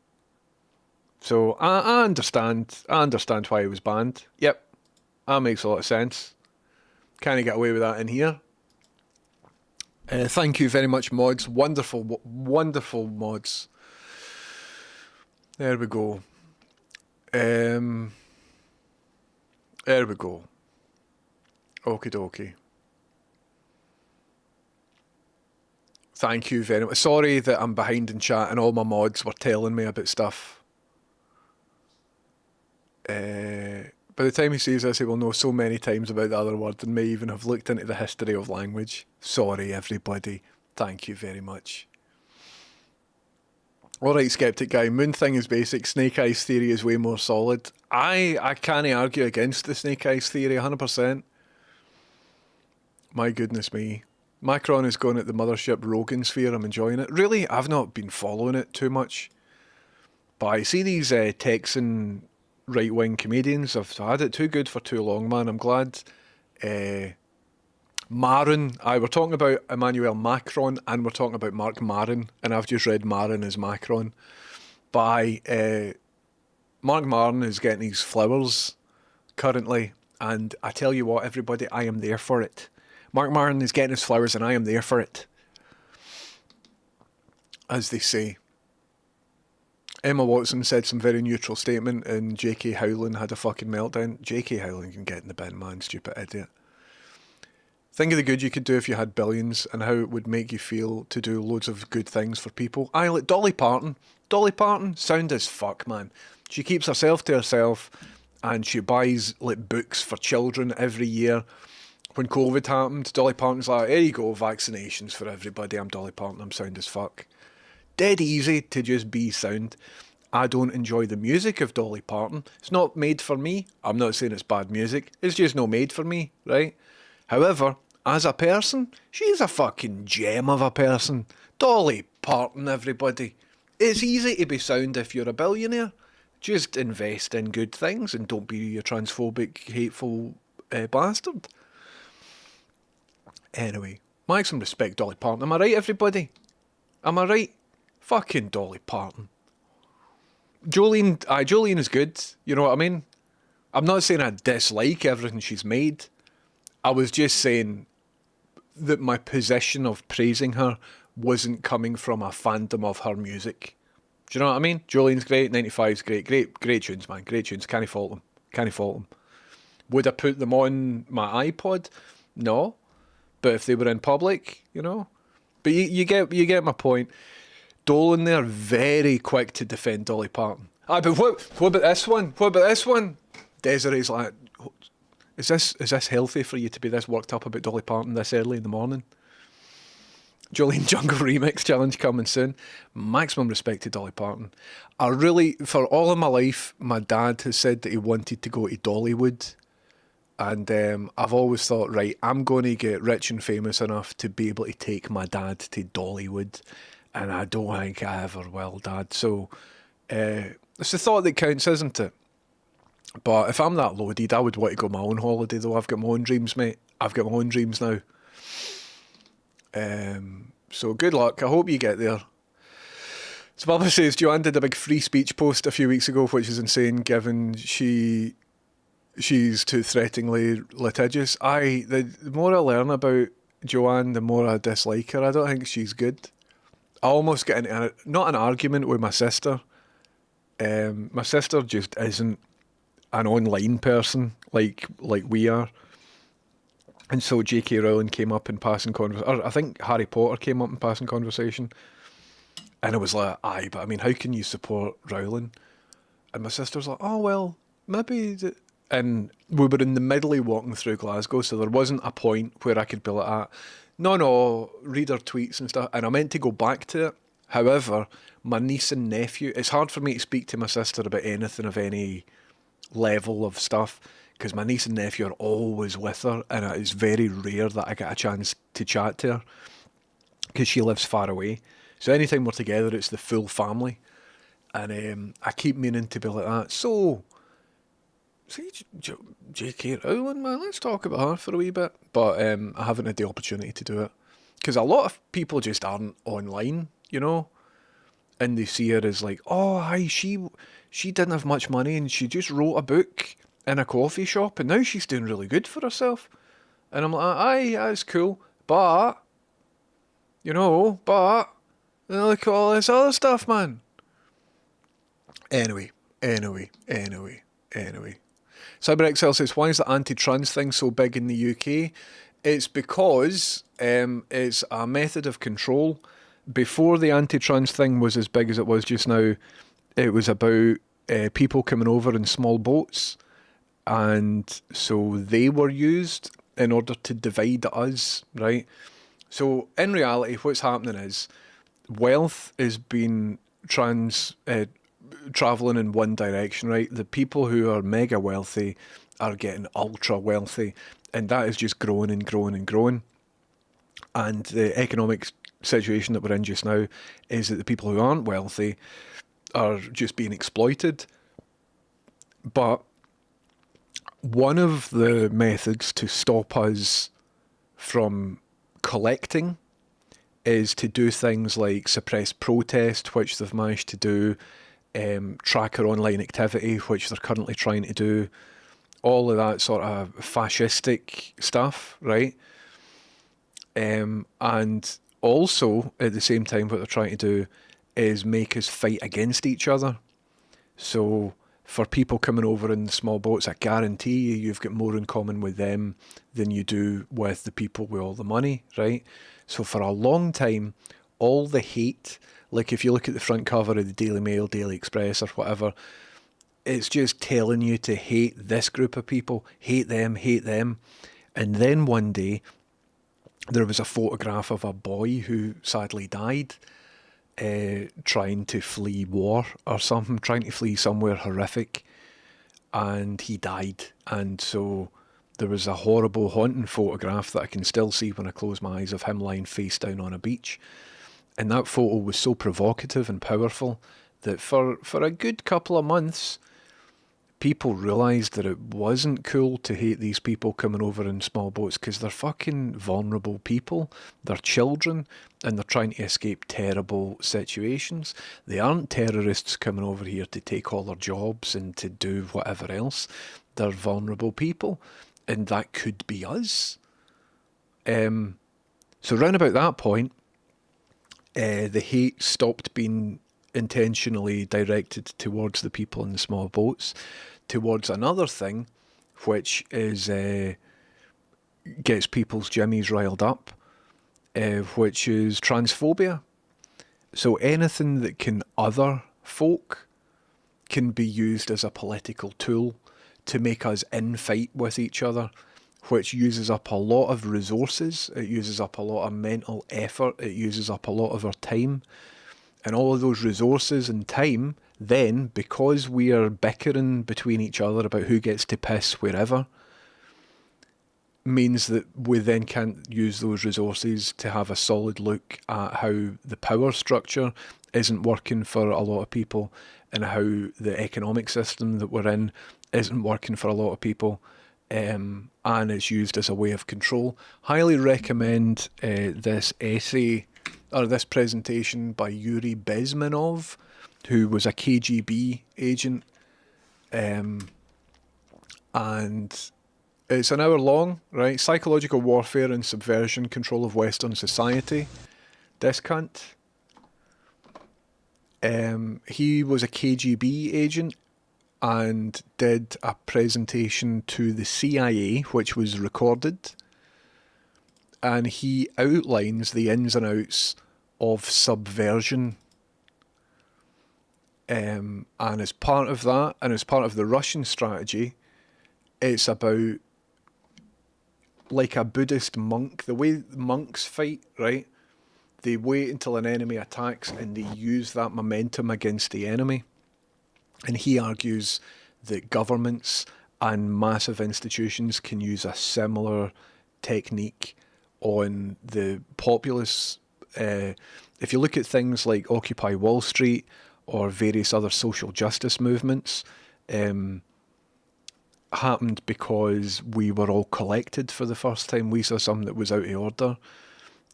So I understand. I understand why he was banned. Yep. That makes a lot of sense. Can't get away with that in here. Thank you very much, mods. Wonderful, wonderful mods. There we go. There we go. Okie dokie. Thank you very much. Sorry that I'm behind in chat and all my mods were telling me about stuff. By the time he sees this, he will know so many times about the other word and may even have looked into the history of language. Sorry, everybody. Thank you very much. Alright, Skeptic Guy. Moon thing is basic. Snake Eyes theory is way more solid. I can't argue against the Snake Eyes theory 100%. My goodness me. Macron is going at the mothership Rogan sphere. I'm enjoying it. Really, I've not been following it too much. But I see these Texan right-wing comedians. I've had it too good for too long, man. I'm glad. Maron. We're talking about Emmanuel Macron and we're talking about Mark Maron. And I've just read Maron as Macron. But Mark Maron is getting his flowers currently. And I tell you what, everybody, I am there for it. Mark Maron is getting his flowers and I am there for it. As they say. Emma Watson said some very neutral statement and J.K. Howling had a fucking meltdown. J.K. Howling can get in the bin, man, stupid idiot. Think of the good you could do if you had billions and how it would make you feel to do loads of good things for people. Aye, like Dolly Parton. Dolly Parton, sound as fuck, man. She keeps herself to herself and she buys like books for children every year. When COVID happened, Dolly Parton's like, here you go, vaccinations for everybody. I'm Dolly Parton, I'm sound as fuck. Dead easy to just be sound. I don't enjoy the music of Dolly Parton. It's not made for me. I'm not saying it's bad music. It's just not made for me, right? However, as a person, she's a fucking gem of a person. Dolly Parton, everybody. It's easy to be sound if you're a billionaire. Just invest in good things and don't be a transphobic, hateful bastard. Anyway, maximum respect, Dolly Parton. Am I right, everybody? Am I right? Fucking Dolly Parton. Jolene is good. You know what I mean? I'm not saying I dislike everything she's made. I was just saying that my position of praising her wasn't coming from a fandom of her music. Do you know what I mean? Jolene's great, 95's great tunes, man, great tunes. Can't fault them. Would I put them on my iPod? No, but if they were in public, you know. But you get my point. Dolan there, very quick to defend Dolly Parton. But what about this one? What about this one? Desiree's like, is this healthy for you to be this worked up about Dolly Parton this early in the morning? Jolene Jungle Remix Challenge coming soon. Maximum respect to Dolly Parton. For all of my life, my dad has said that he wanted to go to Dollywood. And I've always thought, right, I'm going to get rich and famous enough to be able to take my dad to Dollywood. And I don't think I ever will, Dad. So it's the thought that counts, isn't it? But if I'm that loaded, I would want to go on my own holiday, though. I've got my own dreams, mate. I've got my own dreams now. So good luck. I hope you get there. So Baba says, Joanne did a big free speech post a few weeks ago, which is insane, given she's too threateningly litigious. The more I learn about Joanne, the more I dislike her. I don't think she's good. I almost get into not an argument with my sister. My sister just isn't an online person like we are. And so J.K. Rowling came up in passing conversation. I think Harry Potter came up in passing conversation. And I was like, aye, but I mean, how can you support Rowling? And my sister's like, oh, well, maybe... And we were in the middle of walking through Glasgow, so there wasn't a point where I could be like, no, read her tweets and stuff. And I meant to go back to it. However, my niece and nephew... It's hard for me to speak to my sister about anything of any level of stuff, because my niece and nephew are always with her, and it is very rare that I get a chance to chat to her, because she lives far away. So anytime we're together, it's the full family. And I keep meaning to be like that. So, see, J.K. Rowling, man, let's talk about her for a wee bit. But I haven't had the opportunity to do it. Because a lot of people just aren't online, you know? And they see her as like, oh, hi, she didn't have much money and she just wrote a book in a coffee shop and now she's doing really good for herself. And I'm like, aye, that's cool. But, look at all this other stuff, man. Anyway. CyberXL says, why is the anti-trans thing so big in the UK? It's because it's a method of control. Before the anti-trans thing was as big as it was just now, it was about people coming over in small boats. And so they were used in order to divide us, right? So in reality, what's happening is wealth is being traveling in one direction, right? The people who are mega wealthy are getting ultra wealthy, and that is just growing and growing and growing. And the economic situation that we're in just now is that the people who aren't wealthy are just being exploited. But one of the methods to stop us from collecting is to do things like suppress protest, which they've managed to do, track our online activity, which they're currently trying to do, all of that sort of fascistic stuff, right? And also, at the same time, what they're trying to do is make us fight against each other. So for people coming over in small boats, I guarantee you've got more in common with them than you do with the people with all the money, right? So for a long time, all the hate, like if you look at the front cover of the Daily Mail, Daily Express or whatever, it's just telling you to hate this group of people, hate them. And then one day, there was a photograph of a boy who sadly died, trying to flee war or something, trying to flee somewhere horrific, and he died. And so There was a horrible, haunting photograph that I can still see when I close my eyes of him lying face down on a beach. And that photo was so provocative and powerful that for a good couple of months, people realised that it wasn't cool to hate these people coming over in small boats because they're fucking vulnerable people. They're children and they're trying to escape terrible situations. They aren't terrorists coming over here to take all their jobs and to do whatever else. They're vulnerable people, and that could be us. So round about that point, the hate stopped being intentionally directed towards the people in the small boats, towards another thing, which is gets people's jimmies riled up, which is transphobia. So anything that can other folk can be used as a political tool to make us infight with each other, which uses up a lot of resources, it uses up a lot of mental effort, it uses up a lot of our time. And all of those resources and time, then, because we are bickering between each other about who gets to piss wherever, means that we then can't use those resources to have a solid look at how the power structure isn't working for a lot of people and how the economic system that we're in isn't working for a lot of people, and it's used as a way of control. Highly recommend this essay or this presentation by Yuri Bezmenov, who was a KGB agent, and it's an hour long, right? Psychological warfare and subversion, control of Western society. This cunt. He was a KGB agent and did a presentation to the CIA, which was recorded. And he outlines the ins and outs of subversion. And as part of that, and as part of the Russian strategy, it's about like a Buddhist monk, the way monks fight, right? They wait until an enemy attacks and they use that momentum against the enemy. And he argues that governments and massive institutions can use a similar technique on the populace. If you look at things like Occupy Wall Street or various other social justice movements, happened because we were all collected for the first time. We saw something that was out of order.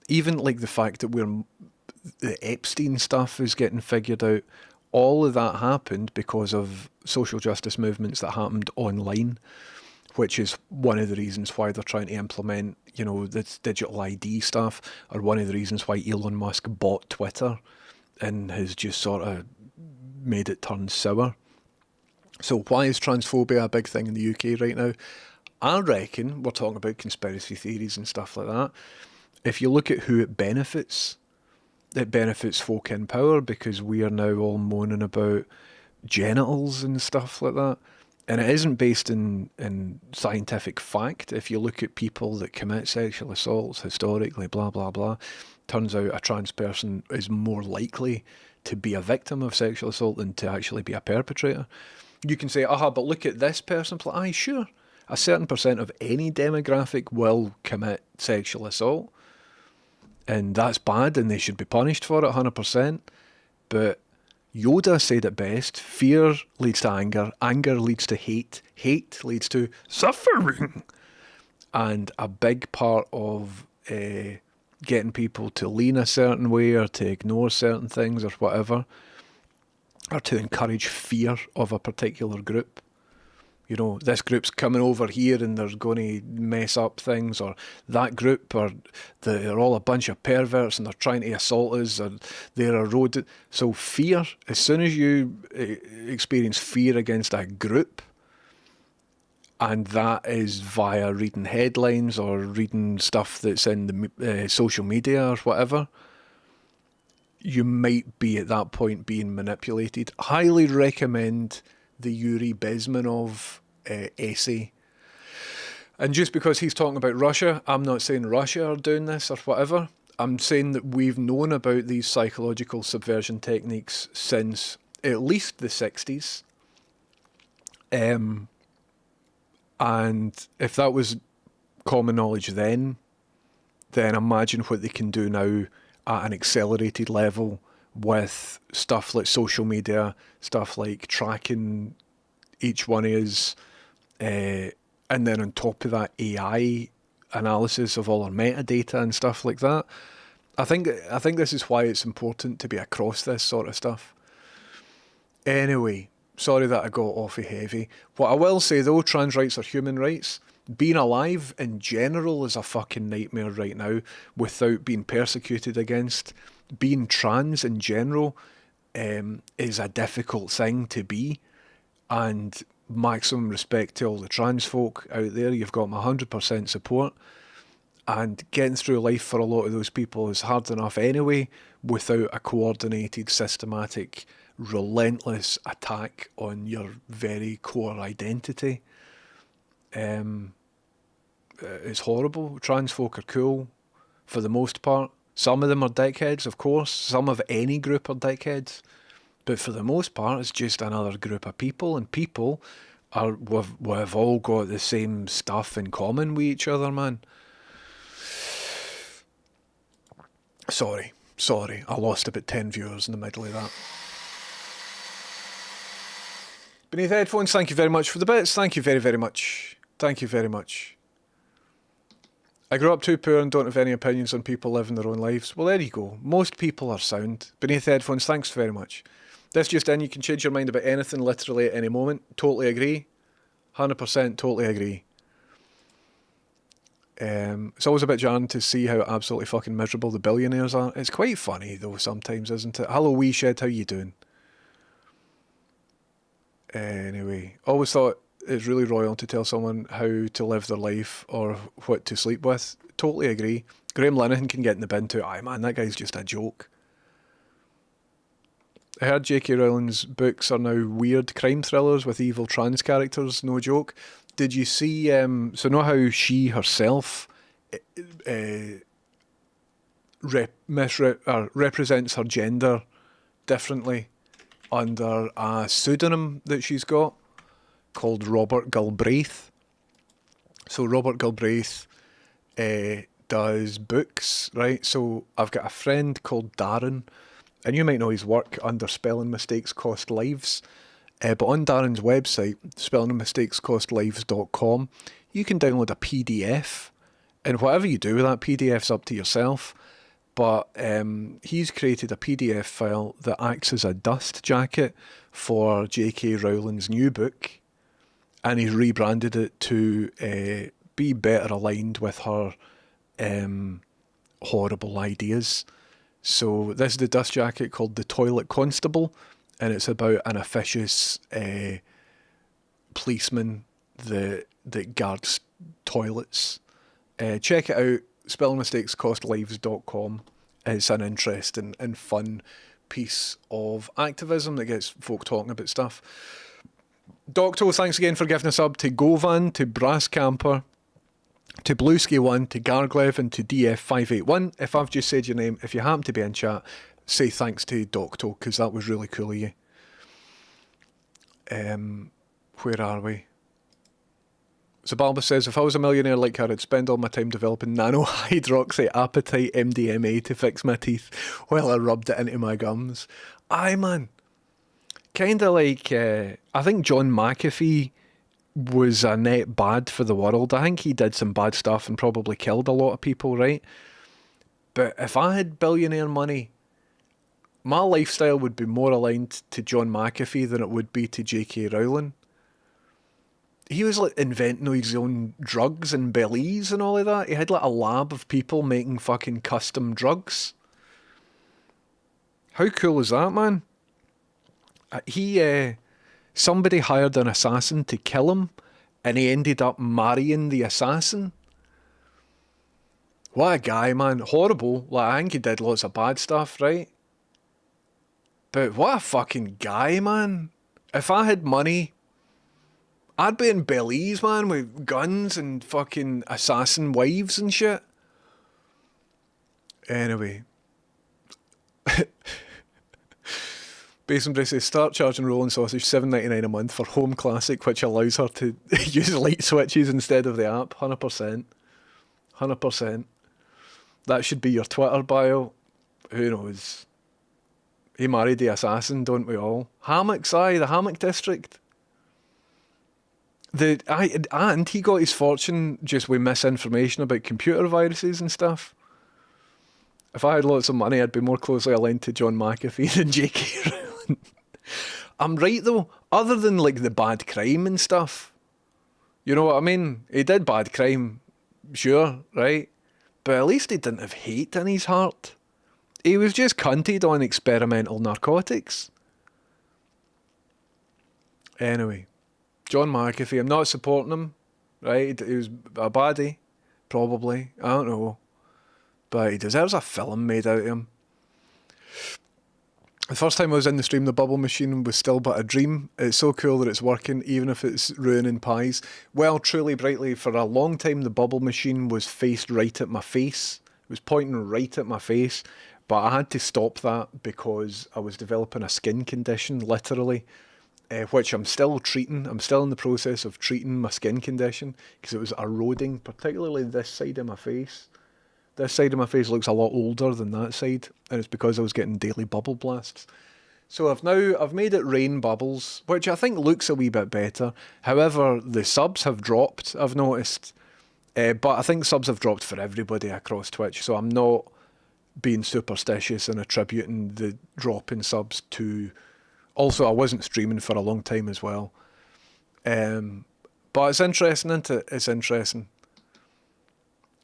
Even like the fact that the Epstein stuff is getting figured out, all of that happened because of social justice movements that happened online, which is one of the reasons why they're trying to implement, this digital ID stuff, or one of the reasons why Elon Musk bought Twitter and has just sort of made it turn sour. So why is transphobia a big thing in the UK right now? I reckon, we're talking about conspiracy theories and stuff like that, if you look at who it benefits folk in power, because we are now all moaning about genitals and stuff like that. And it isn't based in scientific fact. If you look at people that commit sexual assaults historically, blah, blah, blah, turns out a trans person is more likely to be a victim of sexual assault than to actually be a perpetrator. You can say, but look at this person. Aye, sure. A certain percent of any demographic will commit sexual assault. And that's bad and they should be punished for it 100%. But Yoda said it best: fear leads to anger, anger leads to hate, hate leads to suffering. And a big part of getting people to lean a certain way or to ignore certain things or whatever, or to encourage fear of a particular group. This group's coming over here and they're going to mess up things, or that group, or they're all a bunch of perverts and they're trying to assault us, or they're eroded. So fear, as soon as you experience fear against a group, and that is via reading headlines or reading stuff that's in the social media or whatever, you might be at that point being manipulated. Highly recommend the Yuri Bezmenov essay. And just because he's talking about Russia, I'm not saying Russia are doing this or whatever. I'm saying that we've known about these psychological subversion techniques since at least the 60s. And And if that was common knowledge then imagine what they can do now at an accelerated level with stuff like social media, stuff like tracking each one is, and then on top of that, AI analysis of all our metadata and stuff like that. I think this is why it's important to be across this sort of stuff. Anyway, sorry that I got awfully heavy. What I will say though, trans rights are human rights. Being alive in general is a fucking nightmare right now without being persecuted against. Being trans in general is a difficult thing to be, and maximum respect to all the trans folk out there. You've got my 100% support, and getting through life for a lot of those people is hard enough anyway without a coordinated, systematic, relentless attack on your very core identity. It's horrible. Trans folk are cool for the most part. Some of them are dickheads, of course. Some of any group are dickheads. But for the most part, it's just another group of people, and people we've all got the same stuff in common with each other, man. Sorry. I lost about 10 viewers in the middle of that. Beneath Headphones, thank you very much for the bits. Thank you very, very much. Thank you very much. I grew up too poor and don't have any opinions on people living their own lives. Well, there you go. Most people are sound. Beneath Headphones, thanks very much. This just in, you can change your mind about anything literally at any moment. Totally agree. 100% totally agree. It's always a bit jarring to see how absolutely fucking miserable the billionaires are. It's quite funny though sometimes, isn't it? Hello wee shed, how you doing? Anyway, always thought it's really royal to tell someone how to live their life or what to sleep with. Totally agree. Graham Linehan can get in the bin too. Aye man, that guy's just a joke. I heard J.K. Rowling's books are now weird crime thrillers with evil trans characters, no joke. Did you see, so know how she herself represents her gender differently under a pseudonym that she's got called Robert Galbraith. So Robert Galbraith does books, right? So I've got a friend called Darren, and you might know his work under Spelling Mistakes Cost Lives. But on Darren's website, spellingmistakescostlives.com, you can download a PDF, and whatever you do with that PDF's up to yourself. But he's created a PDF file that acts as a dust jacket for J.K. Rowling's new book, and he's rebranded it to be better aligned with her horrible ideas. So this is the dust jacket called The Toilet Constable, and it's about an officious policeman that guards toilets. Check it out, spellingmistakescostlives.com. It's an interesting and fun piece of activism that gets folk talking about stuff. Docto, thanks again for giving us up to Govan, to Brass Camper, to Bluesky1, to Garglev, and to DF581. If I've just said your name, if you happen to be in chat, say thanks to Docto, because that was really cool of you. Where are we? Zabalba says, if I was a millionaire like her, I'd spend all my time developing nano-hydroxyapatite MDMA to fix my teeth while I rubbed it into my gums. Aye, man. Kind of like, I think John McAfee was a net bad for the world. I think he did some bad stuff and probably killed a lot of people, right? But if I had billionaire money, my lifestyle would be more aligned to John McAfee than it would be to J.K. Rowling. He was like inventing his own drugs in Belize and all of that. He had like a lab of people making fucking custom drugs. How cool is that, man? Somebody hired an assassin to kill him, and he ended up marrying the assassin. What a guy, man. Horrible. Like, I think he did lots of bad stuff, right? But what a fucking guy, man. If I had money, I'd be in Belize, man, with guns and fucking assassin wives and shit. Anyway. Basenbury says, start charging Rolling Sausage $7.99 a month for Home Classic, which allows her to use light switches instead of the app. 100%. 100%. That should be your Twitter bio. Who knows? He married the assassin, don't we all? Hammocks, aye, the Hammock District. And he got his fortune just with misinformation about computer viruses and stuff. If I had lots of money, I'd be more closely aligned to John McAfee than J.K. Rowling. I'm right though, other than like the bad crime and stuff. You know what I mean? He did bad crime, sure, right? But at least he didn't have hate in his heart. He was just cunted on experimental narcotics. Anyway, John McAfee, I'm not supporting him, right? He was a baddie, probably. I don't know. But he deserves a film made out of him. The first time I was in the stream, the bubble machine was still but a dream. It's so cool that it's working, even if it's ruining pies. Well, truly, brightly, for a long time, the bubble machine was faced right at my face. It was pointing right at my face. But I had to stop that because I was developing a skin condition, literally, which I'm still treating. I'm still in the process of treating my skin condition because it was eroding, particularly this side of my face. This side of my face looks a lot older than that side, and it's because I was getting daily bubble blasts. So I've made it rain bubbles, which I think looks a wee bit better. However, the subs have dropped, I've noticed. But I think subs have dropped for everybody across Twitch, so I'm not being superstitious and attributing the drop in subs to... Also, I wasn't streaming for a long time as well. But it's interesting, isn't it? It's interesting.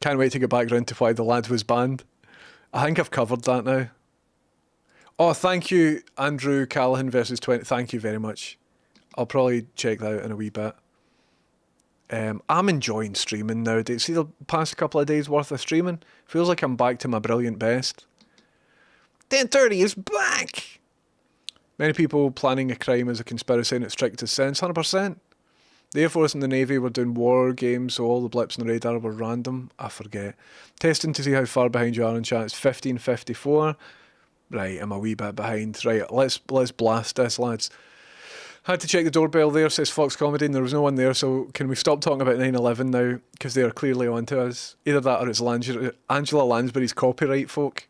Can't wait to get back round to why the lad was banned. I think I've covered that now. Oh, thank you, Andrew Callahan versus 20. Thank you very much. I'll probably check that out in a wee bit. I'm enjoying streaming nowadays. See the past couple of days worth of streaming? Feels like I'm back to my brilliant best. 10:30 is back! Many people planning a crime as a conspiracy in its strictest sense. 100%. The Air Force and the Navy were doing war games, so all the blips on the radar were random. I forget. Testing to see how far behind you are in chat. It's 15:54. Right, I'm a wee bit behind. Right, let's blast this, lads. Had to check the doorbell there, says Fox Comedy, and there was no one there, so can we stop talking about 9/11 now? Because they are clearly on to us. Either that or it's Angela Lansbury's copyright, folk.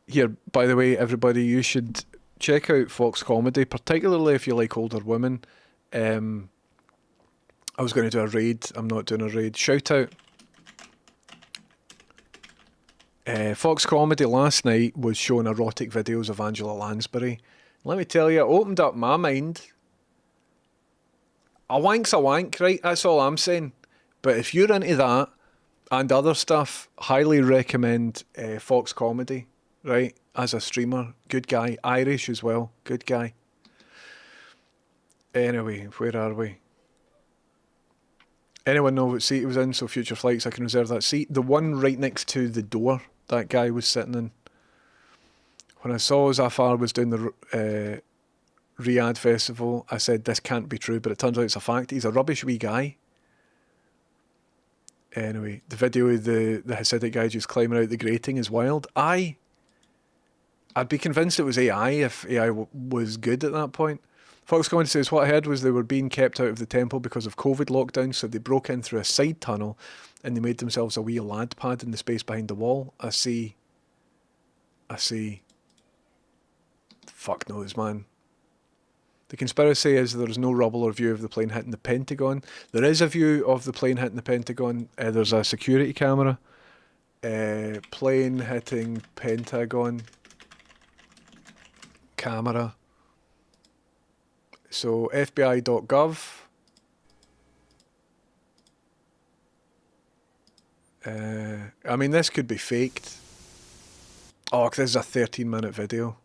Here, by the way, everybody, you should check out Fox Comedy, particularly if you like older women. I was going to do a raid. I'm not doing a raid. Shout out. Fox Comedy last night was showing erotic videos of Angela Lansbury. Let me tell you, it opened up my mind. A wank's a wank, right? That's all I'm saying. But if you're into that and other stuff, highly recommend Fox Comedy, right? As a streamer. Good guy. Irish as well. Good guy. Anyway, where are we? Anyone know what seat he was in? So future flights, I can reserve that seat. The one right next to the door that guy was sitting in. When I saw Zafar was doing the Riyadh Festival, I said, this can't be true, but it turns out it's a fact. He's a rubbish wee guy. Anyway, the video of the Hasidic guy just climbing out the grating is wild. I'd be convinced it was AI if AI was good at that point. Fox Comedy says, what I heard was they were being kept out of the temple because of COVID lockdown, so they broke in through a side tunnel and they made themselves a wee lad pad in the space behind the wall. I see. Fuck knows, man. The conspiracy is there is no rubble or view of the plane hitting the Pentagon. There is a view of the plane hitting the Pentagon. There's a security camera. Plane hitting Pentagon. Camera. So FBI.gov. I mean, this could be faked. Oh, 'cause this is a 13-minute video.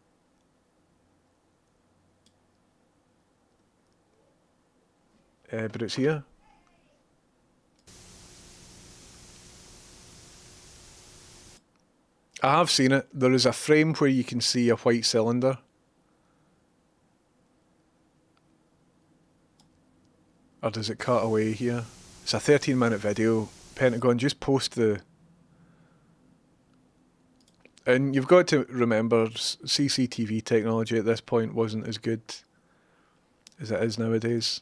But it's here. I have seen it. There is a frame where you can see a white cylinder. Or does it cut away here? It's a 13-minute video. Pentagon, just post the... And you've got to remember, CCTV technology at this point wasn't as good as it is nowadays.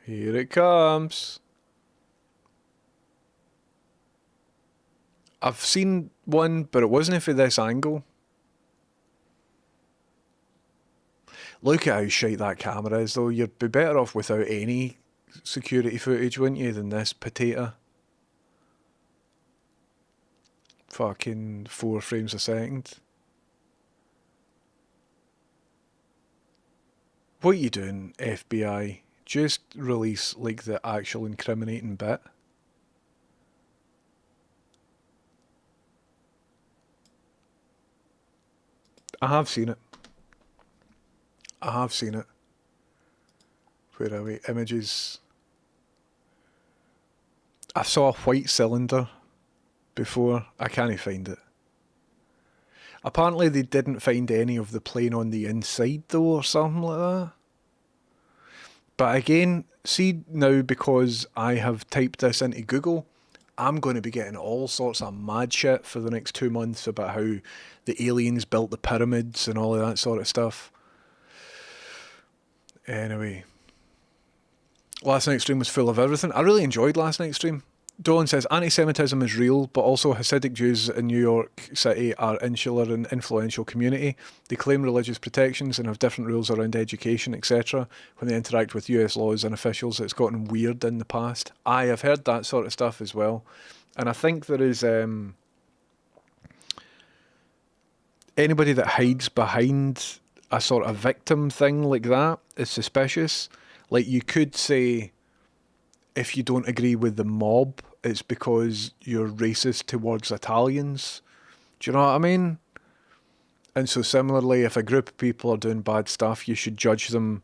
Here it comes. I've seen one, but it wasn't for this angle. Look at how shite that camera is, though. You'd be better off without any security footage, wouldn't you, than this potato? Fucking 4 frames a second. What are you doing, FBI? Just release, like, the actual incriminating bit. I have seen it. I have seen it. Where are we? Images. I saw a white cylinder before. I can't find it. Apparently they didn't find any of the plane on the inside though, or something like that. But again, see now, because I have typed this into Google, I'm going to be getting all sorts of mad shit for the next 2 months about how the aliens built the pyramids and all of that sort of stuff. Anyway, last night's stream was full of everything. I really enjoyed last night's stream. Dolan says, anti-Semitism is real, but also Hasidic Jews in New York City are insular and influential community. They claim religious protections and have different rules around education, etc. When they interact with US laws and officials, it's gotten weird in the past. I have heard that sort of stuff as well. And I think there is anybody that hides behind a sort of victim thing like that is suspicious. Like, you could say, if you don't agree with the mob, it's because you're racist towards Italians. Do you know what I mean? And so similarly, if a group of people are doing bad stuff, you should judge them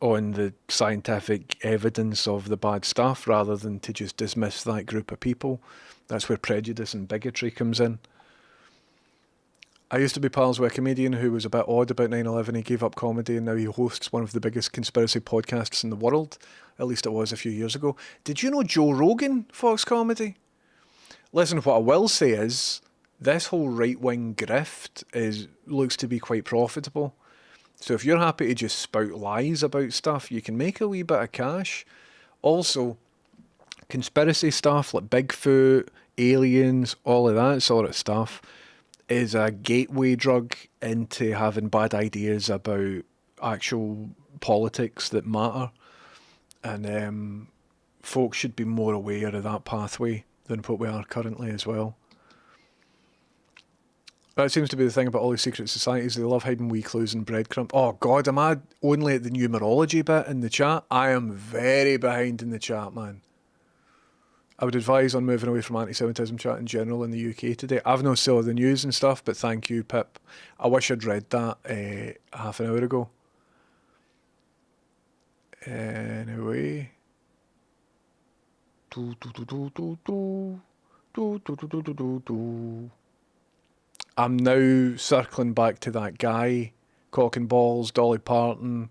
on the scientific evidence of the bad stuff rather than to just dismiss that group of people. That's where prejudice and bigotry comes in. I used to be pals with a comedian who was a bit odd about 9/11. He gave up comedy and now he hosts one of the biggest conspiracy podcasts in the world. At least it was a few years ago. Did you know Joe Rogan, Fox Comedy? Listen, what I will say is, this whole right-wing grift looks to be quite profitable. So if you're happy to just spout lies about stuff, you can make a wee bit of cash. Also, conspiracy stuff like Bigfoot, aliens, all of that sort of stuff is a gateway drug into having bad ideas about actual politics that matter. And folks should be more aware of that pathway than what we are currently as well. That seems to be the thing about all these secret societies. They love hiding wee clues and breadcrumbs. Oh God, am I only at the numerology bit in the chat? I am very behind in the chat, man. I would advise on moving away from anti-Semitism chat in general in the UK today. I've no saw the news and stuff, but thank you, Pip. I wish I'd read that half an hour ago. Anyway. I'm now circling back to that guy, Cock and Balls, Dolly Parton.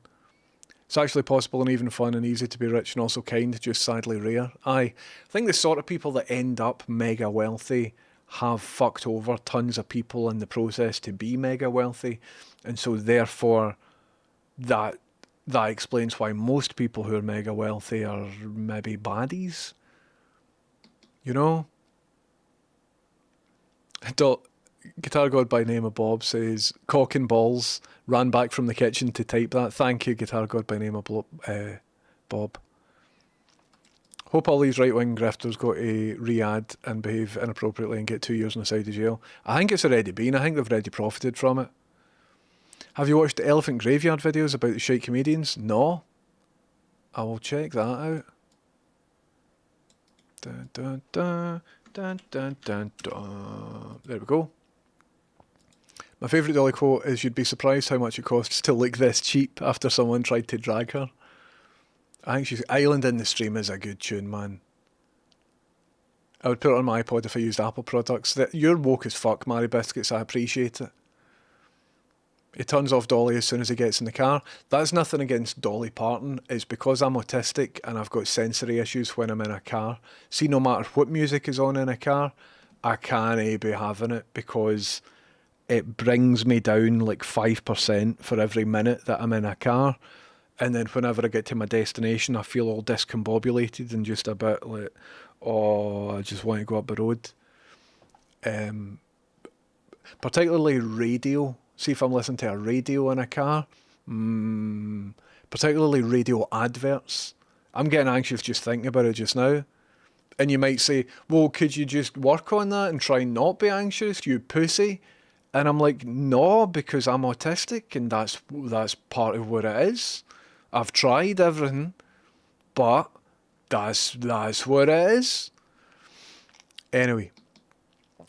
It's actually possible and even fun and easy to be rich and also kind, just sadly rare. I think the sort of people that end up mega wealthy have fucked over tons of people in the process to be mega wealthy. And so therefore that explains why most people who are mega wealthy are maybe baddies. You know? Guitar God by name of Bob says, Cock and Balls, ran back from the kitchen to type that. Thank you, Guitar God by name of Bob. Hope all these right-wing grifters go to Riyadh and behave inappropriately and get 2 years in the Saudi jail. I think it's already been. I think they've already profited from it. Have you watched the Elephant Graveyard videos about the shite comedians? No. I will check that out. Dun, dun, dun, dun, dun, dun, dun. There we go. My favourite Dolly quote is, "You'd be surprised how much it costs to look this cheap," after someone tried to drag her. I think she's Island in the Stream is a good tune, man. I would put it on my iPod if I used Apple products. You're woke as fuck, Mary Biscuits. I appreciate it. He turns off Dolly as soon as he gets in the car. That's nothing against Dolly Parton. It's because I'm autistic and I've got sensory issues when I'm in a car. See, no matter what music is on in a car, I can't be having it because it brings me down like 5% for every minute that I'm in a car. And then whenever I get to my destination, I feel all discombobulated and just a bit like, oh, I just want to go up the road. Particularly radio. See if I'm listening to a radio in a car. Particularly radio adverts. I'm getting anxious just thinking about it just now. And you might say, well, could you just work on that and try not be anxious, you pussy? And I'm like, no, because I'm autistic and that's part of what it is. I've tried everything, but that's what it is. Anyway,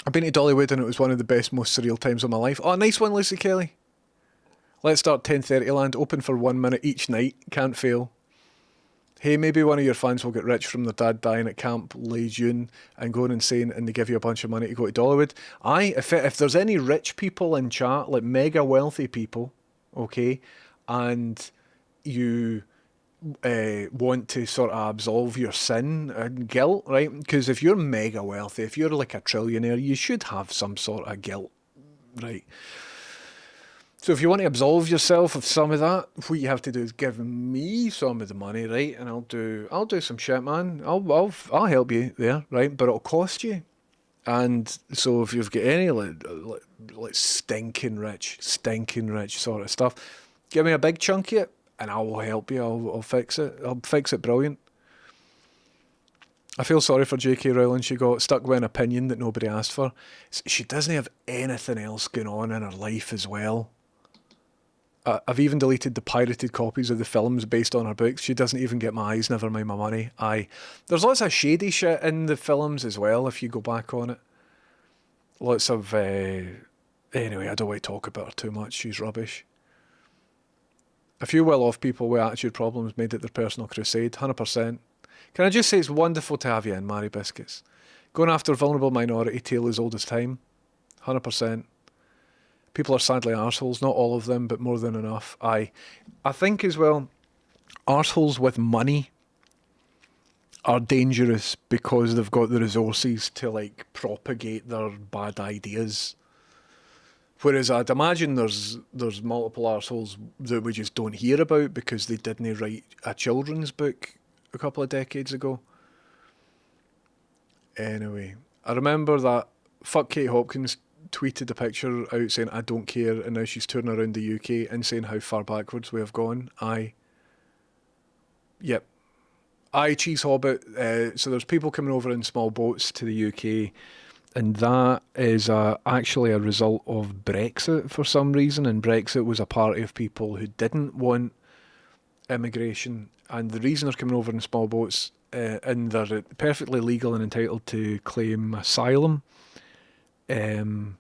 I've been to Dollywood and it was one of the best, most surreal times of my life. Oh, nice one, Lucy Kelly. Let's start 10:30 land, open for 1 minute each night, can't fail. Hey, maybe one of your fans will get rich from their dad dying at Camp Lejeune and going insane and they give you a bunch of money to go to Dollywood. Aye, if there's any rich people in chat, like mega wealthy people, okay, and you want to sort of absolve your sin and guilt, right? Because if you're mega wealthy, if you're like a trillionaire, you should have some sort of guilt, right? So if you want to absolve yourself of some of that, what you have to do is give me some of the money, right? And I'll do some shit, man. I'll help you there, right? But it'll cost you. And so if you've got any like stinking rich sort of stuff, give me a big chunk of it, and I will help you. I'll fix it. I'll fix it brilliant. I feel sorry for J.K. Rowling. She got stuck with an opinion that nobody asked for. She doesn't have anything else going on in her life as well. I've even deleted the pirated copies of the films based on her books. She doesn't even get my eyes, never mind my money. There's lots of shady shit in the films as well, if you go back on it. Lots of... Anyway, I don't want to talk about her too much. She's rubbish. A few well-off people with attitude problems made it their personal crusade, 100%. Can I just say it's wonderful to have you in, Mary Biscuits. Going after a vulnerable minority tale as old as time, 100%. People are sadly arseholes, not all of them, but more than enough. I think as well, arseholes with money are dangerous because they've got the resources to like propagate their bad ideas. Whereas I'd imagine there's multiple arseholes that we just don't hear about because they didn't write a children's book a couple of decades ago. Anyway, I remember that fuck Kate Hopkins tweeted a picture out saying I don't care, and now she's touring around the UK and saying how far backwards we have gone. Yep. Cheese Hobbit. So there's people coming over in small boats to the UK, and that is actually a result of Brexit for some reason, and Brexit was a party of people who didn't want immigration, and the reason they're coming over in small boats, and they're perfectly legal and entitled to claim asylum, and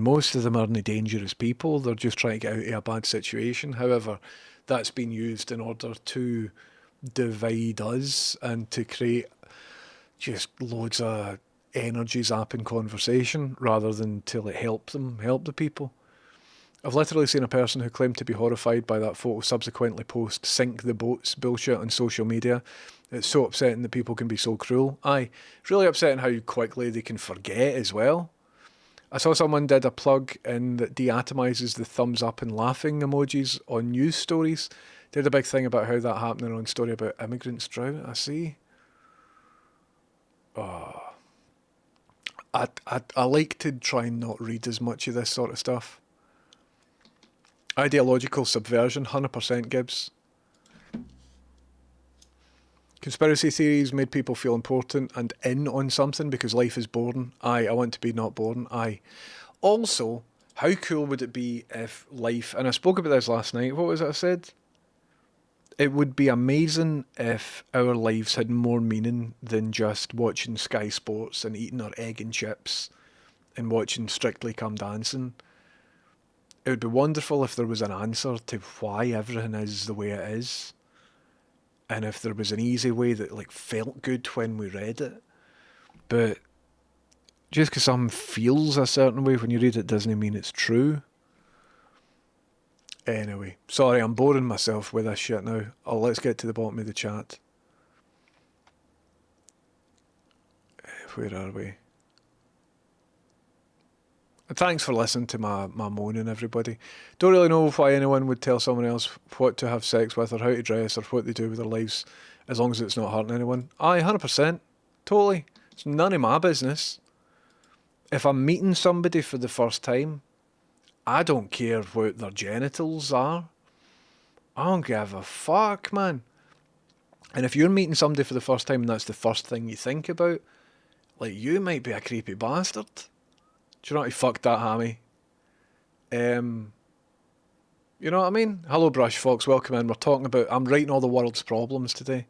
most of them aren't dangerous people. They're just trying to get out of a bad situation. However, that's been used in order to divide us and to create just loads of energy zapping conversation rather than to like help the people. I've literally seen a person who claimed to be horrified by that photo subsequently post sink the boats bullshit on social media. It's so upsetting that people can be so cruel. It's really upsetting how quickly they can forget as well. I saw someone did a plug-in that deatomizes the thumbs up and laughing emojis on news stories. Did a big thing about how that happened on story about immigrants drought. I see. I like to try and not read as much of this sort of stuff. Ideological subversion, 100% Gibbs. Conspiracy theories made people feel important and in on something because life is boring. I want to be not boring. Also, how cool would it be if life, and I spoke about this last night, what was it I said? It would be amazing if our lives had more meaning than just watching Sky Sports and eating our egg and chips and watching Strictly Come Dancing. It would be wonderful if there was an answer to why everything is the way it is. And if there was an easy way that like felt good when we read it. But just because something feels a certain way when you read it doesn't mean it's true. Anyway, sorry, I'm boring myself with this shit now. Oh, let's get to the bottom of the chat. Where are we? Thanks for listening to my moaning, everybody. Don't really know why anyone would tell someone else what to have sex with or how to dress or what they do with their lives, as long as it's not hurting anyone. Aye, 100%. Totally. It's none of my business. If I'm meeting somebody for the first time, I don't care what their genitals are. I don't give a fuck, man. And if you're meeting somebody for the first time and that's the first thing you think about, like, you might be a creepy bastard. Do you know what? Fuck that, Hammy. You know what I mean? Hello, Brush Fox. Welcome in. We're talking about... I'm writing all the world's problems today.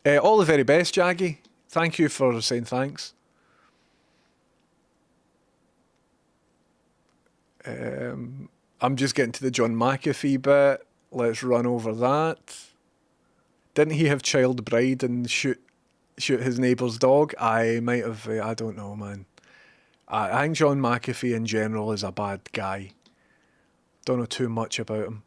All the very best, Jaggy. Thank you for saying thanks. I'm just getting to the John McAfee bit. Let's run over that. Didn't he have child bride and shoot his neighbour's dog? I might have... I don't know, man. I think John McAfee in general is a bad guy. Don't know too much about him.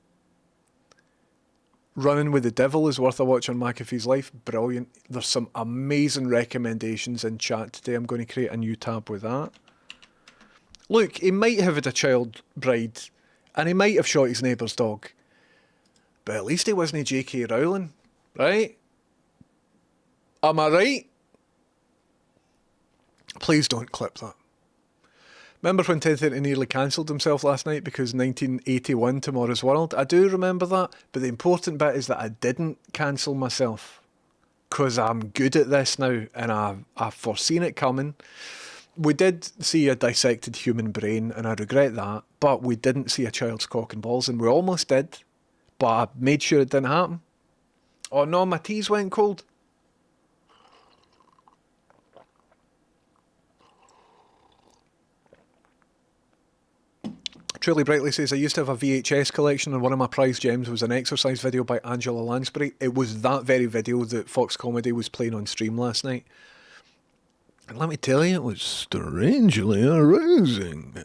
Running with the Devil is worth a watch on McAfee's life. Brilliant. There's some amazing recommendations in chat today. I'm going to create a new tab with that. Look, he might have had a child bride, and he might have shot his neighbour's dog. But at least he wasn't J.K. Rowling, right? Am I right? Please don't clip that. Remember when 1030 nearly cancelled himself last night because 1981 Tomorrow's World? I do remember that, but the important bit is that I didn't cancel myself. Because I'm good at this now, and I've foreseen it coming. We did see a dissected human brain, and I regret that, but we didn't see a child's cock and balls, and we almost did. But I made sure it didn't happen. Oh no, my tea's went cold. Truly Brightly says, I used to have a VHS collection and one of my prized gems was an exercise video by Angela Lansbury. It was that very video that Fox Comedy was playing on stream last night. And let me tell you, it was strangely arousing.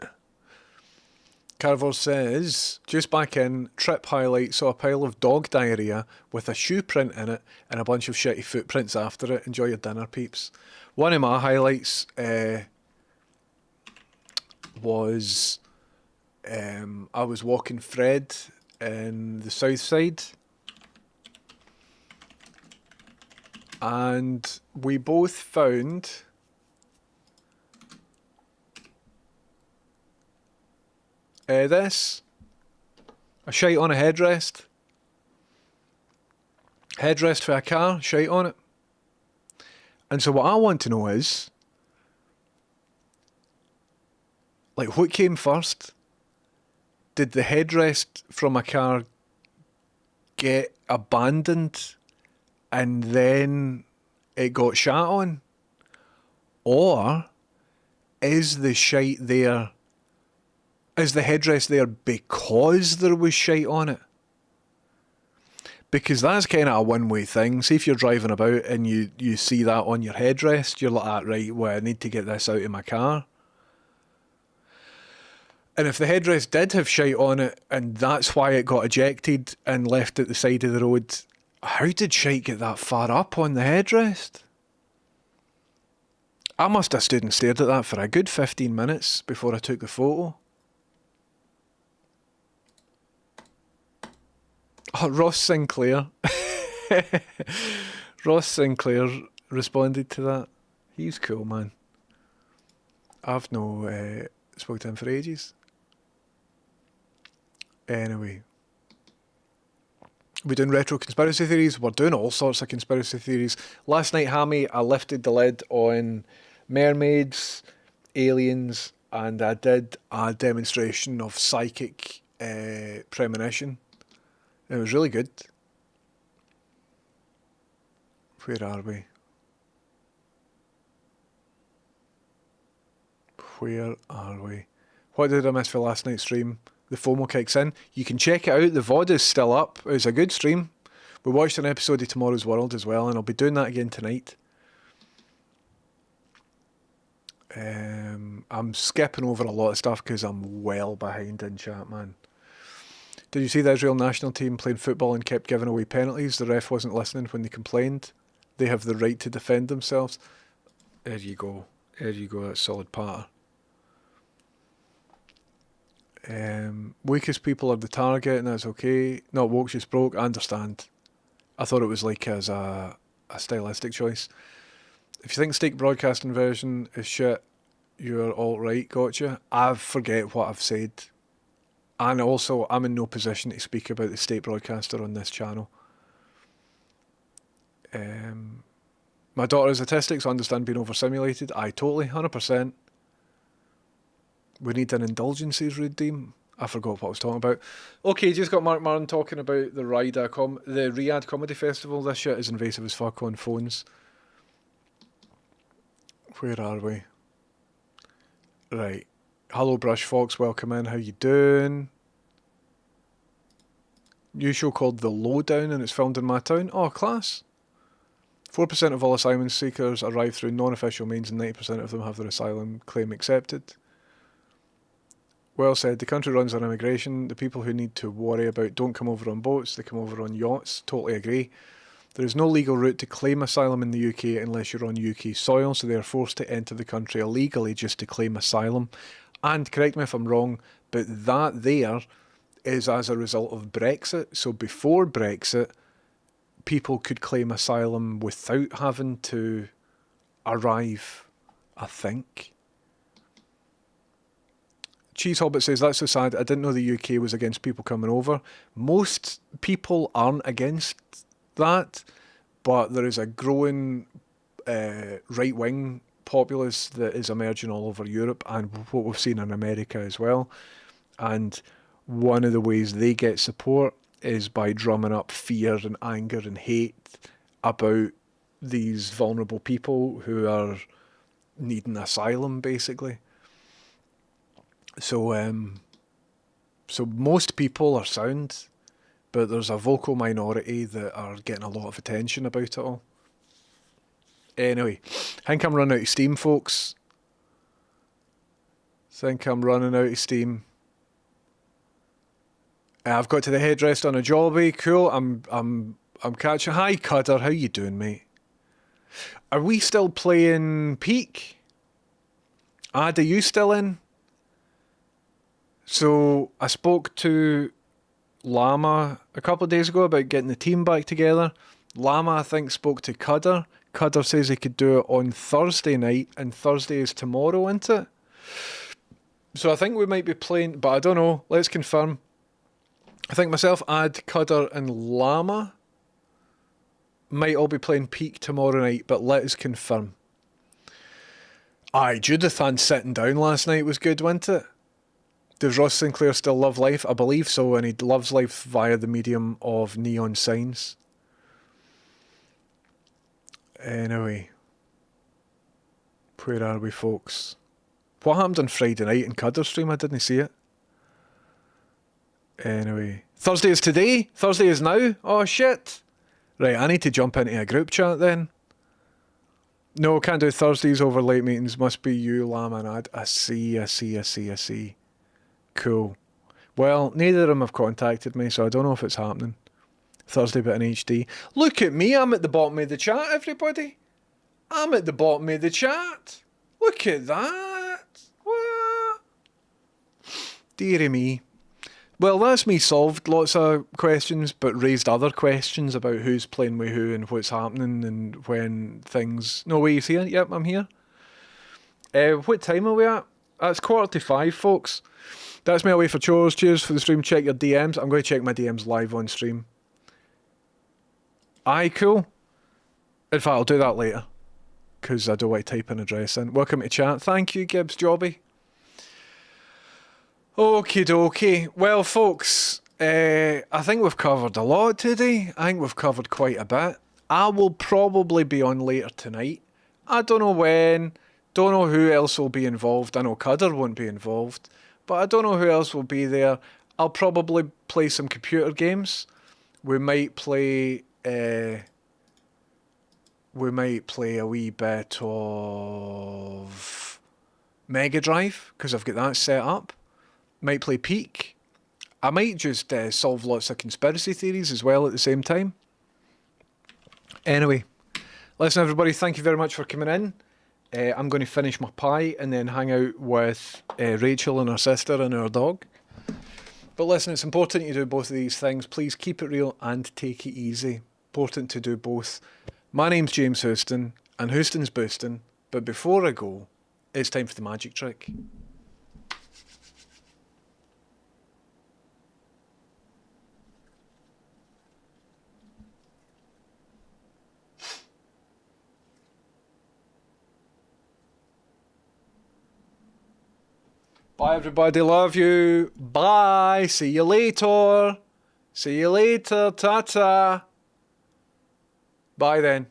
Carver says, just back in, trip highlight, saw a pile of dog diarrhea with a shoe print in it and a bunch of shitty footprints after it. Enjoy your dinner, peeps. One of my highlights was... I was walking Fred in the south side and we both found this, a shite on a headrest for a car, shite on it. And so what I want to know is, like, what came first? Did the headrest from a car get abandoned and then it got shat on? Or is the shite there, is the headrest there because there was shite on it? Because that's kind of a one-way thing. See, if you're driving about and you see that on your headrest, you're like, ah, right, well, I need to get this out of my car. And if the headrest did have shite on it and that's why it got ejected and left at the side of the road, how did shite get that far up on the headrest? I must have stood and stared at that for a good 15 minutes before I took the photo. Oh, Ross Sinclair. Ross Sinclair responded to that. He's cool, man. I've no spoke to him for ages. Anyway, we're doing retro conspiracy theories. We're doing all sorts of conspiracy theories. Last night, Hammy, I lifted the lid on mermaids, aliens, and I did a demonstration of psychic premonition. It was really good. Where are we? Where are we? What did I miss for last night's stream? The FOMO kicks in. You can check it out. The VOD is still up. It was a good stream. We watched an episode of Tomorrow's World as well, and I'll be doing that again tonight. I'm skipping over a lot of stuff because I'm well behind in chat, man. Did you see the Israel national team playing football and kept giving away penalties? The ref wasn't listening when they complained. They have the right to defend themselves. There you go. There you go. That's solid patter. Weakest people are the target, and that's okay. Not woke, just broke. I understand. I thought it was like as a stylistic choice. If you think state broadcasting version is shit, you're all right. Gotcha. I forget what I've said. And also, I'm in no position to speak about the state broadcaster on this channel. My daughter is autistic, so I understand being overstimulated. I totally, 100%. We need an indulgences redeem. I forgot what I was talking about. Okay, just got Mark Maron talking about the the Riyadh Comedy Festival. This shit is invasive as fuck on phones. Where are we? Right. Hello, Brush Fox. Welcome in. How you doing? New show called The Lowdown, and it's filmed in my town. Oh, class. 4% of all asylum seekers arrive through non-official means, and 90% of them have their asylum claim accepted. Well said. The country runs on immigration. The people who need to worry about don't come over on boats, they come over on yachts. Totally agree. There is no legal route to claim asylum in the UK unless you're on UK soil, so they are forced to enter the country illegally just to claim asylum. And correct me if I'm wrong, but that there is as a result of Brexit. So before Brexit, people could claim asylum without having to arrive, I think. Cheese Hobbit says, that's so sad. I didn't know the UK was against people coming over. Most people aren't against that, but there is a growing right-wing populace that is emerging all over Europe and what we've seen in America as well. And one of the ways they get support is by drumming up fear and anger and hate about these vulnerable people who are needing asylum, basically. So most people are sound, but there's a vocal minority that are getting a lot of attention about it all. Anyway, I think I'm running out of steam, folks. Think I'm running out of steam. I've got to the headrest on a jobby. Cool. I'm catching. Hi, Cudder. How you doing, mate? Are we still playing Peak? Ad, are you still in? So I spoke to Llama a couple of days ago about getting the team back together. Llama, I think, spoke to Cudder. Cudder says he could do it on Thursday night, and Thursday is tomorrow, isn't it? So I think we might be playing, but I don't know. Let's confirm. I think myself, Ad, Cudder, and Llama might all be playing Peak tomorrow night, but let us confirm. Aye, Judithan sitting down last night was good, wasn't it? Does Ross Sinclair still love life? I believe so, and he loves life via the medium of neon signs. Anyway, where are we, folks? What happened on Friday night in Cudder's stream? I didn't see it. Anyway, Thursday is today? Thursday is now? Oh, shit. Right, I need to jump into a group chat then. No, can't do Thursdays over late meetings. Must be you, Llama and Ad. I see. Cool. Well, neither of them have contacted me, so I don't know if it's happening. Thursday bit in HD. Look at me, I'm at the bottom of the chat, everybody. I'm at the bottom of the chat. Look at that. What? Dearie me. Well, that's me solved lots of questions, but raised other questions about who's playing with who and what's happening and when things... No, wait, you see it? Yep, I'm here. What time are we at? It's 4:45, folks. That's me away for chores. Cheers for the stream. Check your DMs. I'm going to check my DMs live on stream. Aye, cool. In fact, I'll do that later, because I don't want to type an address in. Welcome to chat. Thank you, Gibbs Jobby. Okie dokie. Well, folks, I think we've covered a lot today. I think we've covered quite a bit. I will probably be on later tonight. I don't know when. Don't know who else will be involved. I know Cudder won't be involved, but I don't know who else will be there. I'll probably play some computer games. We might play a wee bit of Mega Drive, because I've got that set up. Might play Peak. I might just solve lots of conspiracy theories as well at the same time. Anyway, listen everybody, thank you very much for coming in. I'm going to finish my pie and then hang out with Rachel and her sister and her dog. But listen, it's important you do both of these things. Please keep it real and take it easy. Important to do both. My name's James Houston, and Houston's boosting. But before I go, it's time for the magic trick. Bye everybody, love you. Bye, see you later. See you later, ta-ta. Bye then.